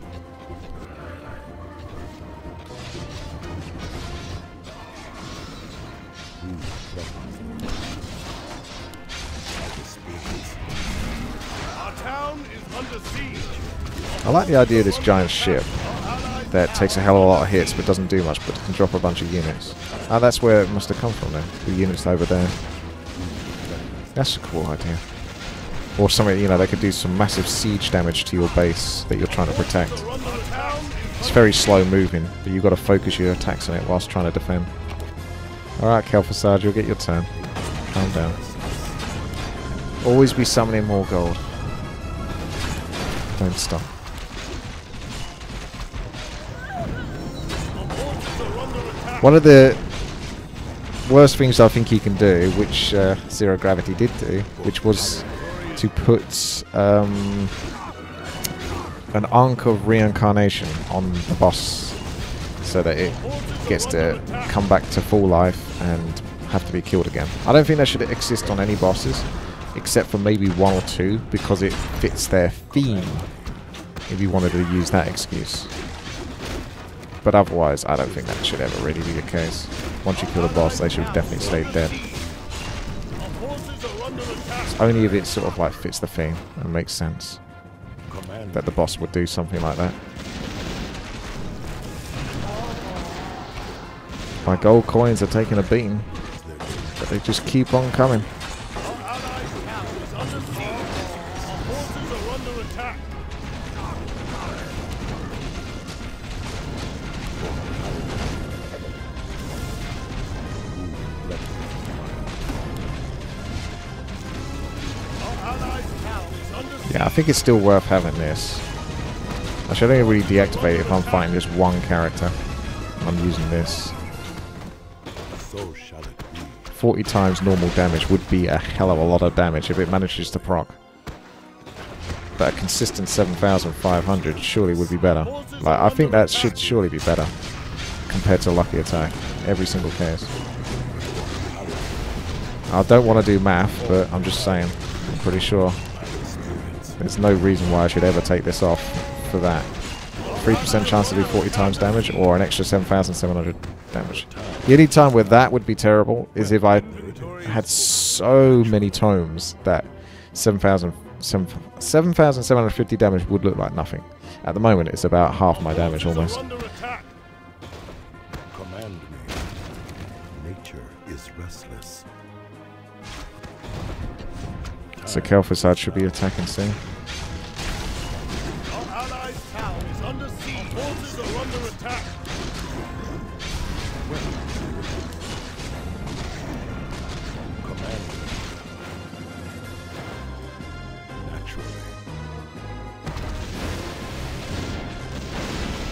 Our town is under siege. I like the idea of this giant ship that takes a hell of a lot of hits but doesn't do much, but can drop a bunch of units. Ah, that's where it must have come from then. The units over there. That's a cool idea. Or something, you know, they could do some massive siege damage to your base that you're trying to protect. It's very slow moving, but you've got to focus your attacks on it whilst trying to defend. Alright, Kel'Thuzad, you'll get your turn. Calm down. Always be summoning more gold. Don't stop. One of the worst things I think you can do, which Zero Gravity did do, which was to put an Ankh of Reincarnation on the boss so that it gets to come back to full life and have to be killed again. I don't think that should exist on any bosses, except for maybe one or two, because it fits their theme, if you wanted to use that excuse. But otherwise, I don't think that should ever really be the case. Once you kill the boss, they should definitely stay dead. It's only if it sort of like fits the theme and makes sense that the boss would do something like that. My gold coins are taking a beating, but they just keep on coming. Yeah, I think it's still worth having this. I should only really deactivate it if I'm fighting just one character. I'm using this. 40 times normal damage would be a hell of a lot of damage if it manages to proc. But a consistent 7,500 surely would be better. Like, I think that should surely be better compared to Lucky Attack. Every single case. I don't want to do math, but I'm just saying. I'm pretty sure. There's no reason why I should ever take this off for that. 3% chance to do 40 times damage or an extra 7,700 damage. The only time where that would be terrible is if I had so many tomes that 7,750 damage would look like nothing. At the moment, it's about half my damage almost. Command me. Nature is restless. So Kel'Thuzad should be attacking soon. Our allies' town is under siege. Forces are under attack. Command me. Naturally.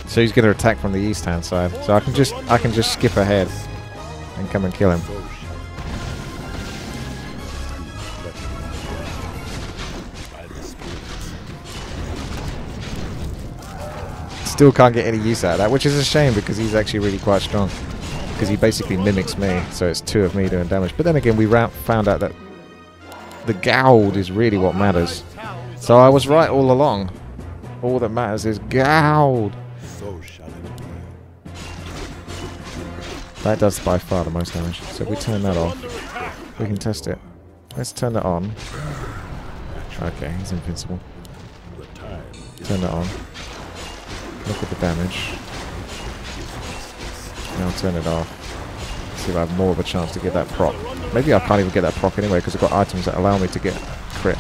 So he's going to attack from the east-hand side. So I can just skip ahead and come and kill him. Still can't get any use out of that, which is a shame because he's actually really quite strong. Because he basically mimics me, so it's 2 of me doing damage. But then again, we found out that the gold is really what matters. So I was right all along. All that matters is gold. So shall it be. That does by far the most damage. So if we turn that off, we can test it. Let's turn that on. Okay, he's invincible. Turn that on. Look at the damage. Now I'll turn it off. See if I have more of a chance to get that proc. Maybe I can't even get that proc anyway because I've got items that allow me to get crit.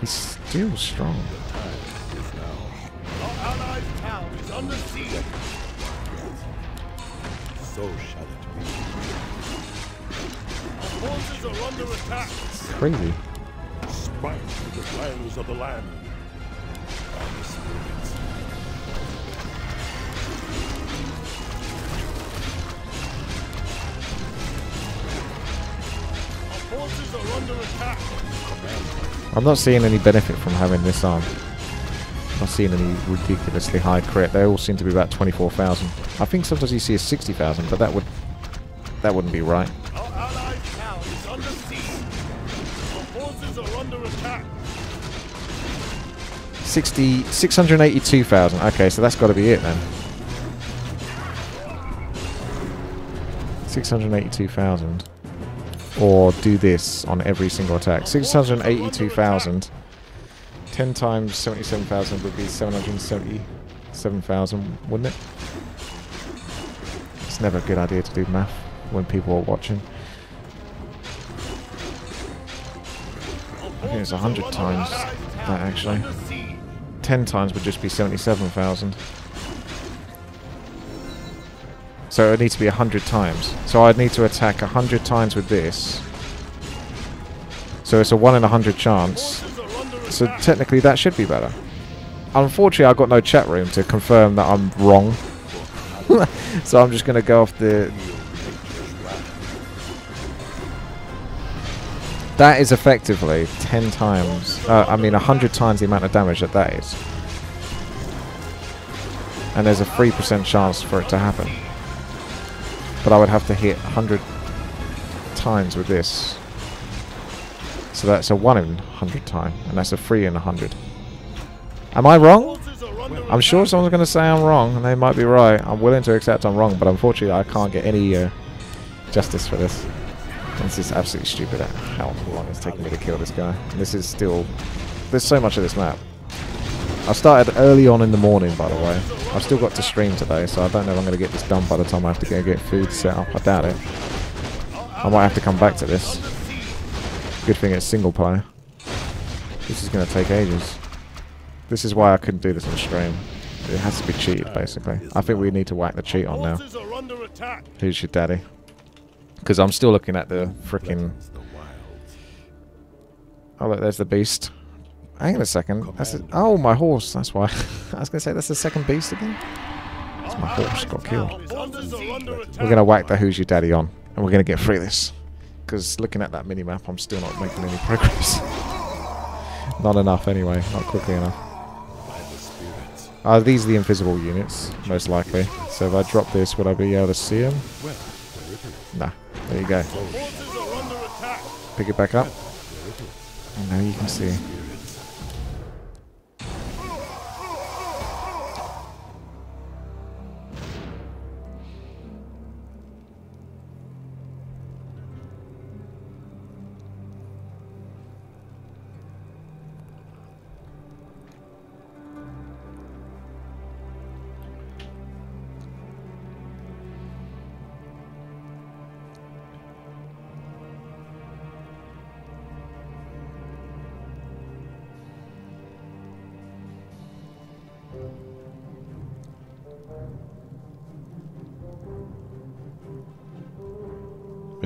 He's still strong. Our allies' town is under siege. So shall it be. Our forces are under attack. Crazy. Smite the clans of the land. Forces are under attack. I'm not seeing any benefit from having this on. I'm not seeing any ridiculously high crit. They all seem to be about 24,000. I think sometimes you see a 60,000, but that wouldn't be right. Our allied town is under siege. Our forces are under attack. 682,000. Okay, so that's got to be it then. 682,000. Or do this on every single attack. 682,000. 10 times 77,000 would be 777,000, wouldn't it? It's never a good idea to do math when people are watching. Our it's 100 times that actually. 10 times would just be 77,000. So it needs to be 100 times. So I'd need to attack 100 times with this. So it's a 1 in 100 chance. So technically that should be better. Unfortunately, I've got no chat room to confirm that I'm wrong. So I'm just going to go off the... That is effectively 10 times... I mean 100 times the amount of damage that is. And there's a 3% chance for it to happen. But I would have to hit 100 times with this. So that's a 1 in 100 time. And that's a 3 in 100. Am I wrong? I'm sure someone's going to say I'm wrong, and they might be right. I'm willing to accept I'm wrong, but unfortunately I can't get any justice for this. This is absolutely stupid how long it's taking me to kill this guy. And this is still... There's so much of this map. I started early on in the morning, by the way. I've still got to stream today, so I don't know if I'm going to get this done by the time I have to go get food set up. I doubt it. I might have to come back to this. Good thing it's single player. This is going to take ages. This is why I couldn't do this on stream. It has to be cheated, basically. I think we need to whack the cheat on now. Who's your daddy? Because I'm still looking at the frickin'... Oh look, there's the beast. Hang on a second. That's oh, my horse. That's why. I was going to say, that's the second beast again? That's my horse got killed. We're going to whack the Who's Your Daddy on. And we're going to get through this. Because looking at that mini-map, I'm still not making any progress. Not enough anyway. Not quickly enough. These are the invisible units, most likely. So if I drop this, would I be able to see them? Nah. There you go. Pick it back up. And now you can see.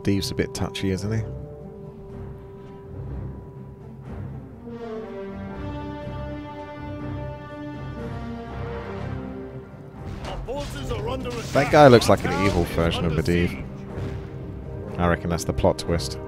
Deve's a bit touchy, isn't he? That guy looks like an evil version of Medivh. I reckon that's the plot twist.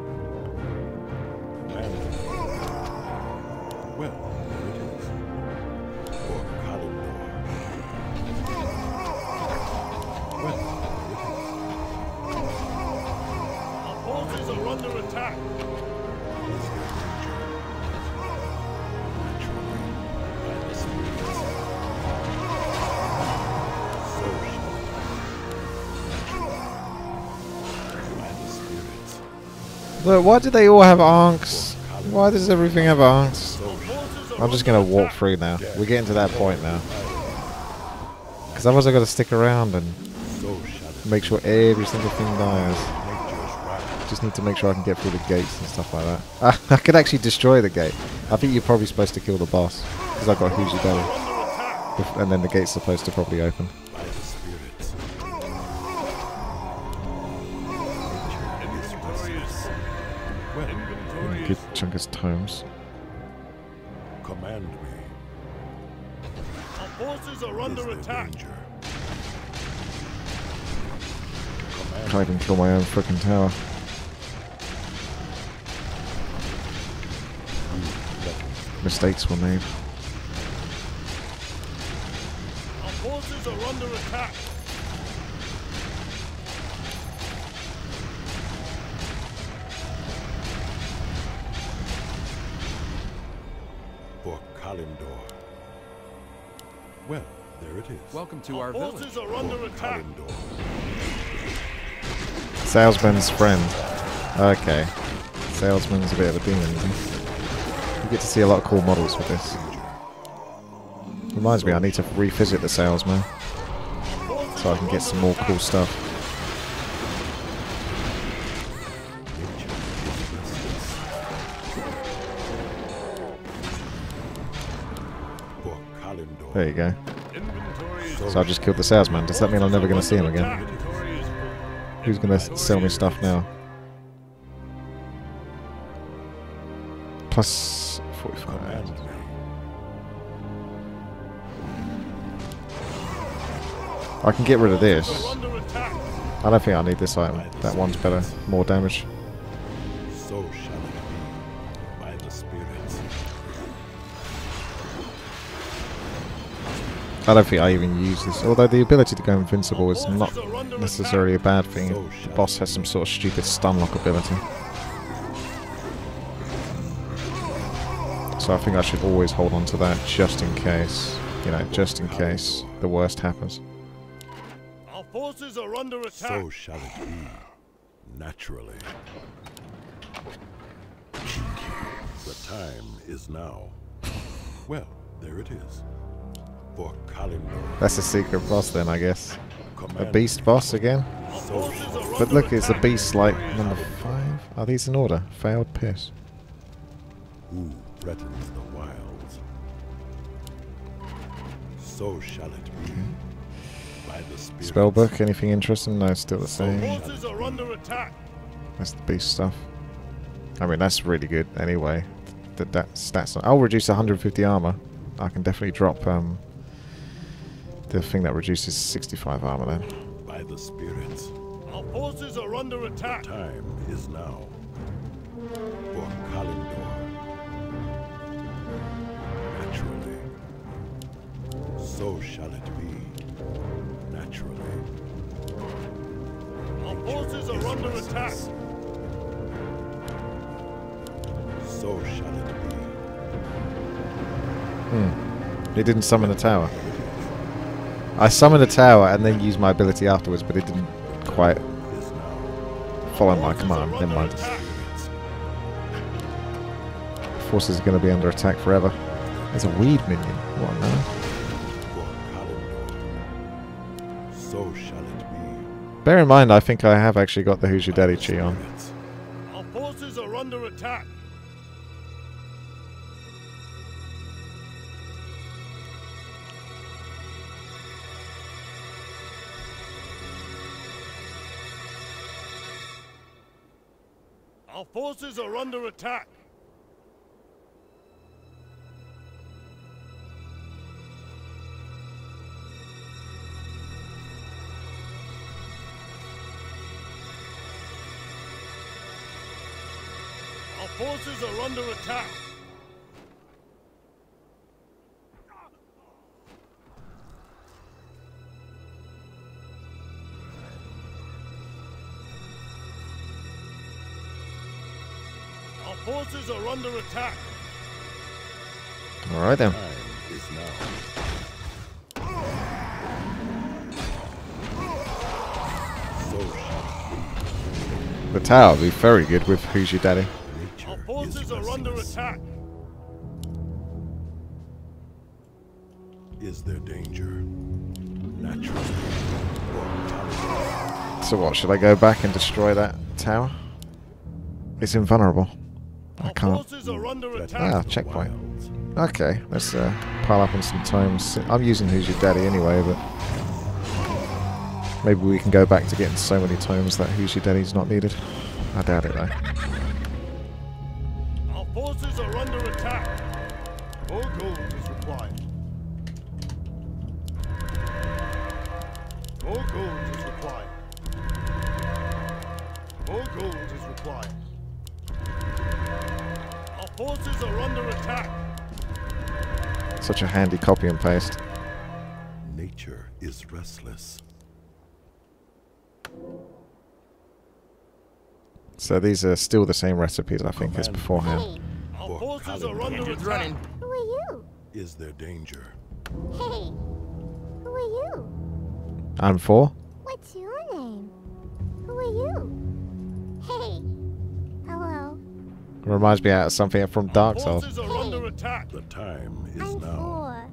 Look, why do they all have ankhs? Why does everything have ankhs? I'm just going to walk through now. We're getting to that point now. Because otherwise I've got to stick around and make sure every single thing dies. Just need to make sure I can get through the gates and stuff like that. I could actually destroy the gate. I think you're probably supposed to kill the boss. Because I've got a huge belly. And then the gate's supposed to probably open. Good chunk of tomes. Command me. Our forces are under attack. Can't even kill my own frickin' tower. Mistakes were made. Our forces are under attack. Well, there it is. Welcome to our village. Forces are under attack. Salesman's friend. Okay. Salesman's a bit of a demon, isn't he? You get to see a lot of cool models with this. Reminds me, I need to revisit the salesman. So I can get some more cool stuff. There you go. Inventory is So I just killed the salesman. Does that mean I'm never going to see him again? Inventory is full. Who's going to sell me stuff now? Plus 45. I can get rid of this. Are under attack. I don't think I need this item. That one's better. More damage. So shall it be by the spirits. I don't think I even use this. Although the ability to go invincible is not necessarily a bad thing. The boss has some sort of stupid stun lock ability. So I think I should always hold on to that just in case. You know, just in case the worst happens. Our forces are under attack. So shall it be, naturally. The time is now. Well, there it is. For Kalimdor. That's a secret boss then, I guess. A Command beast boss again? So shall it But look, it's a beast like number 5. Are these in order? Failed piss. be. Who threatens the wilds? So shall it be. By the spirits. Spellbook, anything interesting? No, still the Our same. forces are under attack. That's the beast stuff. I mean, that's really good anyway. That stats. I'll reduce 150 armor. I can definitely drop the thing that reduces 65 armor then. By the spirits. Our forces are under attack. Time is now. For Kalimdor. Naturally. So shall it be. Naturally. Our forces are under attack. So shall it be. It didn't summon the tower. I summoned a tower and then used my ability afterwards, but it didn't quite Is now. follow my command. Never mind. Forces are going to be under attack forever. There's a weed minion. What now? For Kalimdor. So shall it be. Bear in mind, I think I have actually got the Who's Your Daddy Chi on. Spirits. Our forces are under attack. Our forces are under attack. Our forces are under attack. Our forces are under attack. Alright then. Time is now. So shall The tower will be very good with Who's Your Daddy. nature Our forces is are under restless. attack. Is there danger? Naturally. For Kalimdor. So what, should I go back and destroy that tower? It's invulnerable. I Our can't. forces are under Threatens attack. the checkpoint. wilds. Okay, let's pile up on some tomes. I'm using Who's Your Daddy anyway, but maybe we can go back to getting so many tomes that Who's Your Daddy's not needed. I doubt it though. Our forces are under attack. More gold is required. More gold is required. More gold is required. Our forces are under attack. Such a handy copy and paste. Nature is restless. So these are still the same recipes, I think, as beforehand. Hey, Our For forces are Kalimdor. under attack. who are you? Is there danger? Hey, who are you? I'm 4. What's your name? Who are you? Hey, hello. Reminds me of something from Dark Souls. Forces are under attack. The time is I'm now. 4.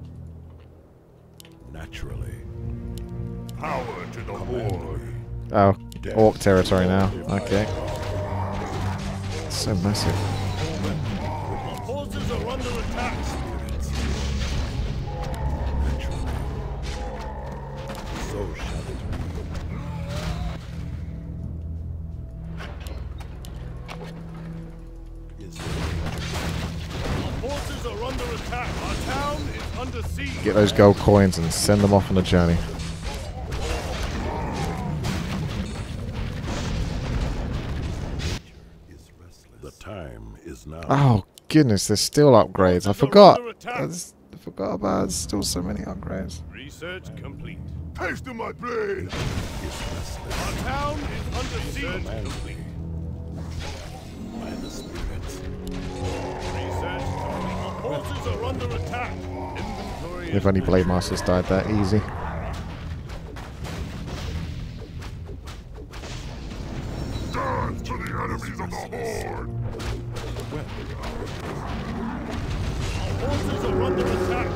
Naturally. Power to the horde. Oh, Orc territory now. Okay. So massive. Our forces are under attack. Spirits. forces are under attack. Our town is under siege. Get those gold coins and send them off on a journey. The time is now. Oh goodness, there's still upgrades. I forgot. I forgot about. There's still so many upgrades. Research complete. Taste of my blade! Our town is under siege. Complete. By the spirits. Research complete. Our forces are under attack. Inventory If only Blade Masters died that easy. Dance to the enemies of the Horde! Our forces are under attack.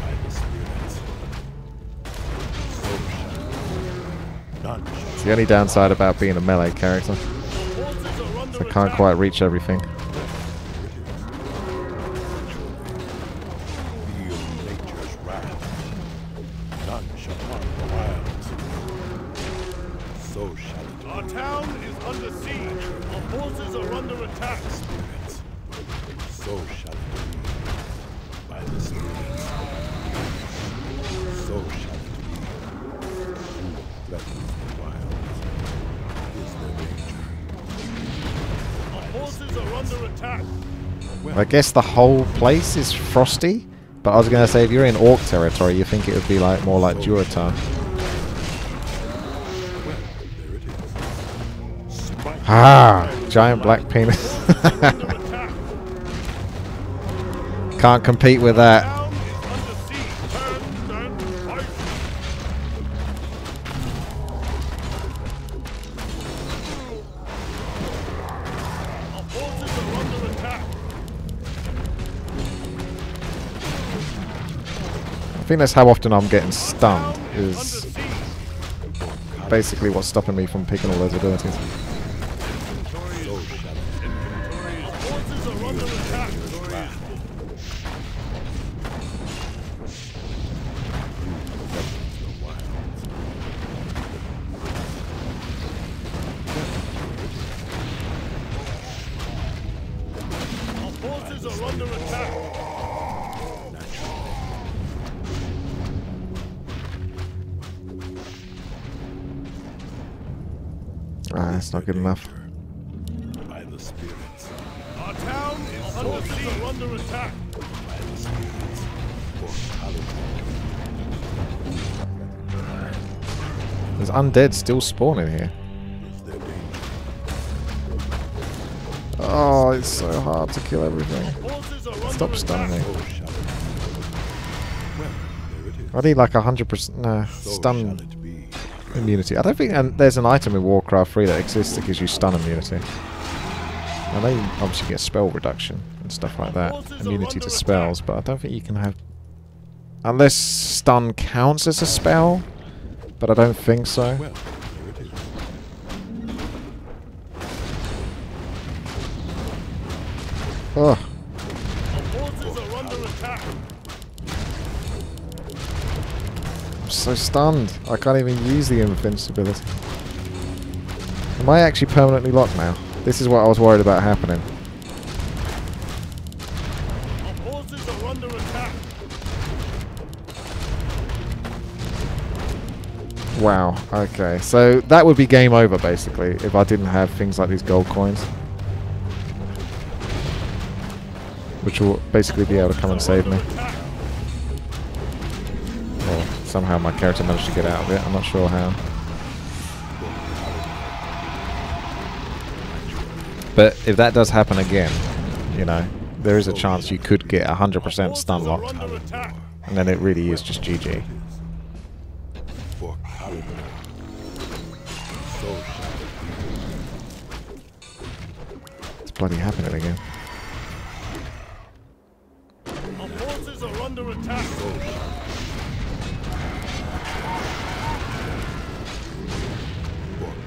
By the spirits. It's the only downside about being a melee character. I can't quite reach everything. Feel nature's wrath. None shall harm the wilds. So shall it be. Our town is under siege. Our forces are under attack. Spirits. So shall it be. By the spirits. So shall it be. Who threatens the wilds is their danger. Our forces are under attack. I guess the whole place is frosty, but I was going to say if you're in Orc territory, you think it would be like more like Durotar. There it is. Smite. Ah, giant black penis. Can't compete with that. Town is under siege. Turn and fight. Our forces are under attack. I think that's how often I'm getting stunned, Town is is under siege. basically what's stopping me from picking all those abilities. Forces are under attack. Our forces are under attack. Ah, that's not good enough. By the spirits. Our town is under siege. Are under attack. By the spirits. For Halloween. There's undead still spawning here. Is their danger. Oh, it's so hard to kill everything. Forces are under Stop stunning me. So shall it be. Well, there it is. I need like 100% So shall stun it be. immunity. I don't think there's an item in Warcraft 3 that exists that gives you stun immunity. I know you obviously get spell reduction and stuff like that, immunity to spells, but I don't think you can have... Unless stun counts as a spell, but I don't think so. Well, there it is. Ugh. Our forces are under attack. I'm so stunned. I can't even use the invincibility. Am I actually permanently locked now? This is what I was worried about happening. Our forces are under attack. Wow, okay. So that would be game over, basically, if I didn't have things like these gold coins. Which will basically be able to come and save me. Or somehow my character managed to get out of it. I'm not sure how. But if that does happen again, you know, there is a chance you could get 100% stun locked. Under attack. And then it really is just GG. For Halloween. So shall it be. It's bloody happening again. Our forces are under attack. For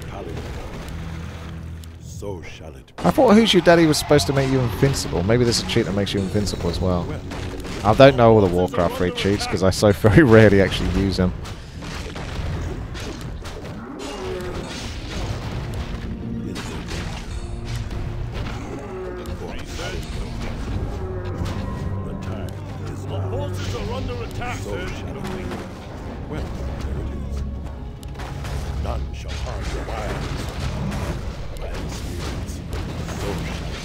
Halloween. So shall it be. I thought Who's Your Daddy was supposed to make you invincible. Maybe there's a cheat that makes you invincible as well. I don't know all the Warcraft 3 cheats because I so very rarely actually use them. attack. So shall it be. Well, there it is. None shall harm the wilds. By the spirits, so shall it be.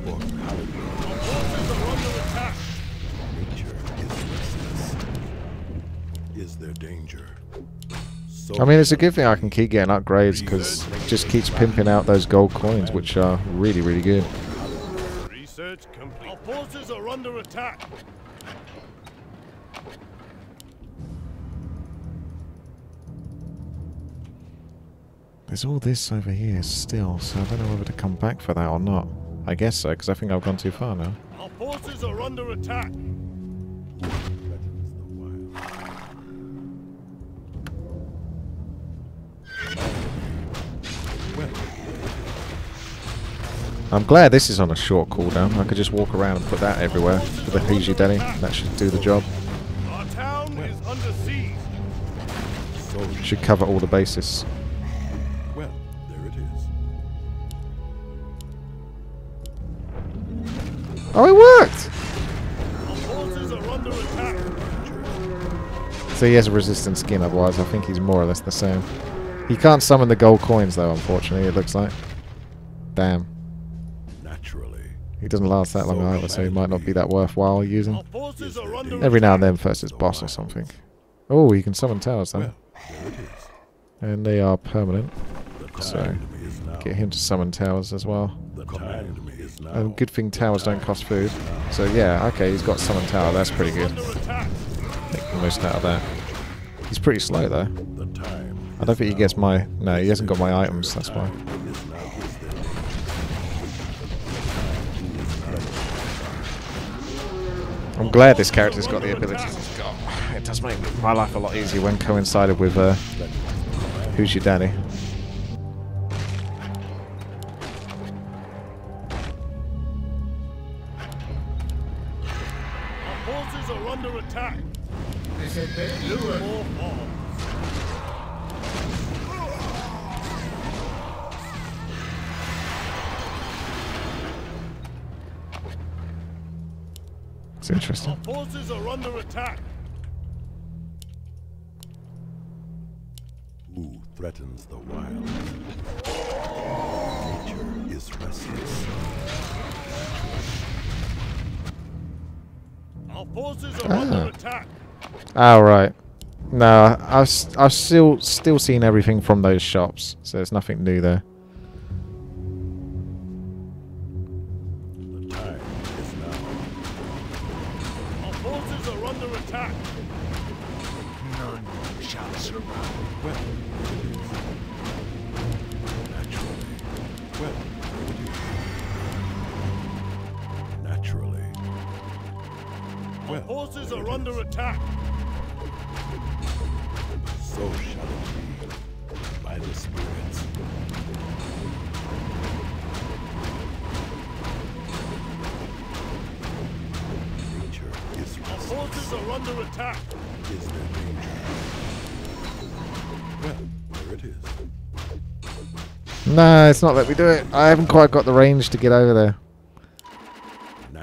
For Halloween, Our forces are under attack. nature is restless. Is there danger? So I mean, it's a good thing I can keep getting upgrades because it just keeps pimping out those gold coins, which are really, really good. Research complete. Our forces are under attack. There's all this over here still, so I don't know whether to come back for that or not. I guess so, because I think I've gone too far now. Our forces are under attack. threatens the wild. Well, I'm glad this is on a short cooldown. I could just walk around and put that everywhere for the kil'jaedan. That should do the job. Our town is under siege. so Should cover all the bases. well, there it is. Oh, it worked! Our forces are under attack. So he has a resistant skin, otherwise I think he's more or less the same. He can't summon the gold coins though, unfortunately, it looks like. Damn. Naturally. He doesn't last that long either, so he might not be that worthwhile using. Our forces are under Every now and attack. then versus boss or something. Oh, you can summon towers though. Well, there it is. And they are permanent. The So, time is now. get him to summon towers as well. The time is now. A good thing towers don't cost food. So yeah, okay, he's got summon tower, that's pretty good. Under attack. Make the most out of that. He's pretty slow though. The time I don't think he gets my... No, he hasn't got my items, that's why. is now. Is there danger? I'm glad this character's got the abilities he's got. It does make my life a lot easier when coincided with Who's Your Daddy. Our forces are under attack. Lure more bombs. It's interesting. Our forces are under attack. Who threatens the wild? Nature is restless. Our forces are under attack. Oh, right. No, I've still seen everything from those shops, so there's nothing new there. The time is now. Our forces are under attack. None shall survive. Well, naturally. Well, naturally. Our Well, forces are under attack. so shall it be by the spirits. Nature is Our restless. forces are under attack. Is there danger? Well, there it is. No, it's not let me do it. I haven't quite got the range to get over there.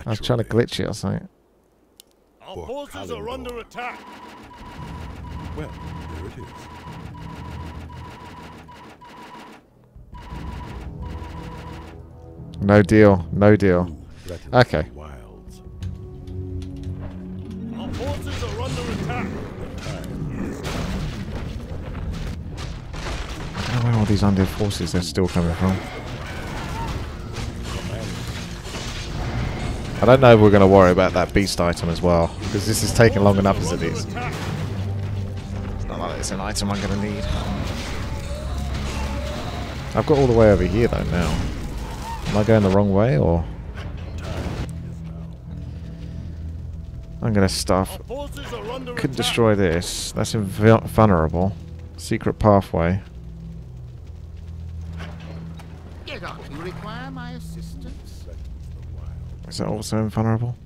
I was trying to Naturally. glitch it or something. Our For forces are Kalendor. under attack. Well, there it is. No deal. No deal. Who threatens Okay. the wilds? Our forces are under attack. The time is now. I don't know where all these undead forces are still coming from. I don't know if we're going to worry about that beast item as well, because this is taking long enough as it is. It's not like it's an item I'm going to need. I've got all the way over here though now. Am I going the wrong way or? I'm going to stuff. Our forces are under Could attack. destroy this. That's invulnerable. Secret pathway. You don't require my assistance? Is that also invulnerable?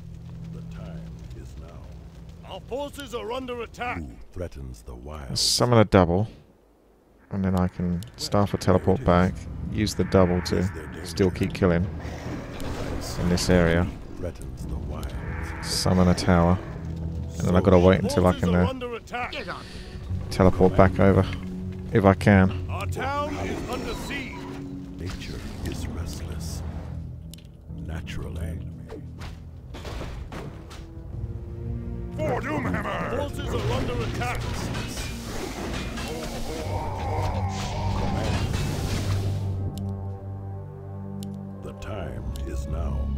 The time is now. Our forces are under attack. Who threatens the wild? Let's summon a double. And then I can staff a teleport back. Use the double to still keep killing in this area. Threatens the wild. summon a tower. And then I've got to wait until I can teleport back over. If I can. Our town is under siege. Nature is restless. Natural enemy. For Doomhammer! Forces are under attack. The time is now.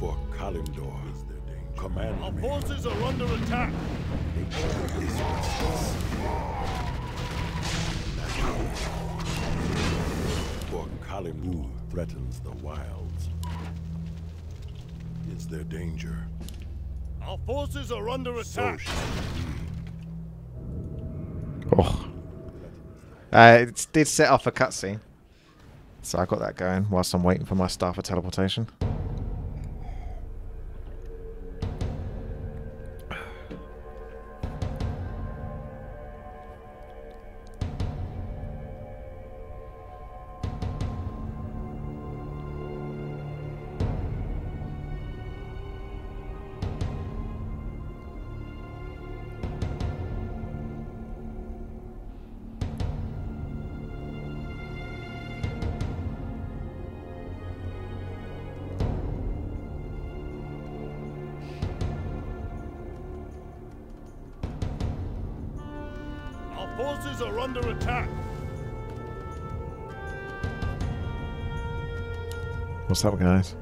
For Kalimdor, command Our me. forces are under attack. Nature is restless. Natural. For Kalimdor threatens the wilds. Is there danger? Our forces are under attack. So shall it be. Oh. It did set off a cutscene. So I got that going whilst I'm waiting for my star for teleportation. Our forces are under attack. What's up, guys?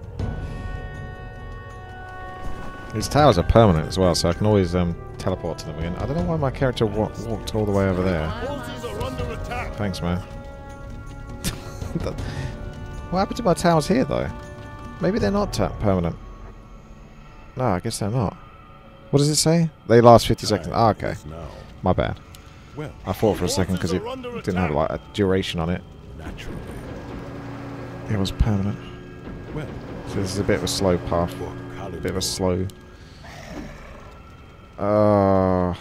These towers are permanent as well, so I can always teleport to them again. I don't know why my character walked all the way over there. Forces are under attack. Thanks, man. What happened to my towers here, though? Maybe they're not permanent. No, I guess they're not. What does it say? They last 50 seconds. Ah, okay. My bad. Well, I thought for a second because it didn't have like a duration on it. naturally. It was permanent. Well, So this is a bit of a slow path. for A bit of a Kalimdor, slow... how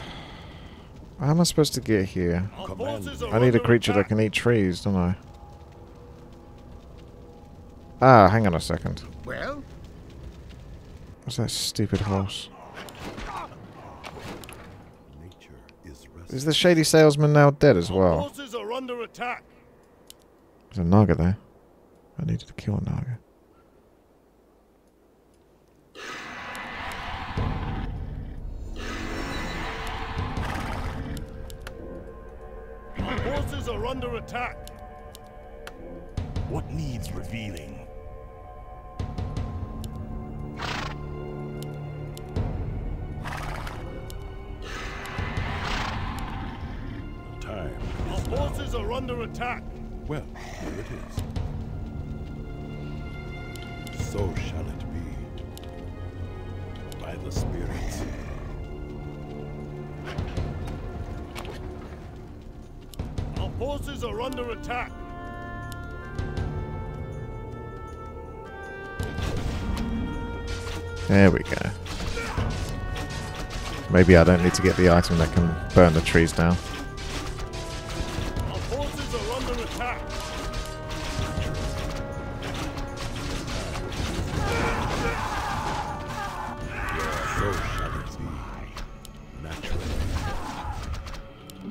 am I supposed to get here? Our forces are I need a under creature that attack. can eat trees, don't I? Ah, hang on a second. Well, What's that stupid horse? nature is restless. Is the shady salesman now dead as Our well? forces are under attack. There's a Naga there. I needed to kill a Naga. Our forces are under attack. What needs revealing? The time Our is now. forces are under attack. Well, here it is. So shall it be. By the spirits. Our forces are under attack. There we go. Maybe I don't need to get the item that can burn the trees down. Our forces are under attack. So shall it be. Naturally.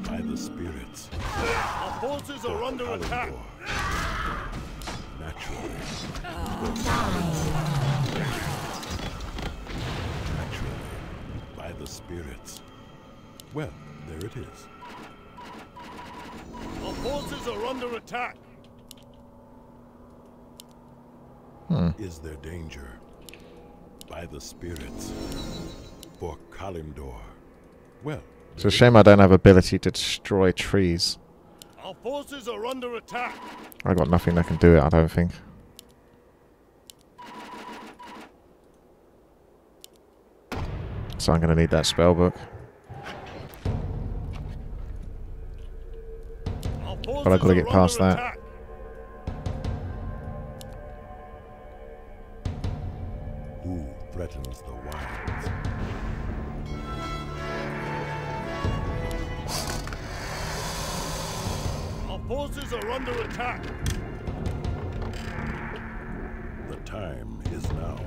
By the spirits. Our forces are under attack. Naturally. Naturally. By the spirits. Well, there it is. Our forces are under attack. Is there danger? By the spirits. For Kalimdor. Well, It's a shame I don't have ability to destroy trees. Our forces are under attack. I got nothing that can do it, I don't think. So I'm going to need that spell book. Our forces But I've got to are get past under that. attack. who threatens the wilds? Our forces are under attack. The time is now.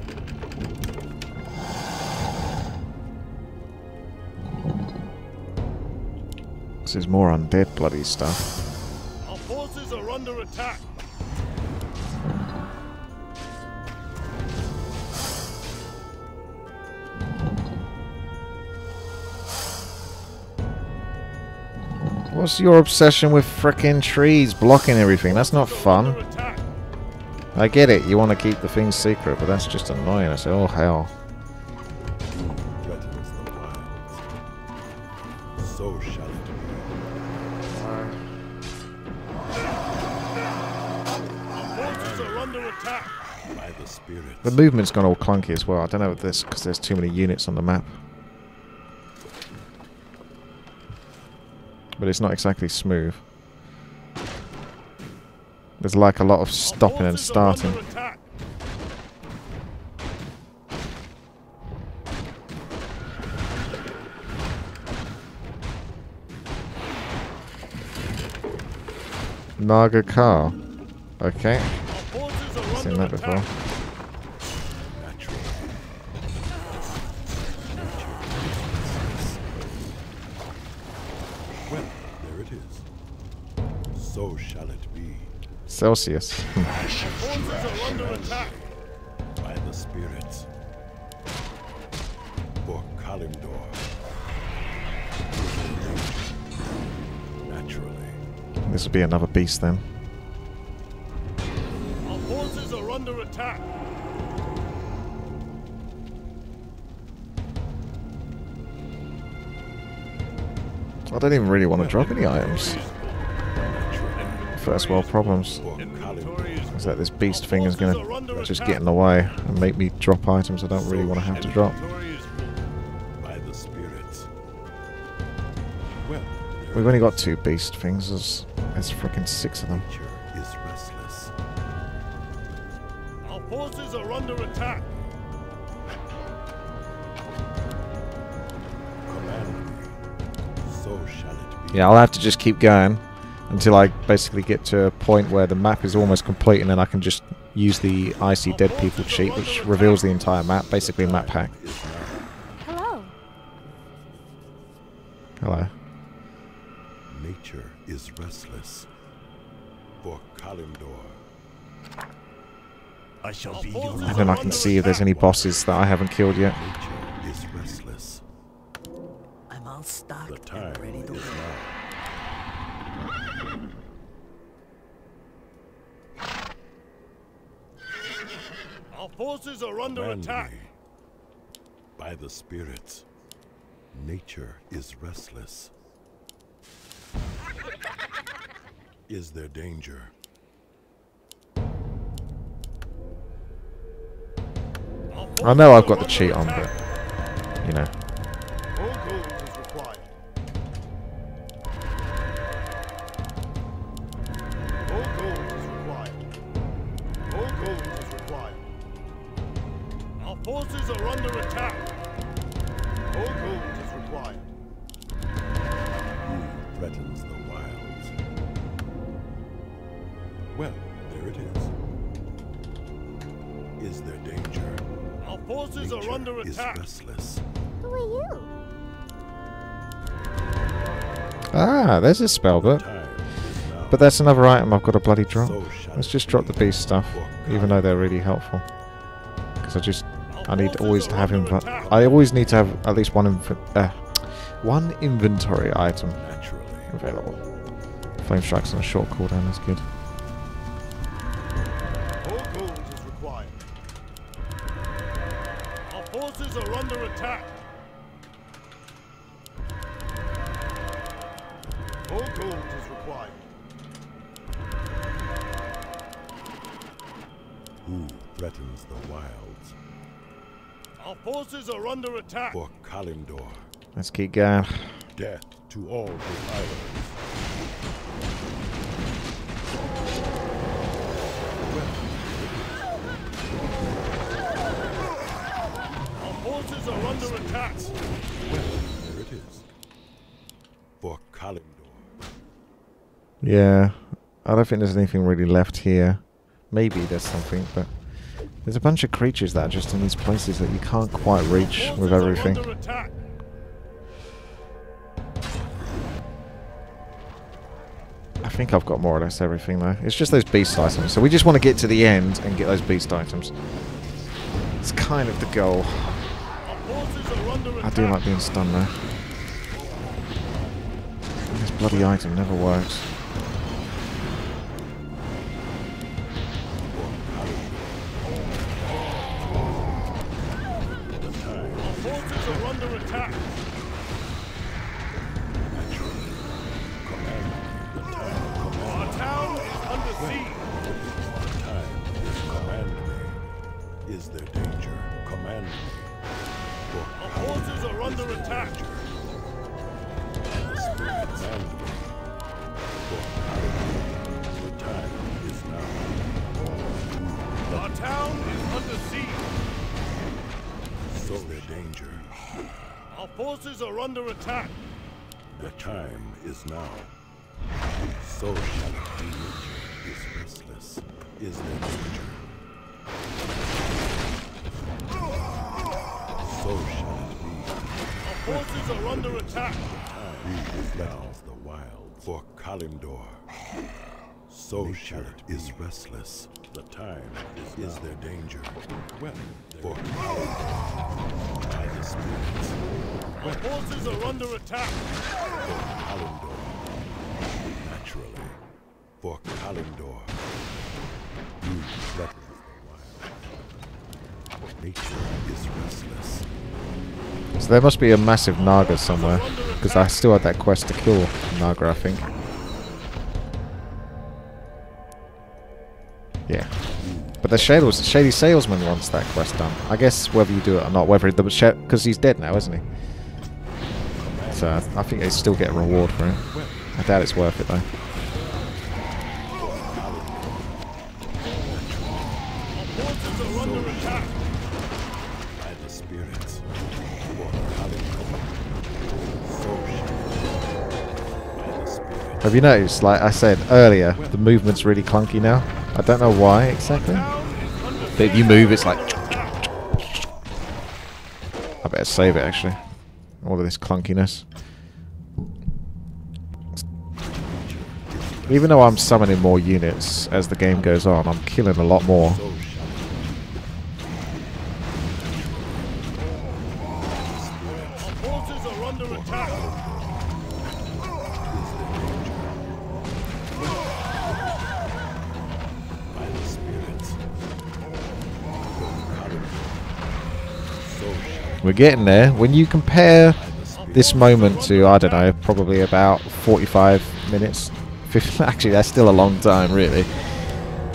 This is more undead bloody stuff. Our forces are under attack. What's your obsession with frickin' trees blocking everything? That's not fun. I get it, you want to keep the things secret, but that's just annoying. I say, oh hell. So shall it be. Our forces are under attack. By the spirits. The movement's gone all clunky as well. I don't know if this because there's too many units on the map. But it's not exactly smooth. There's like a lot of stopping and starting. Naga car. Okay. Seen that before. Well, there it is. So shall it be. Celsius. Forces are under attack. By the spirits. For Kalimdor. Naturally. This will be another beast then. Our forces are under attack. I don't even really want to drop any items. First world problems. Is that this beast thing is going to just get in the way and make me drop items I don't really want to have to drop. By the spirits. Well, We've only got 2 beast things. There's freaking 6 of them. nature is restless. Our forces are under attack. Command me. So shall it be. Yeah, I'll have to just keep going until I basically get to a point where the map is almost complete and then I can just use the I See Dead People cheat, which reveals the entire map, basically a map hack. Hello. Hello. Nature is restless. For Kalimdor. I shall be your And then I can see if there's any bosses that I haven't killed yet. Nature is restless. I'm all stocked The time and ready to is go. now. Our forces are under Command attack. me. By the spirits. Nature is restless. Is there danger? I know I've got the cheat on, but, you know. All gold is required. All gold is required. All gold is required. Our forces are under attack. All gold is required. Who threatens the wilds? Well, there it is. Is there danger? Our forces are under Nature is attack. restless. Who are you? Ah, there's a spell book. Time is now. But that's another item I've got to bloody drop. So shall Let's it just drop be. the beast stuff, even though they're really helpful. Because I need always to have I always need to have at least one inventory item Naturally. available. Flame strikes on a short cooldown is good. All gold is required. Our forces are under attack. All gold is required. Who threatens the wilds? Our forces are under attack. For Kalimdor. Let's keep going. Death to all defilers. Our forces are under attack. Well, there it is. For Kalimdor. Yeah, I don't think there's anything really left here. Maybe there's something, but there's a bunch of creatures that are just in these places that you can't quite reach with everything. Under attack. think I've got more or less everything though. It's just those beast items. So we just want to get to the end and get those beast items. It's kind of the goal. I do like being stunned though. This bloody item never works. Is there danger? Command me. Our forces are under attack. And the spirit command me. The time is now. Our town is under siege. So there danger. Our forces are under attack. The time is now. So shall it be. Is restless. Is there danger? So shall it be. Our forces are under attack. We reflect the wild for Kalimdor. So shall it is restless. The time is there danger? Well, for Kalimdor by the spirits. Our forces are under attack. For Kalimdor. Naturally. For Kalimdor. We reflect the wild. Nature is restless. So there must be a massive Naga somewhere, because I still had that quest to kill Naga, I think. Yeah. But the Shady Salesman wants that quest done. I guess whether you do it or not, whether because he's dead now, isn't he? So I think they still get a reward for it. I doubt it's worth it though. Have you noticed, like I said earlier, the movement's really clunky now? I don't know why exactly. But if you move, it's like... I better save it, actually. All of this clunkiness. Even though I'm summoning more units as the game goes on, I'm killing a lot more. We're getting there. When you compare this moment to, I don't know, probably about 45 minutes, 50, actually that's still a long time really,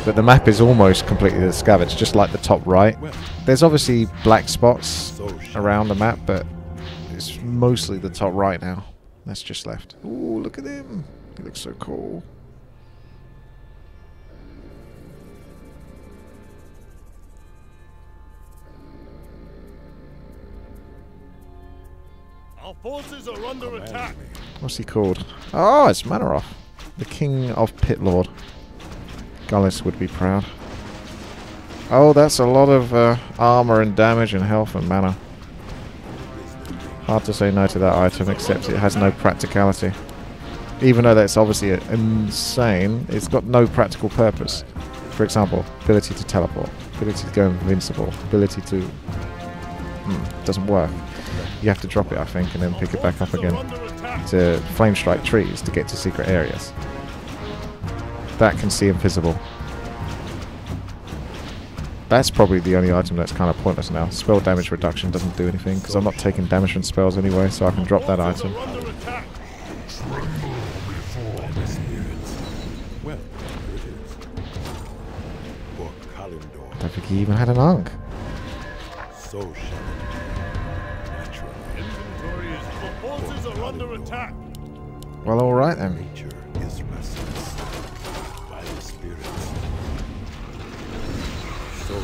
but the map is almost completely scavenged, just like the top right. There's obviously black spots around the map, but it's mostly the top right now that's just left. Ooh, look at him, he looks so cool. Our forces are under attack. What's he called? Oh, it's Manaroth, the King of Pit Lord. Gullis would be proud. Oh, that's a lot of armor and damage and health and mana. Hard to say no to that item, except it has no practicality. Even though that's obviously insane, it's got no practical purpose. For example, ability to teleport, ability to go invincible, ability to... doesn't work. You have to drop it, I think, and then pick it back up again to flame strike trees to get to secret areas. That can see invisible. That's probably the only item that's kind of pointless now. Spell damage reduction doesn't do anything because I'm not taking damage from spells anyway, so I can drop that item. I don't think he even had an Ankh. Under attack. Well, all right then. Nature is restless by the spirits. So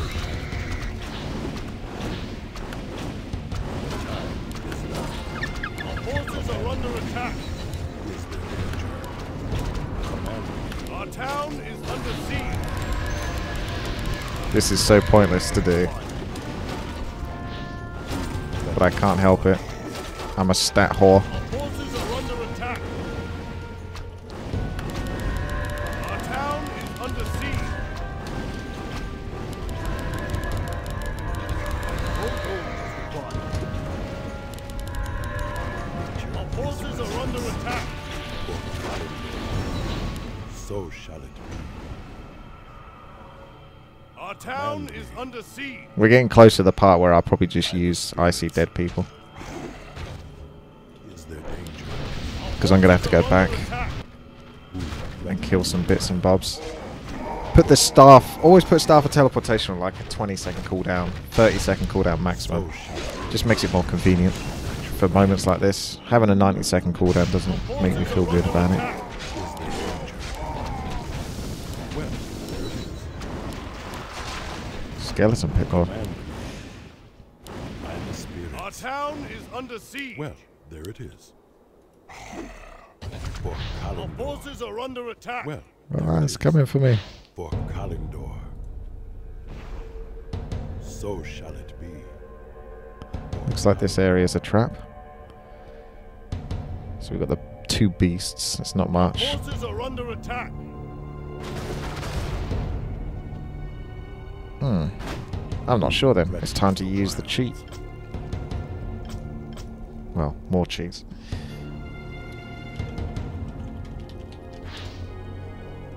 our forces are under attack. is there danger? Command me. Our town is under siege. This is so pointless to do, but I can't help it. I'm a stat whore. attack. For Kalimdor, so shall it be. Our town is under siege. We're getting close to the part where I'll probably just use icy dead people. Is there danger? Because I'm going to have to go back and kill some bits and bobs. Put the staff, always put staff of teleportation on like a 20-second cooldown, 30-second cooldown maximum. Just makes it more convenient for moments like this. Having a 90-second cooldown doesn't make me feel good about it. Skeleton pickle. Our town is under siege. Well, there it is. For Our Kalimdor. forces are under attack. Well, Ah, it's coming for me. for Kalimdor. So shall it be. Looks like this area is a trap. So we've got the two beasts. That's not much. Forces are under attack. I'm not sure then. It's time to use the cheat. Well, more cheats.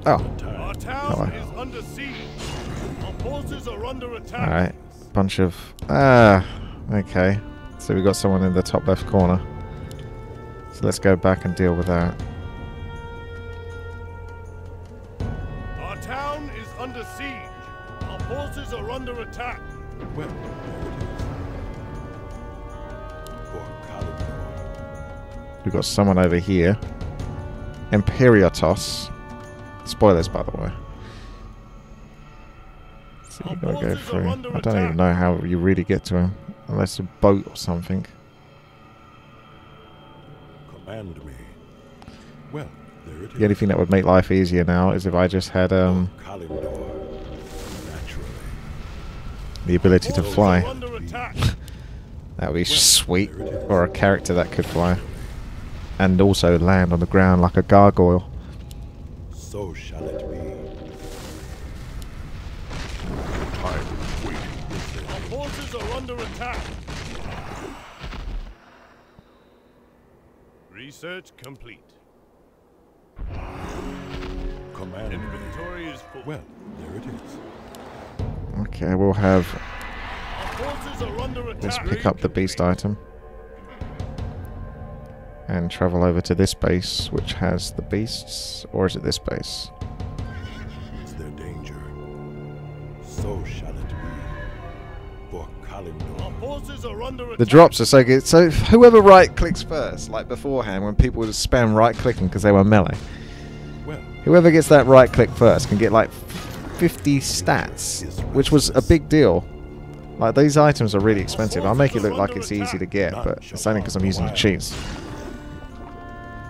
Oh. Our town Hello. is under siege. Our forces are under attack. Alright. Bunch of... okay. So we've got someone in the top left corner. So let's go back and deal with that. Our town is under siege. Our forces are under attack. Well, there it is. For Kalimdor. We've got someone over here. Imperiotos. Spoilers, by the way. So you're gonna go through. I don't even know how you really get to him. Unless a boat or something. Command me. Well, there it is. The only thing that would make life easier now is if I just had Kalimdor. Naturally. the ability to fly. Under attack. That would be sweet. Or a character that could fly. And also land on the ground like a gargoyle. So shall it be. Our forces are under attack. Research complete. Command me. Inventory is full. Well, there it is. Okay, we'll have... Our forces are under Let's attack. pick up the beast item. And travel over to this base, which has the beasts. Or is it this base? Is there danger? So shall it be. For Kalimdor. Our forces are under attack. The drops are so good. So whoever right-clicks first, like beforehand, when people would spam right-clicking because they were melee, Well, whoever gets that right-click first can get like 50 stats, which was a big deal. Like, these items are really expensive. I'll make it look like it's easy to get, but it's only because I'm using the cheats.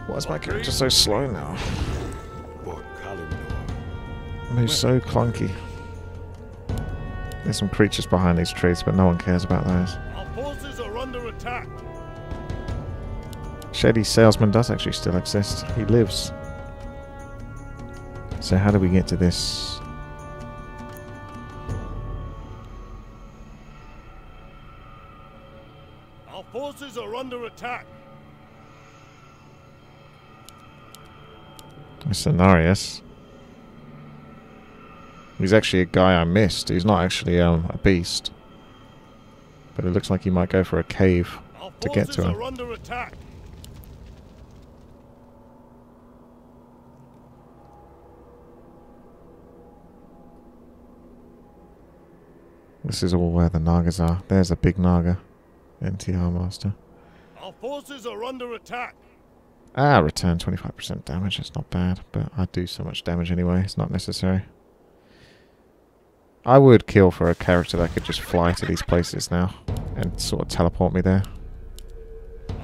Why is my character so slow now? for Kalimdor. Moves so clunky. There's some creatures behind these trees, but no one cares about those. Our forces are under attack. Shady Salesman does actually still exist. He lives. So how do we get to this? Our forces are under attack. Scenarius. He's actually a guy I missed. He's not actually a beast. But it looks like he might go for a cave Our to get to forces him. are under attack. This is all where the Nagas are. There's a big Naga. NTR Master. Our forces are under attack. Ah, return 25% damage. It's not bad, but I do so much damage anyway. It's not necessary. I would kill for a character that could just fly to these places now and sort of teleport me there.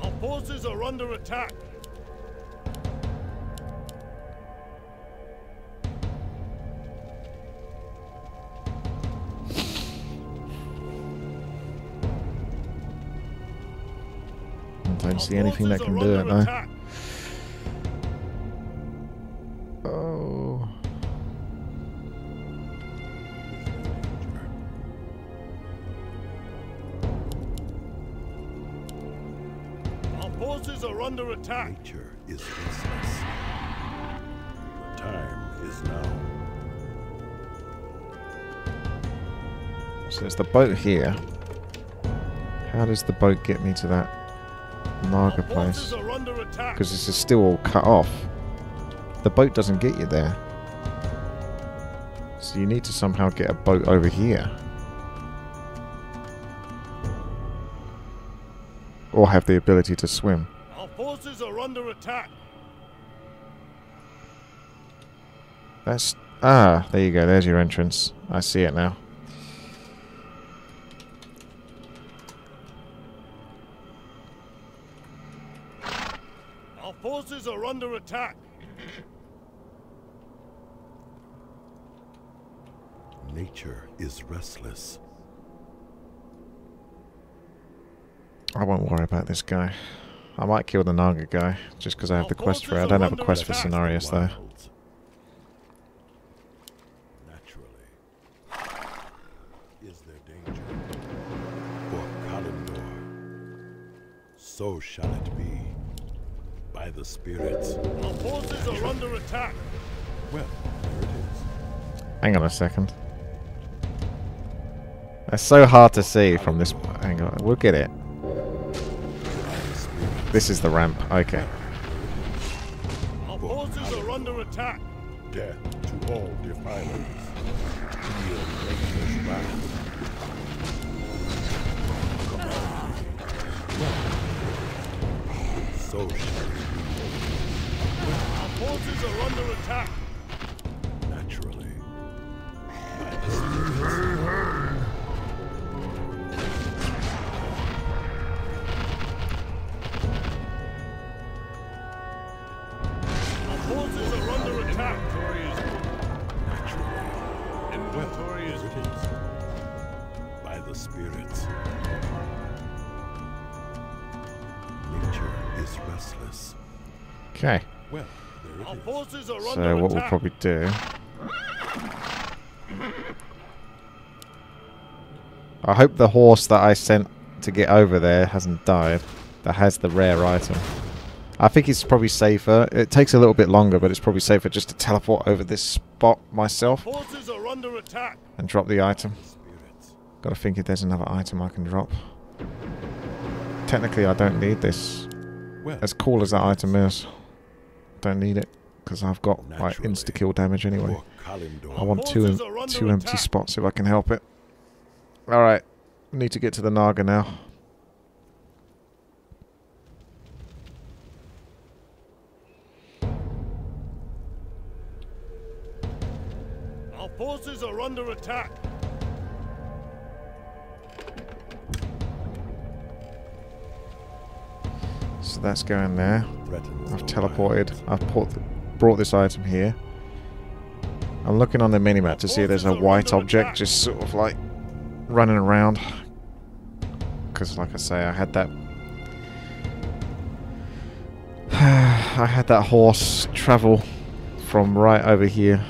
Our forces are under attack. I don't see Our anything that forces can are do it under though. attack. Oh. Our forces are under attack. Nature is restless. The time is now. So there's the boat here. How does the boat get me to that Naga place? Forces are under attack. Because this is still all cut off. The boat doesn't get you there. So you need to somehow get a boat over here. Or have the ability to swim. Our forces are under attack. That's... Ah, there you go. There's your entrance. I see it now. Our forces are under attack. Nature is restless. I won't worry about this guy. I might kill the Naga guy, just because I have the quest for it. I don't have a quest for Cenarius, though. Naturally. Is there danger? For Kalimdor. So shall it be. By the spirits. Our forces are under attack. Well, there it is. Hang on a second. That's so hard to see from this angle. We'll get it. This is the ramp. Okay. Our forces are under attack. Death to all defilers. Feel nature's wrath. So shall it be. Our forces are under attack. Naturally. By the spirits. Forces are under attack. Naturally. Inventory is closed. By the spirits. Nature is restless. Okay. Well, there Our it is. forces are So under what we'll attack. probably do... I hope the horse that I sent to get over there hasn't died. That has the rare item. I think it's probably safer. It takes a little bit longer, but it's probably safer just to teleport over this spot myself Forces are under attack. and drop the item. Spirits. Gotta think if there's another item I can drop. Technically, I don't need this. Well, As cool as that item is, don't need it because I've got like Naturally. insta-kill damage anyway. For Kalimdor. I want Forces are under two empty attack. spots if I can help it. Alright, need to get to the Naga now. Our forces are under attack. So that's going there. Threatens I've the teleported. wild. I've brought this item here. I'm looking on the minimap to see if there's a white object just sort of like running around. Because like I say, I had that... I had that horse travel from right over here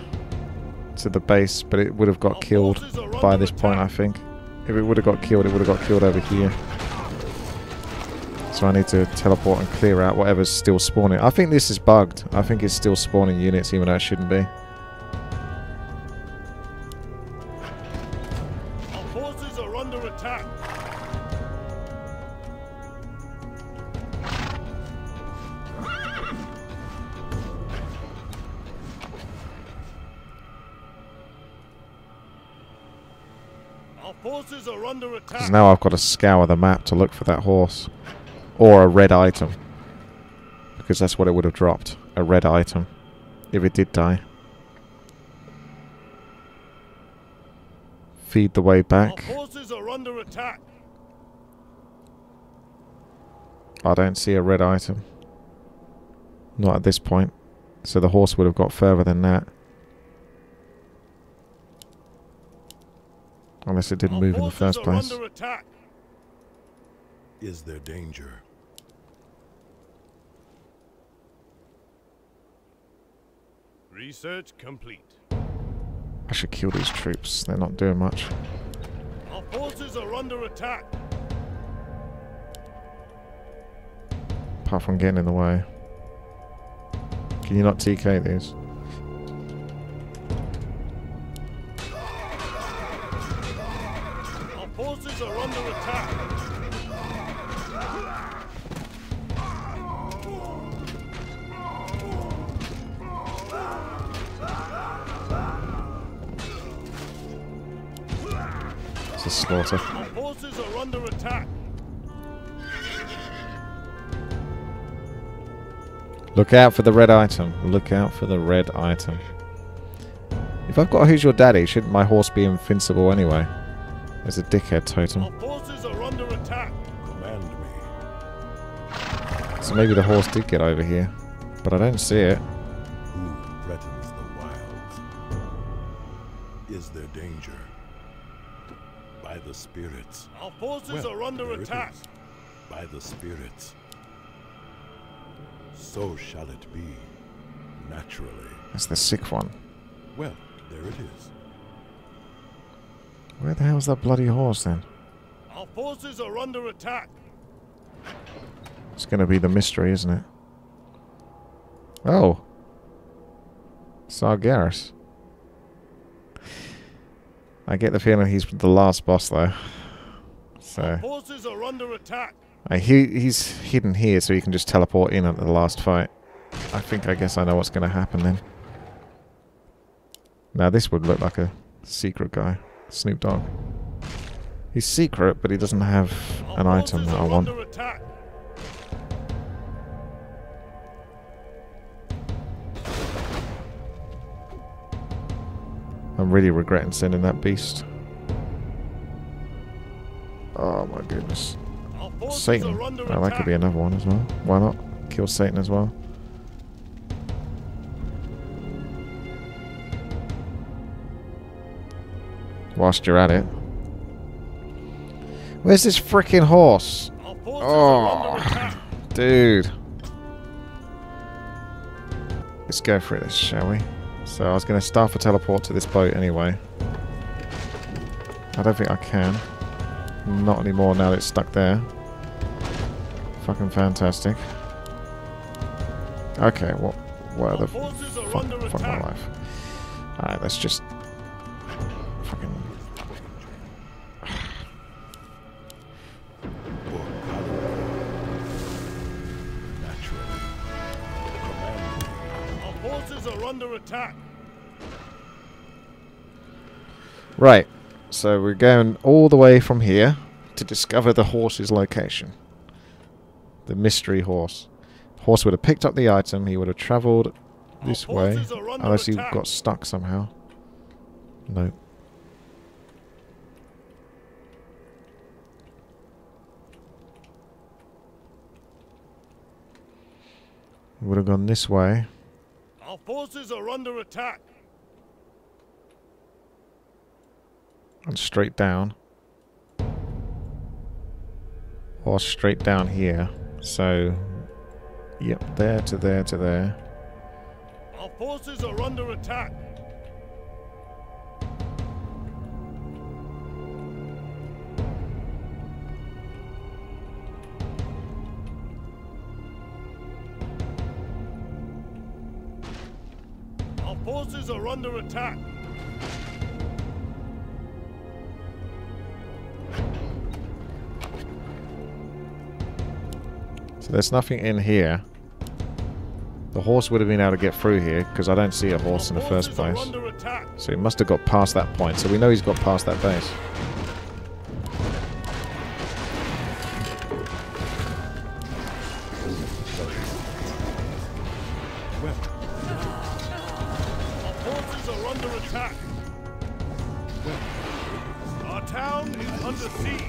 to the base, but it would have got killed by this point, I think. If it would have got killed, it would have got killed over here. So I need to teleport and clear out whatever's still spawning. I think this is bugged. I think it's still spawning units even though it shouldn't be. Our forces are under attack. Our forces are under Because attack. now I've got to scour the map to look for that horse. Or a red item. Because that's what it would have dropped. A red item. If it did die. Feed the way Our back. forces are under attack. I don't see a red item. Not at this point. So the horse would have got further than that. Unless it didn't Our move in the forces first are place. under attack. Is there danger? Research complete. I should kill these troops. They're not doing much. Our forces are under attack. apart from getting in the way. Can you not TK these? Our forces are under attack. It's a slaughter. Our forces are under attack. Look out for the red item. Look out for the red item. If I've got a Who's Your Daddy, shouldn't my horse be invincible anyway? There's a dickhead totem. Our forces are under attack. Command me. So maybe the horse did get over here. But I don't see it. Who threatens the wilds? Is there danger? By the spirits. Our forces Well, are under there it attack. is. By the spirits. So shall it be. Naturally. That's the sick one. Well, there it is. Where the hell's that bloody horse then? Our forces are under attack. It's going to be the mystery, isn't it? Oh. Sargeras. I get the feeling he's the last boss though. So Our forces are under attack. he's hidden here so he can just teleport in at the last fight. I guess I know what's going to happen then. Now this would look like a secret guy. Snoop Dogg. He's secret, but he doesn't have an item that I want. Under attack. I'm really regretting sending that beast. Oh my goodness. Our forces Satan. are under Oh, that could be attack. another one as well. Why not? Kill Satan as well. Whilst you're at it. Where's this freaking horse? Our forces are under attack. Dude. Let's go for this, shall we? So I was going to start a teleport to this boat anyway. I don't think I can. Not anymore now that it's stuck there. Fucking fantastic. Okay, what the fuck my life. Alright, let's just fucking Our forces are under attack. Right, so we're going all the way from here to discover the horse's location. The mystery horse. Horse would have picked up the item, he would have travelled this way, unless he got stuck somehow. Nope. He would have gone this way. Our forces are under attack. And straight down. Or straight down here. So, yep, there to there to there. Our forces are under attack. Our forces are under attack. So there's nothing in here. The horse would have been able to get through here because I don't see a horse in the first place. So he must have got past that point. So we know he's got past that base. Our forces are under attack. Our town is under siege.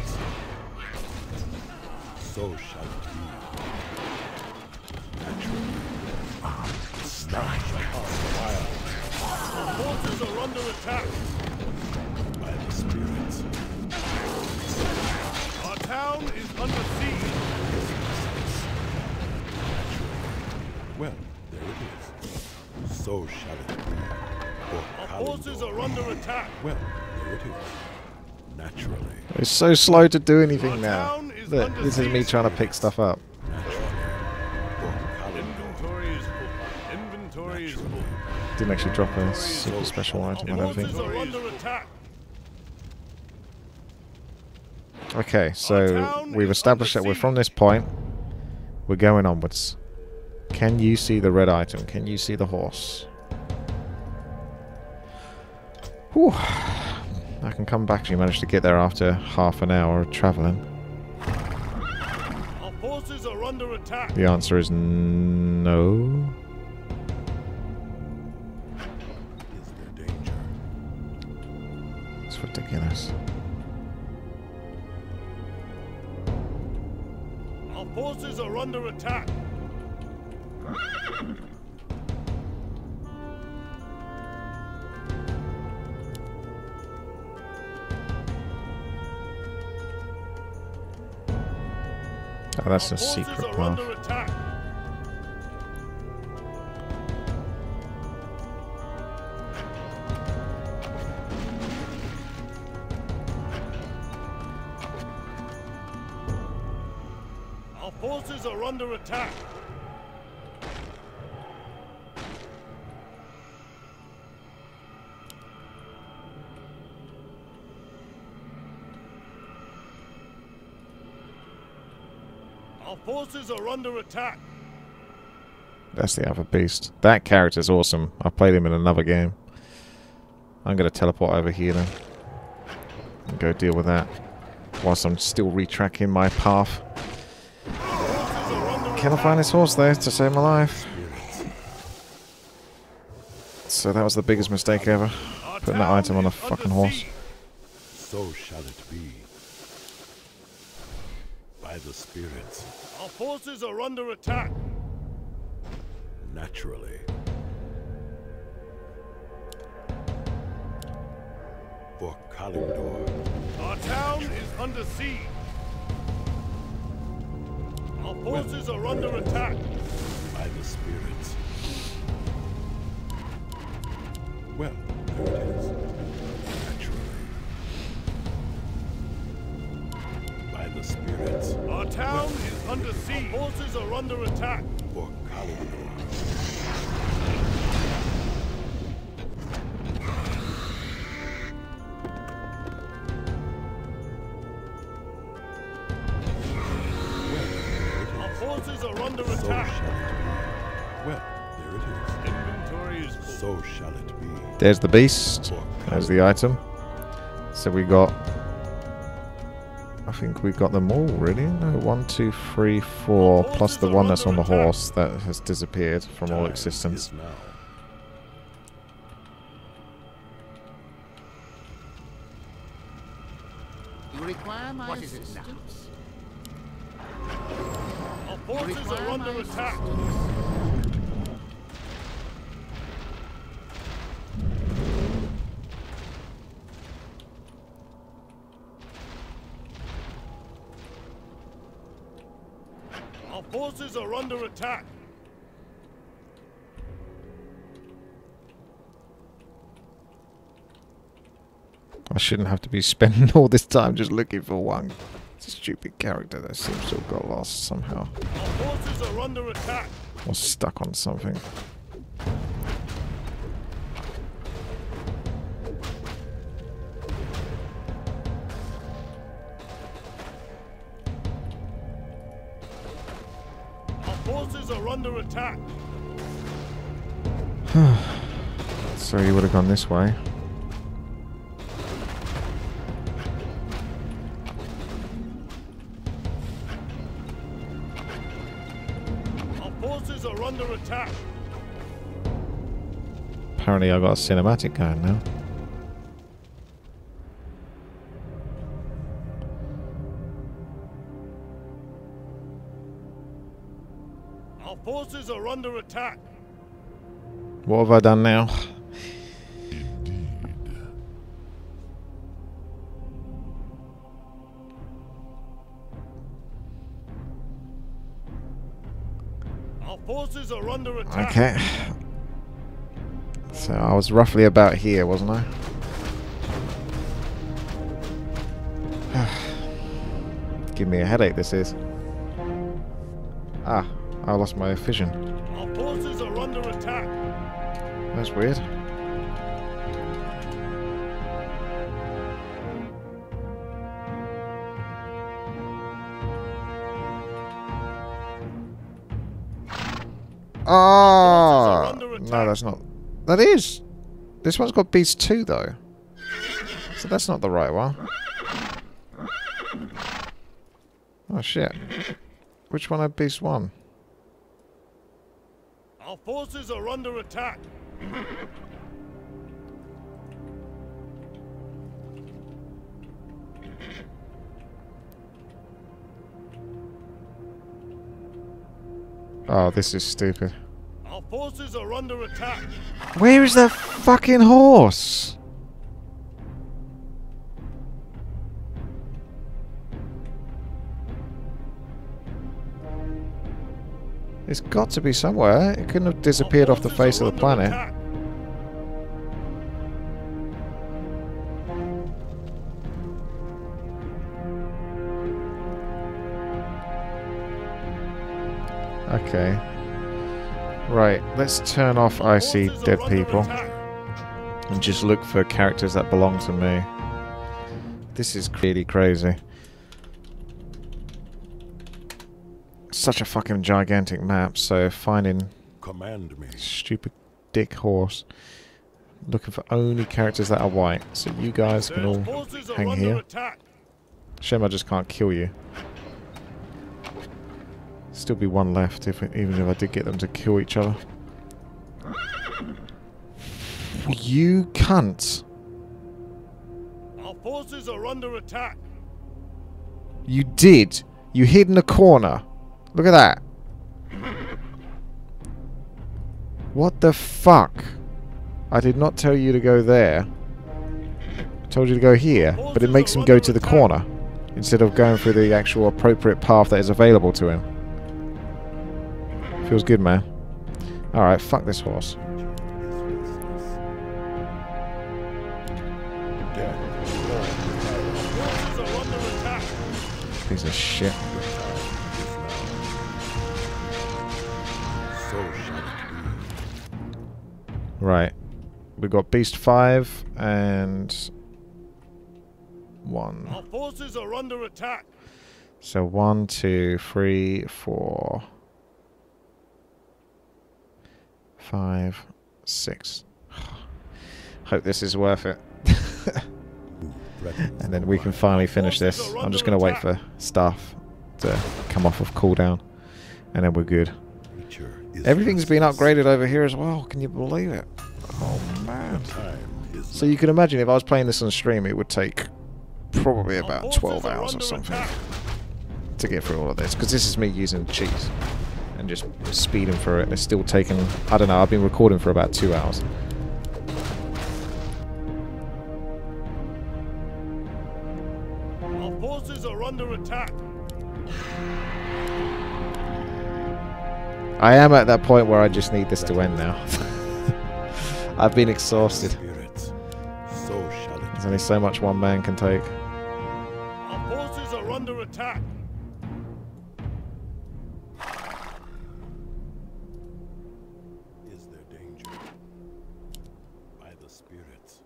So shall it be. Our forces are under attack. By the spirits. Our town is under siege. Well, there it is. So shall it be. Our forces are under attack. Well, there it is. Naturally. It's so slow to do anything Our now. town is Look, under this is me siege. trying to pick stuff up. Naturally. Didn't actually drop a super special item, I don't think. Forces are under attack. Okay, so we've established that we're from this point. We're going onwards. Can you see the red item? Can you see the horse? Whew. I can come back. You managed to get there after half an hour of travelling. Our forces are under attack. The answer is no. Is there danger? It's ridiculous. Our forces are under attack. Oh, that's a Our forces secret are path. under attack. Our forces are under attack. Our forces are under attack. That's the other beast. That character's awesome. I played him in another game. I'm going to teleport over here then. And go deal with that. Whilst I'm still retracking my path. Can I find this horse there to save my life? So that was the biggest mistake ever. Putting that item on a fucking horse. So shall it be. By the spirits. Our forces are under attack. Naturally. For Kalimdor. Our town is under siege. Our forces are under attack. By the spirits. Well, there it is. Naturally. By the spirits. Our town is under siege. Our forces are under attack. For Kalimdor. Our forces are under So attack. shall it be. Well, there it Inventory is is. full. So shall it be. There's the beast. There's the item. So we got... I think we got them all, really. No, 1, 2, 3, 4, plus the one that's on the horse that has disappeared from all existence. Is now. You require my assistance? Our forces are under attack. Our forces are under attack. I shouldn't have to be spending all this time just looking for one stupid character that seems to have got lost somehow. Our forces are under attack. Or stuck on something. Our forces are under attack. So you would have gone this way. Our forces are under attack. Apparently I got a cinematic going now. Our forces are under attack. What have I done now? Our forces are under attack. Okay. So I was roughly about here, wasn't I? Give me a headache, this is. Ah, I lost my vision. Our forces are under attack. That's weird. Oh! No, that's not. That is! This one's got Beast 2 though. So that's not the right one. Oh shit. Which one had Beast 1? Our forces are under attack. Oh, this is stupid. Our forces are under attack. Where is that fucking horse? It's got to be somewhere. It couldn't have disappeared off the face of the planet. Okay. Right, let's turn off I see dead people and just look for characters that belong to me. This is really crazy. Such a fucking gigantic map, so finding Command me. stupid dick horse. Looking for only characters that are white. So you guys can all hang here. Shame I just can't kill you. Still be one left, even if I did get them to kill each other. You cunt! Our forces are under attack. You did! You hid in a corner! Look at that! What the fuck? I did not tell you to go there. I told you to go here, but it makes him go to the corner instead of going through the actual appropriate path that is available to him. Feels good, man. Alright, fuck this horse. Piece of shit. Right. We got Beast 5 and 1. Our forces are under attack. So 1, 2, 3, 4, 5, 6. Hope this is worth it. And then we can finally finish this. I'm just going to wait for stuff to come off of cooldown. And then we're good. Everything's been upgraded over here as well. Can you believe it? Oh, man. So you can imagine if I was playing this on stream, it would take probably about 12 hours or something to get through all of this. Because this is me using cheats and just speeding through it. And it's still taking, I don't know, I've been recording for about 2 hours. Our forces are under attack. I am at that point where I just need this to end now. I've been exhausted. There's only so much one man can take. Our forces are under attack. Is there danger? By the spirits.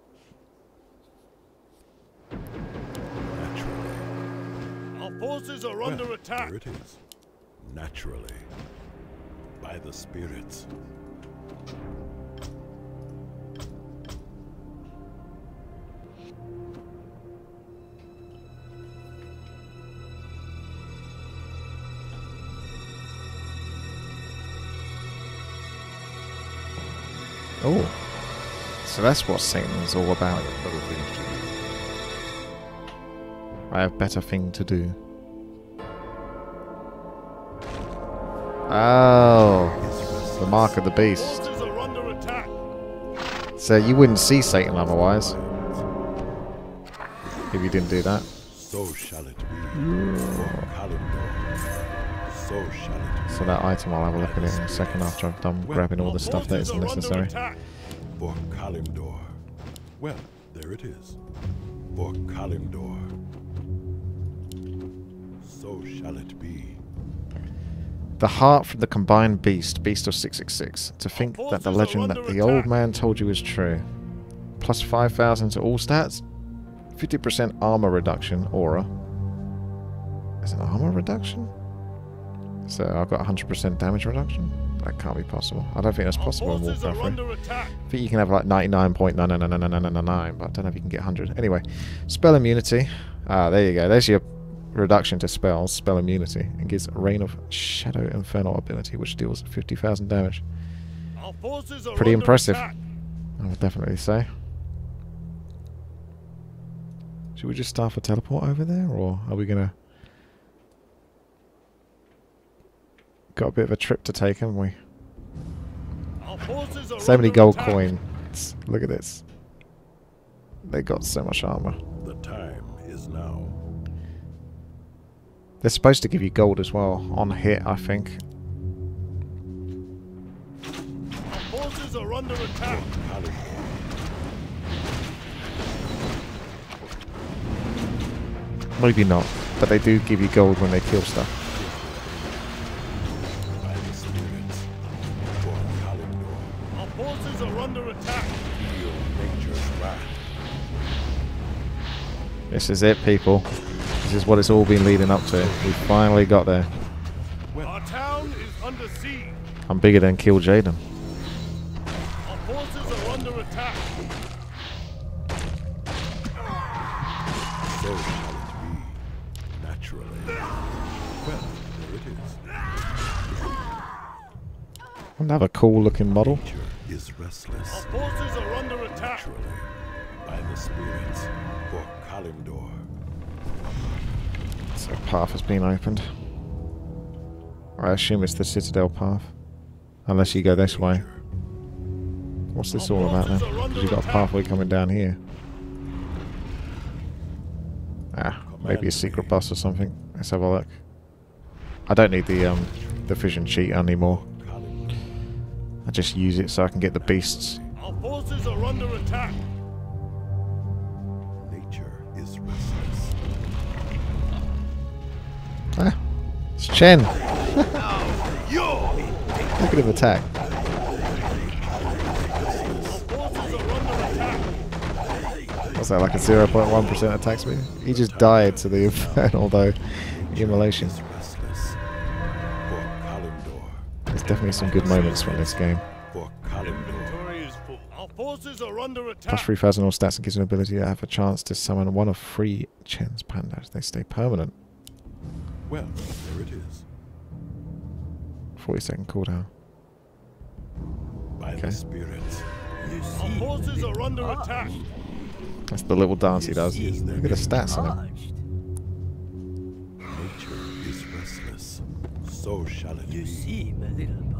Naturally. Our forces are under attack. There it is. Naturally. By the spirits. Oh, so that's what Satan's all about. I have better thing to do. Oh, the mark of the beast. So you wouldn't see Satan otherwise if you didn't do that. So shall it be. So shall it be. So that item, I'll have a look at it in a second after I've done grabbing all the stuff that isn't necessary. For Kalimdor. Well, there it is. For Kalimdor. So shall it be. The heart from the combined beast of 666. To think that the legend that the old man told you is true. Plus 5,000 to all stats. 50% armor reduction, aura. Is it armor reduction? So I've got 100% damage reduction? That can't be possible. I don't think that's possible in Warcraft 3. I think you can have like 99.99999, but I don't know if you can get 100. Anyway, spell immunity. Ah, there you go. There's your reduction to spells, spell immunity, and gives Reign of Shadow Infernal ability, which deals 50,000 damage. Pretty impressive, I would definitely say. Should we just start for teleport over there, or are we gonna... Got a bit of a trip to take, haven't we? So many gold coins. Look at this. They got so much armor. The time is now. They're supposed to give you gold as well on hit, I think. Our forces are under attack. Maybe not, but they do give you gold when they kill stuff. Our forces are under attack. This is it, people. This is what it's all been leading up to. We finally got there. Our town is under siege. I'm bigger than kil'jaedan. Our forces are under attack. So shall it be, naturally. Well, there it is. Another cool looking model. Nature is restless. Our forces are under attack. Naturally, by the spirits for Kalimdor. So path has been opened. I assume it's the Citadel path. Unless you go this way. What's this all about then? Because you've got a pathway coming down here. Ah, maybe a secret bus or something. Let's have a look. I don't need the vision cheat anymore. I just use it so I can get the beasts. Our forces are under attack. Nature is restless. Ah, it's Chen. Look at him attack. What's that, like a 0.1% attack speed? He just died to the infernal, though. Immolation. There's definitely some good moments from this game. Inventory is full. Our forces are under attack. Plus 3,000 all stats and gives an ability to have a chance to summon one of 3 Chen's pandas. They stay permanent. Well, there it is. 40-second cooldown. By the spirits. Our forces are under attack. That's the little dance he does. Look at the stats on him. Nature is restless. So shall it be.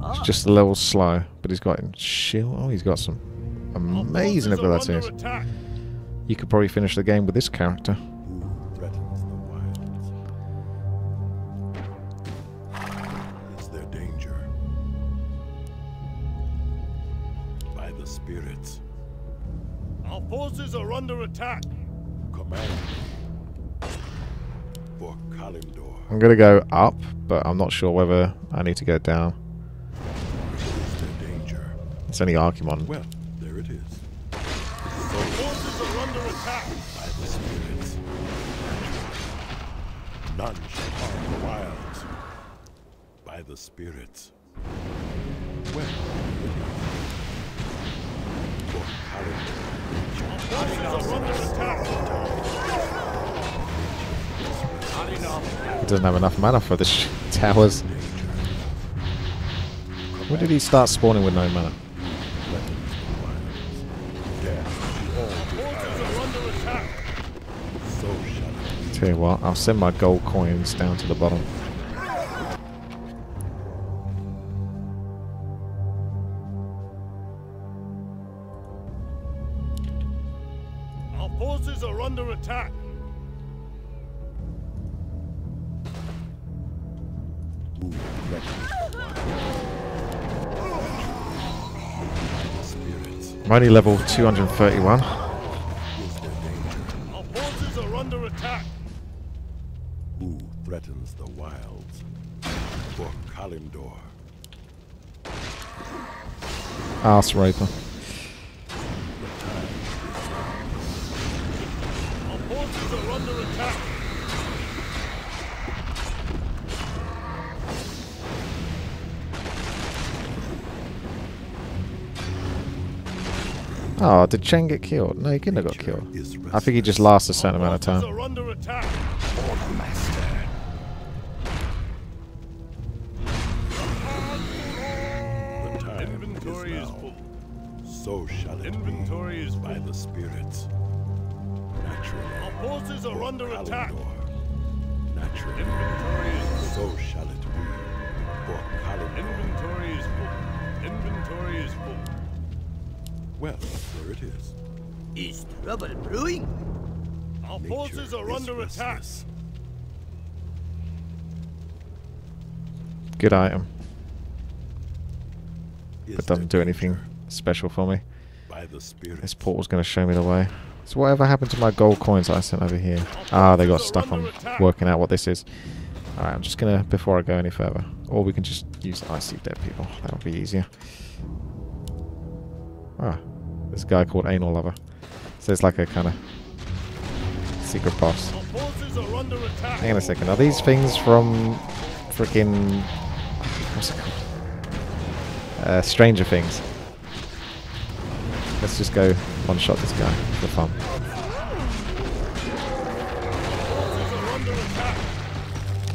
It's just a little slow, but he's got shield. Oh, he's got some amazing abilities. You could probably finish the game with this character. Who threatens the wilds? Is there danger? By the spirits. Our forces are under attack. Command me. For Kalimdor. I'm going to go up, but I'm not sure whether I need to go down. Is there danger? It's only Archimon. Well, there it is. Our forces are under attack. By the spirits. None shall harm the wilds. By the spirits. Well, there it is. For Kalimdor. Our forces are under attack. He doesn't have enough mana for the towers. When did he start spawning with no mana? Tell you what, I'll send my gold coins down to the bottom. Our forces are under attack. I'm only level 231. Our forces are under attack. Who threatens the wilds? For Kalimdor. Arse Raper. Our forces are under attack. Oh, did Chen get killed? No, he couldn't have got killed. I think he just lasts a certain amount of time. Are under attack. The time Inventory is full. So shall it Inventory is by the spirits. Naturally. Our forces are under attack. Naturally. Inventory is full. So shall it be. For Kalimdor. Inventory is full. Inventory is full. Well, there it is. Is trouble brewing? Our Nature forces are is under attack. restless. Good item. Is But doesn't do there anything danger? special for me. By the spirits. This portal's going to show me the way. So whatever happened to my gold coins that I sent over here? Ah, they got stuck on working out what this is. Alright, I'm just going to, before I go any further, or we can just use Icy Dead People. That'll be easier. Ah, this guy called Anal Lover. So it's like a kind of secret boss. Our forces are under attack. Hang on a second. Are these things from freaking... What's it called? Stranger Things. Let's just go one-shot this guy for fun. Forces are under attack.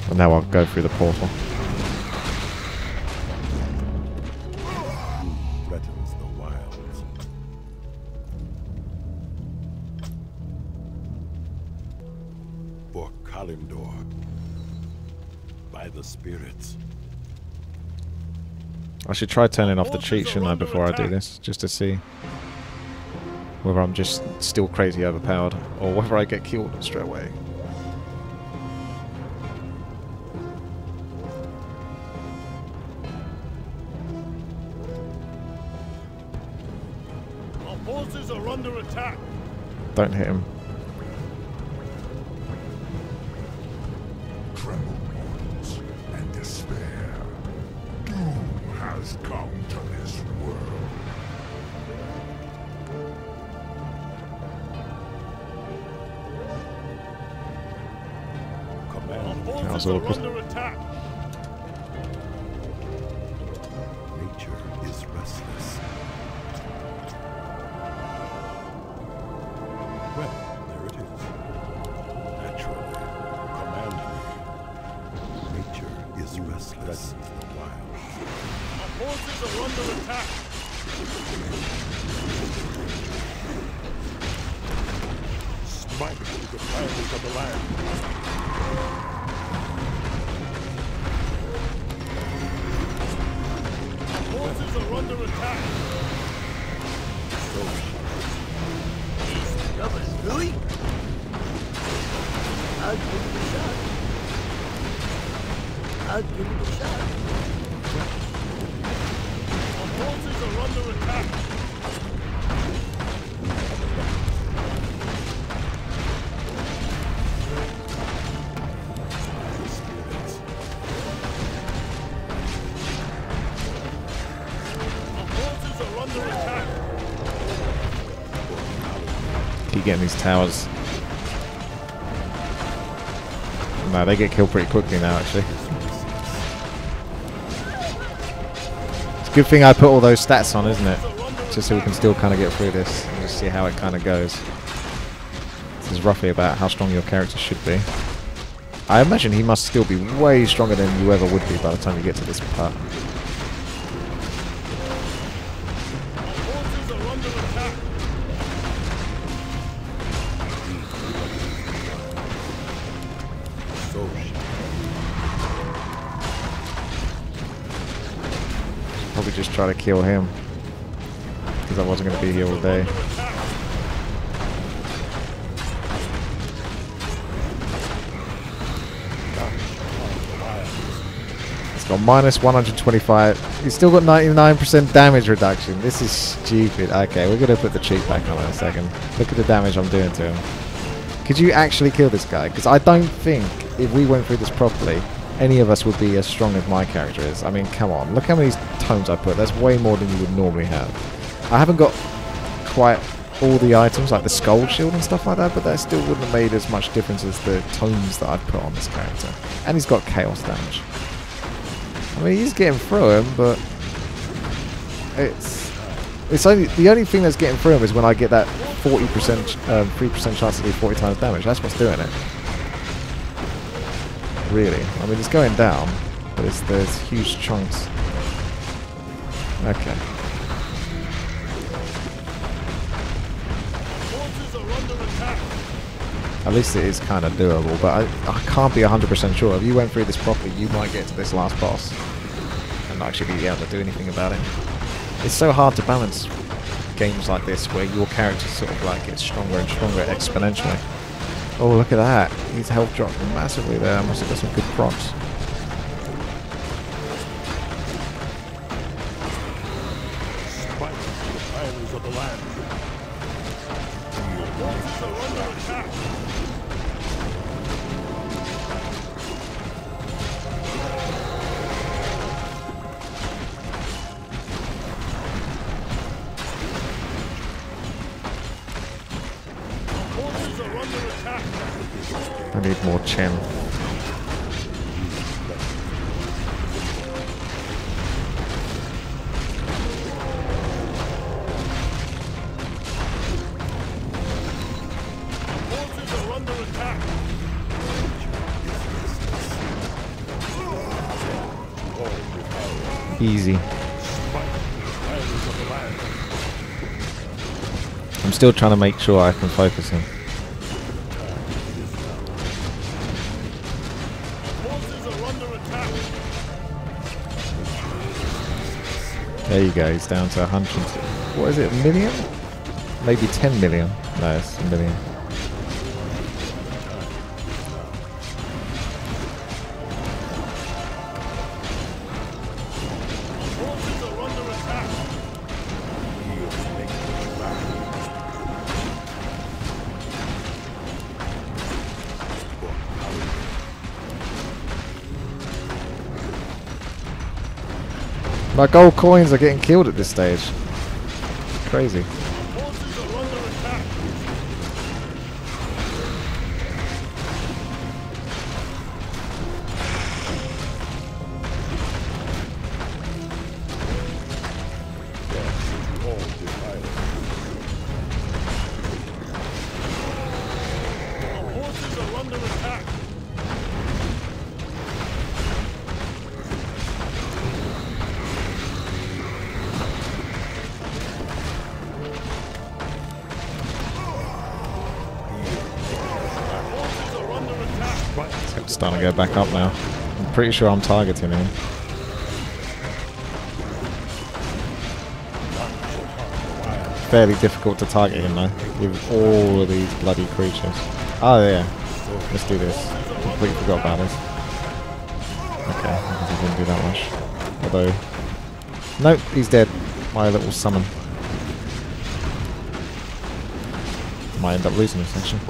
And now I'll go through the portal. Threatens the wilds. For Kalimdor. By the spirits. I should try turning off the cheat, shouldn't I, before I do this, just to see whether I'm just still crazy overpowered or whether I get killed straight away. Our forces are under attack. Don't hit him. Tremble wounds and despair. Doom has come to this world. Command. Our That was forces are awkward. under attack. Nature is restless. Well, there it is. Naturally. Command me. Nature is restless. The wild. Our forces are under attack. Smite the fires of the land. Our forces are under attack. Is trouble brewing? I'll give it a shot. I'll give it a shot. Our forces are under attack. The spirits. Our forces are under attack. Keep getting these towers. No, they get killed pretty quickly now, actually. It's a good thing I put all those stats on, isn't it? Just so we can still kind of get through this and just see how it kind of goes. This is roughly about how strong your character should be. I imagine he must still be way stronger than you ever would be by the time you get to this part. Our forces are under attack. So shall Probably just try to kill him. Because I wasn't going to be here all day. It's got minus 125. He's still got 99% damage reduction. This is stupid. Okay, we're going to put the cheat back on in a second. Look at the damage I'm doing to him. Could you actually kill this guy? Because I don't think if we went through this properly, any of us would be as strong as my character is. I mean, come on. Look how many tomes I put. That's way more than you would normally have. I haven't got quite all the items, like the skull shield and stuff like that, but that still wouldn't have made as much difference as the tomes that I've put on this character. And he's got chaos damage. I mean, he's getting through him, but it's only the only thing that's getting through him is when I get that 40%, 3% chance to do 40 times damage. That's what's doing it. Really. I mean, it's going down, but there's huge chunks. Okay. At least it is kind of doable, but I can't be 100% sure. If you went through this properly, you might get to this last boss and not actually be able to do anything about it. It's so hard to balance games like this where your character sort of like gets stronger and stronger exponentially. Oh, look at that. His health dropped massively there. I must have got some good procs. I need more chin. Easy. I'm still trying to make sure I can focus him. There you go, he's down to 100. What is it, a million? Maybe 10 million. No, it's a million. My gold coins are getting killed at this stage. Crazy. It's starting to go back up now. I'm pretty sure I'm targeting him. Fairly difficult to target him though, with all of these bloody creatures. Oh yeah, let's do this. Completely forgot about this. Okay, I guess I didn't do that much. Although, nope, he's dead. My little summon. Might end up losing this actually.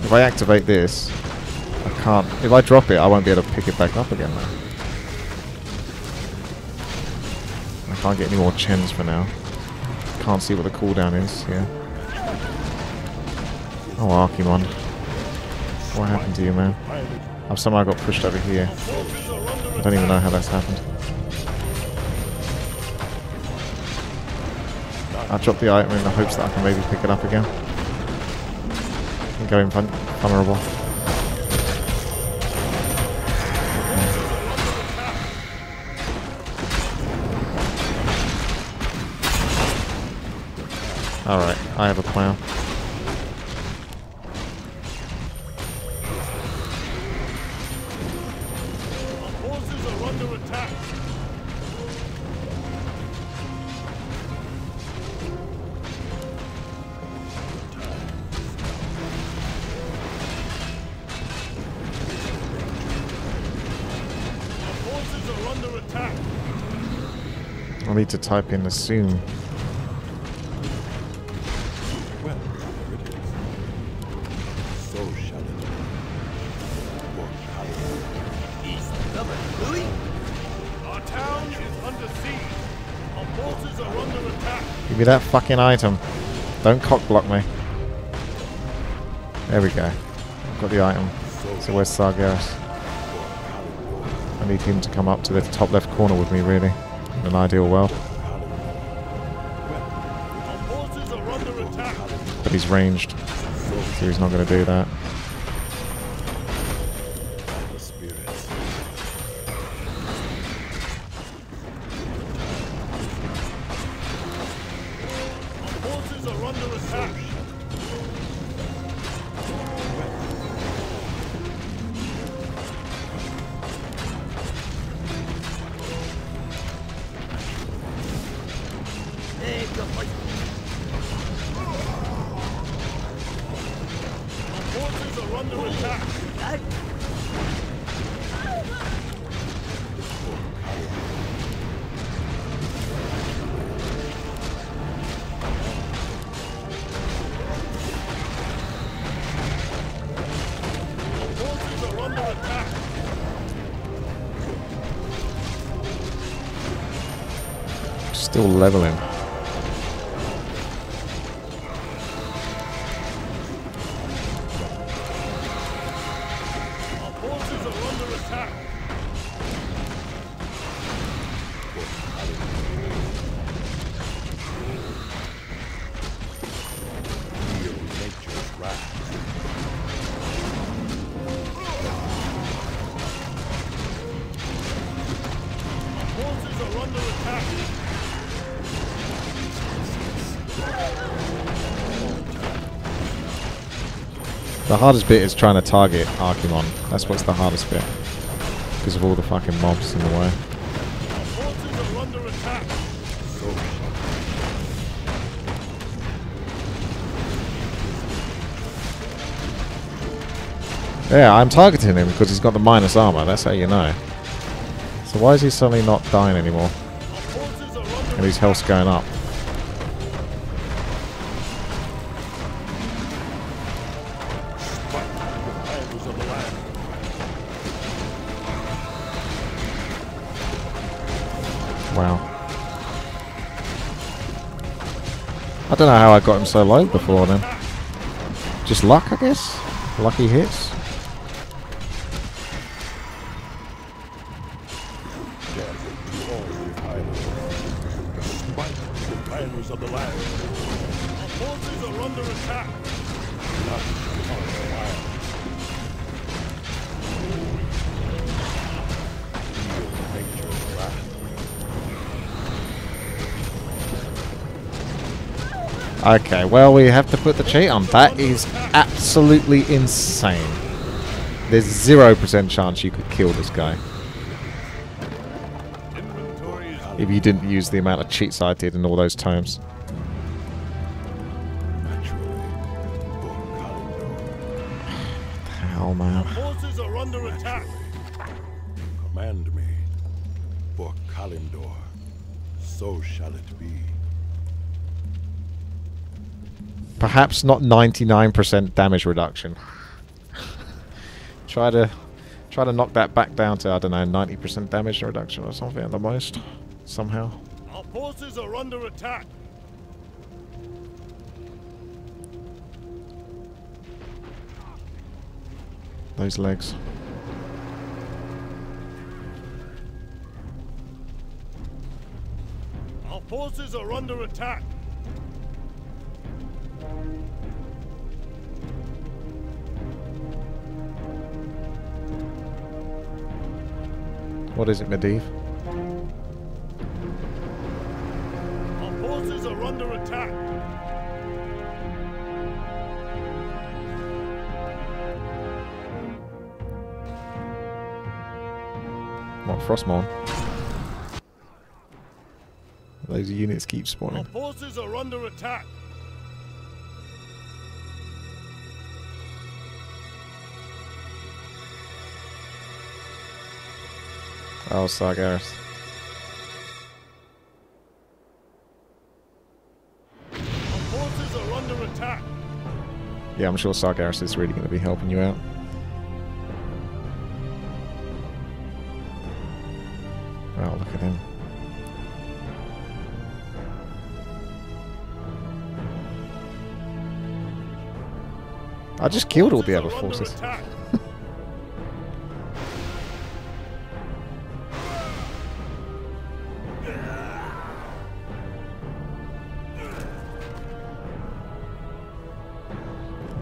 If I activate this, I can't. If I drop it, I won't be able to pick it back up again though. I can't get any more chins for now. Can't see what the cooldown is here. Oh, Archimon. What happened to you, man? I've somehow got pushed over here. I don't even know how that's happened. I'll drop the item in the hopes that I can maybe pick it up again. And go invulnerable. Alright, I have a plan. attack. I need to type in assume. Well, there it is. So shall it be. For Kalimdor. Is trouble brewing? Our town is under siege. Our forces are under attack. Give me that fucking item. Don't cock block me. There we go. I've got the item. So where's Sargeras? I need him to come up to the top left corner with me, really. In an ideal world. Our forces are under attack. But he's ranged. So he's not going to do that. The spirits. Our forces are under attack. Take the fight. Our forces are under attack. That Our forces are under attack. Still leveling. Our forces are under attack. Feel nature's wrath. Our forces are under attack. The hardest bit is trying to target Archimon. That's what's the hardest bit. Because of all the fucking mobs in the way. Our forces are under attack. Yeah, I'm targeting him because he's got the minus armor. That's how you know. So why is he suddenly not dying anymore? Our forces are under And his health's going up. Fight the fires of the land. Wow. I don't know how I got him so low before then. Just luck, I guess? Lucky hits? Fight the fires of the land. Our forces are under attack. Not on the wild. Feel nature's wrath. Okay, well, we have to put the cheat on. That is absolutely insane. There's 0% chance you could kill this guy Inventory is if you didn't use the amount of cheats I did in all those times. Naturally. For Kalimdor. Hell, man. forces are under attack. Command me. For Kalimdor. So shall it be. Perhaps not 99% damage reduction. try to knock that back down to, I don't know, 90% damage reduction or something at the most. Somehow. Our forces are under attack. Those legs. Our forces are under attack. What is it, Medivh? Our forces are under attack. What, Frostmourne? Those units keep Our spawning. forces are under attack. Oh, Sargeras. Yeah, I'm sure Sargeras is really going to be helping you out. Oh, look at him. I just killed all the other forces.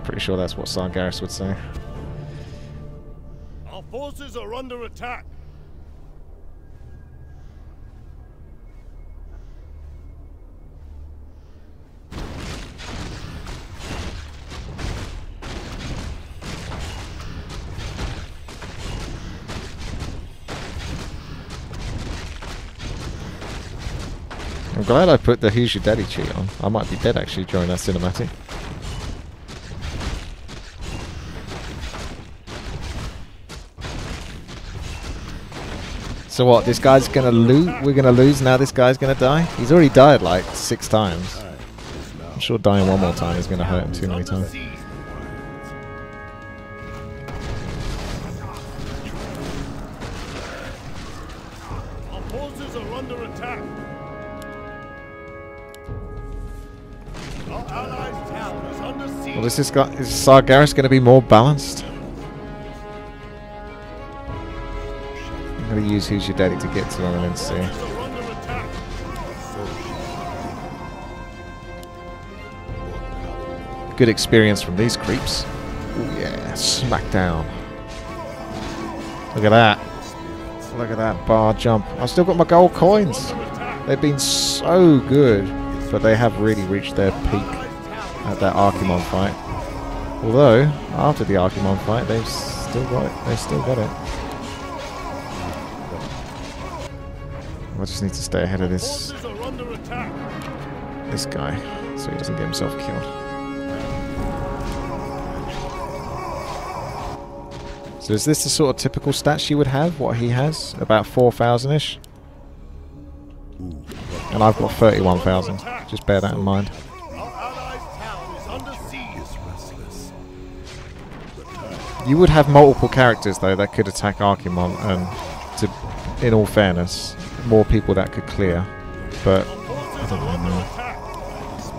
Pretty sure that's what Sargeras would say. Our forces are under attack. I'm glad I put the Who's Your Daddy cheat on. I might be dead actually during that cinematic. So what, this guy's gonna lose? We're gonna lose now, this guy's gonna die? He's already died like 6 times. I'm sure dying one more time is gonna hurt him too many times. Our forces are under attack. Our allies' town is under siege. Well, is Sargeras gonna be more balanced? I'm gonna use Who's Your Daddy to get to him and then see. Good experience from these creeps. Ooh, yeah, smackdown. Look at that. Look at that bar jump. I've still got my gold coins. They've been so good, but they have really reached their peak at that Archimon fight. Although, after the Archimon fight, they've still got it. They still got it. I just need to stay ahead of this guy, so he doesn't get himself killed. So is this the sort of typical stats you would have? What he has? About 4,000-ish? And I've got 31,000. Just bear that in mind. You would have multiple characters though that could attack Archimon, and in all fairness, more people that could clear, but I don't really know.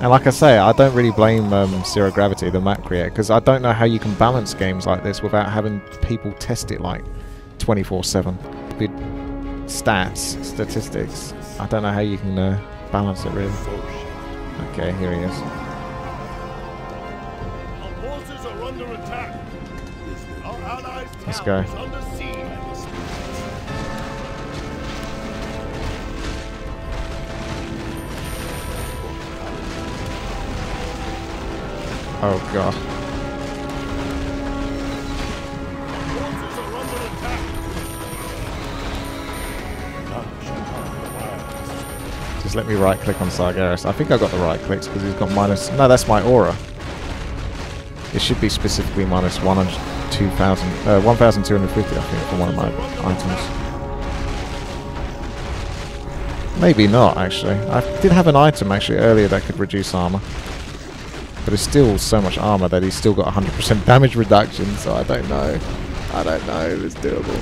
And like I say, I don't really blame Zero Gravity, the map creator, because I don't know how you can balance games like this without having people test it like 24/7 with stats, statistics. I don't know how you can balance it really. Okay, here he is. Our forces are under attack. Our allies' Let's town go. is under siege. Oh god. Forces are under attack. Just let me right click on Sargeras. I think I got the right clicks because he's got minus... No, that's my aura. It should be specifically minus 1,250 I think for one of my items. Maybe not actually. I did have an item actually earlier that could reduce armor. But it's still so much armor that he's still got 100% damage reduction, so I don't know. I don't know if it's doable.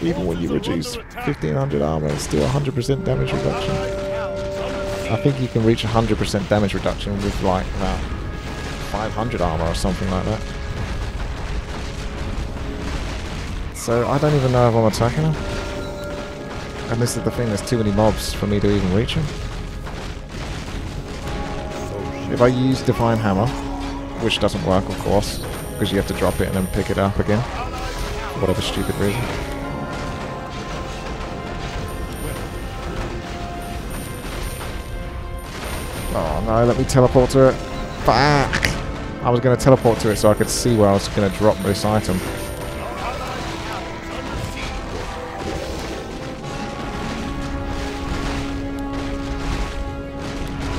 Even when you reduce 1,500 armor, it's still 100% damage reduction. I think you can reach 100% damage reduction with like about 500 armor or something like that. So I don't even know if I'm attacking him. And this is the thing, there's too many mobs for me to even reach him. If I use Divine Hammer, which doesn't work of course, because you have to drop it and then pick it up again, for whatever stupid reason. Oh no, let me teleport to it. Fuck! I was going to teleport to it so I could see where I was going to drop this item.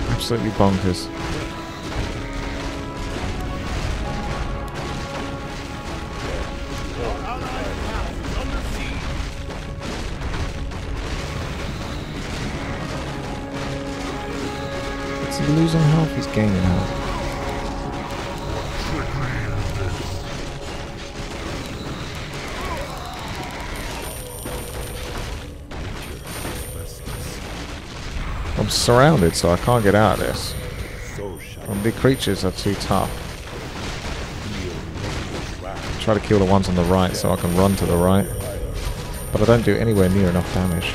Absolutely bonkers. Is he losing health? He's gaining health. I'm surrounded, so I can't get out of this. So shall And big creatures are too tough. Try to kill the ones on the right so I can run to the right. But I don't do anywhere near enough damage.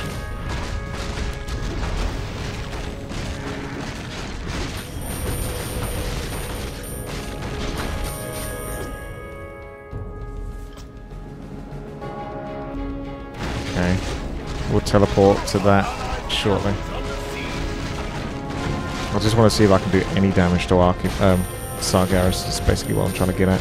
Okay. We'll teleport to that shortly. I just want to see if I can do any damage to Sargeras. That's basically what I'm trying to get at.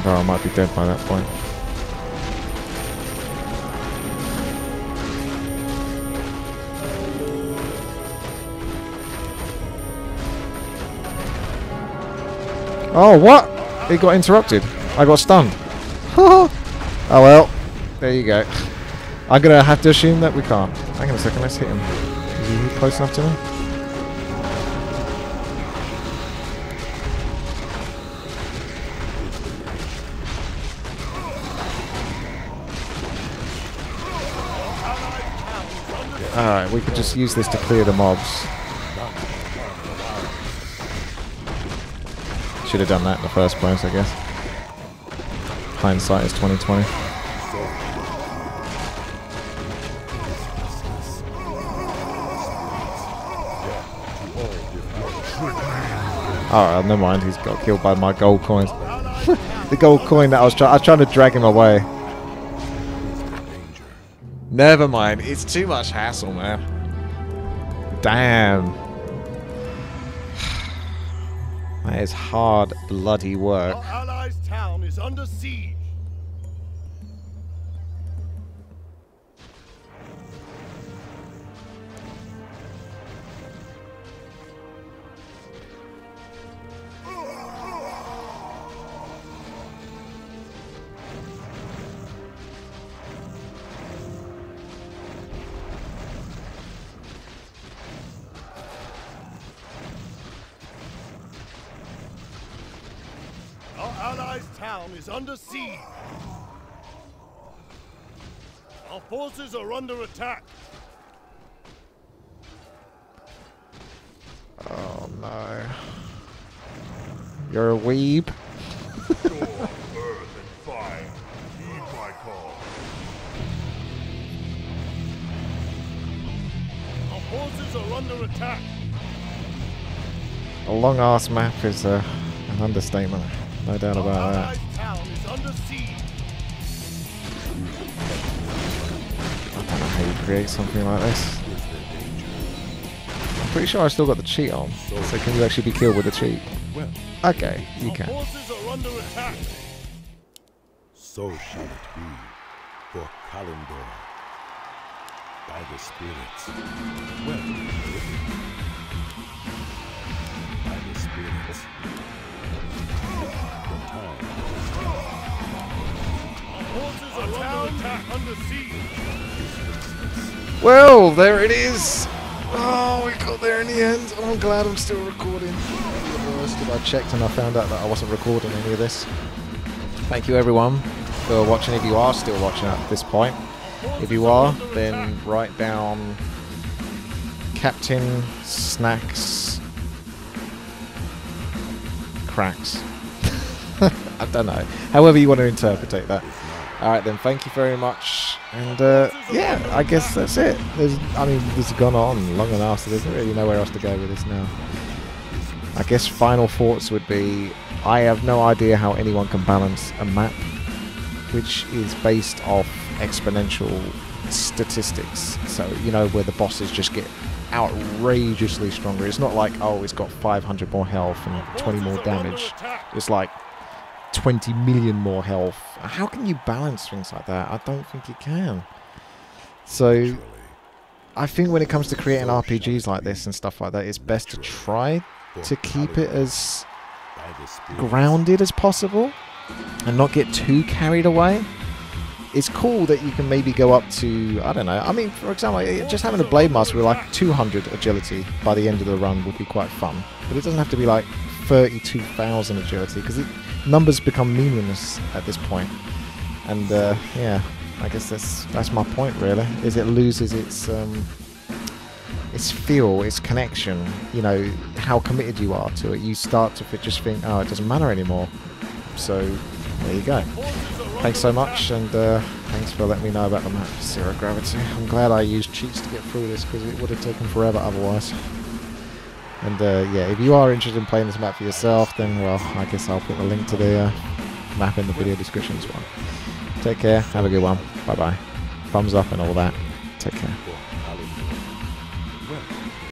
Oh, I might be dead by that point. Oh, what? It got interrupted. I got stunned. Oh well, there you go. I'm gonna have to assume that we can't. Hang on a second, let's hit him. Is he close enough to me? Alright, we could just use this to clear the mobs. Should have done that in the first place, I guess. Hindsight is 20/20. Alright, never mind, he's got killed by my gold coins. The gold coin that I was trying to drag him away. Never mind, it's too much hassle, man. Damn. That is hard, bloody work. Our allies' town is under siege. Our allies' town is under siege. Our forces are under attack. Oh no. You're a weeb. Earth and fire, heed my call. Our forces are under attack. A long ass map is an understatement. No doubt about that. Allies' town is under siege. I don't know how you create something like this. I'm pretty sure I still got the cheat on. So can you actually be killed with the cheat? Okay, you Our can. forces are under attack. So shall it be for Kalimdor. By the spirits. Well, by the spirits. The time is now. Our forces are under attack, under siege. Well, there it is. Oh, we got there in the end. Oh, I'm glad I'm still recording. I checked and I found out that I wasn't recording any of this. Thank you everyone for watching, if you are still watching at this point. If you are, then write down Captain Snacks Cracks. I don't know. However you want to interpret that. Alright then, thank you very much. And yeah, I guess that's it. I mean, this has gone on long enough, so there's really nowhere else to go with this now. I guess final thoughts would be, I have no idea how anyone can balance a map which is based off exponential statistics. So, you know, where the bosses just get outrageously stronger. It's not like, oh, it's got 500 more health and 20 more damage. It's like 20 million more health. How can you balance things like that? I don't think you can. So, I think when it comes to creating RPGs like this and stuff like that, it's best to try to keep it as grounded as possible and not get too carried away. It's cool that you can maybe go up to, I don't know, I mean, for example, just having a Blade Master with like 200 agility by the end of the run would be quite fun. But it doesn't have to be like 32,000 agility, because numbers become meaningless at this point. And yeah, I guess that's my point really. Is it loses its feel, its connection. You know how committed you are to it. You start to just think, oh, it doesn't matter anymore. So there you go. Thanks so much, and thanks for letting me know about the map Zero Gravity. I'm glad I used cheats to get through this because it would have taken forever otherwise. And yeah, if you are interested in playing this map for yourself, then well, I guess I'll put the link to the map in the video description as well. Take care, have a good one, bye bye. Thumbs up and all that. Take care.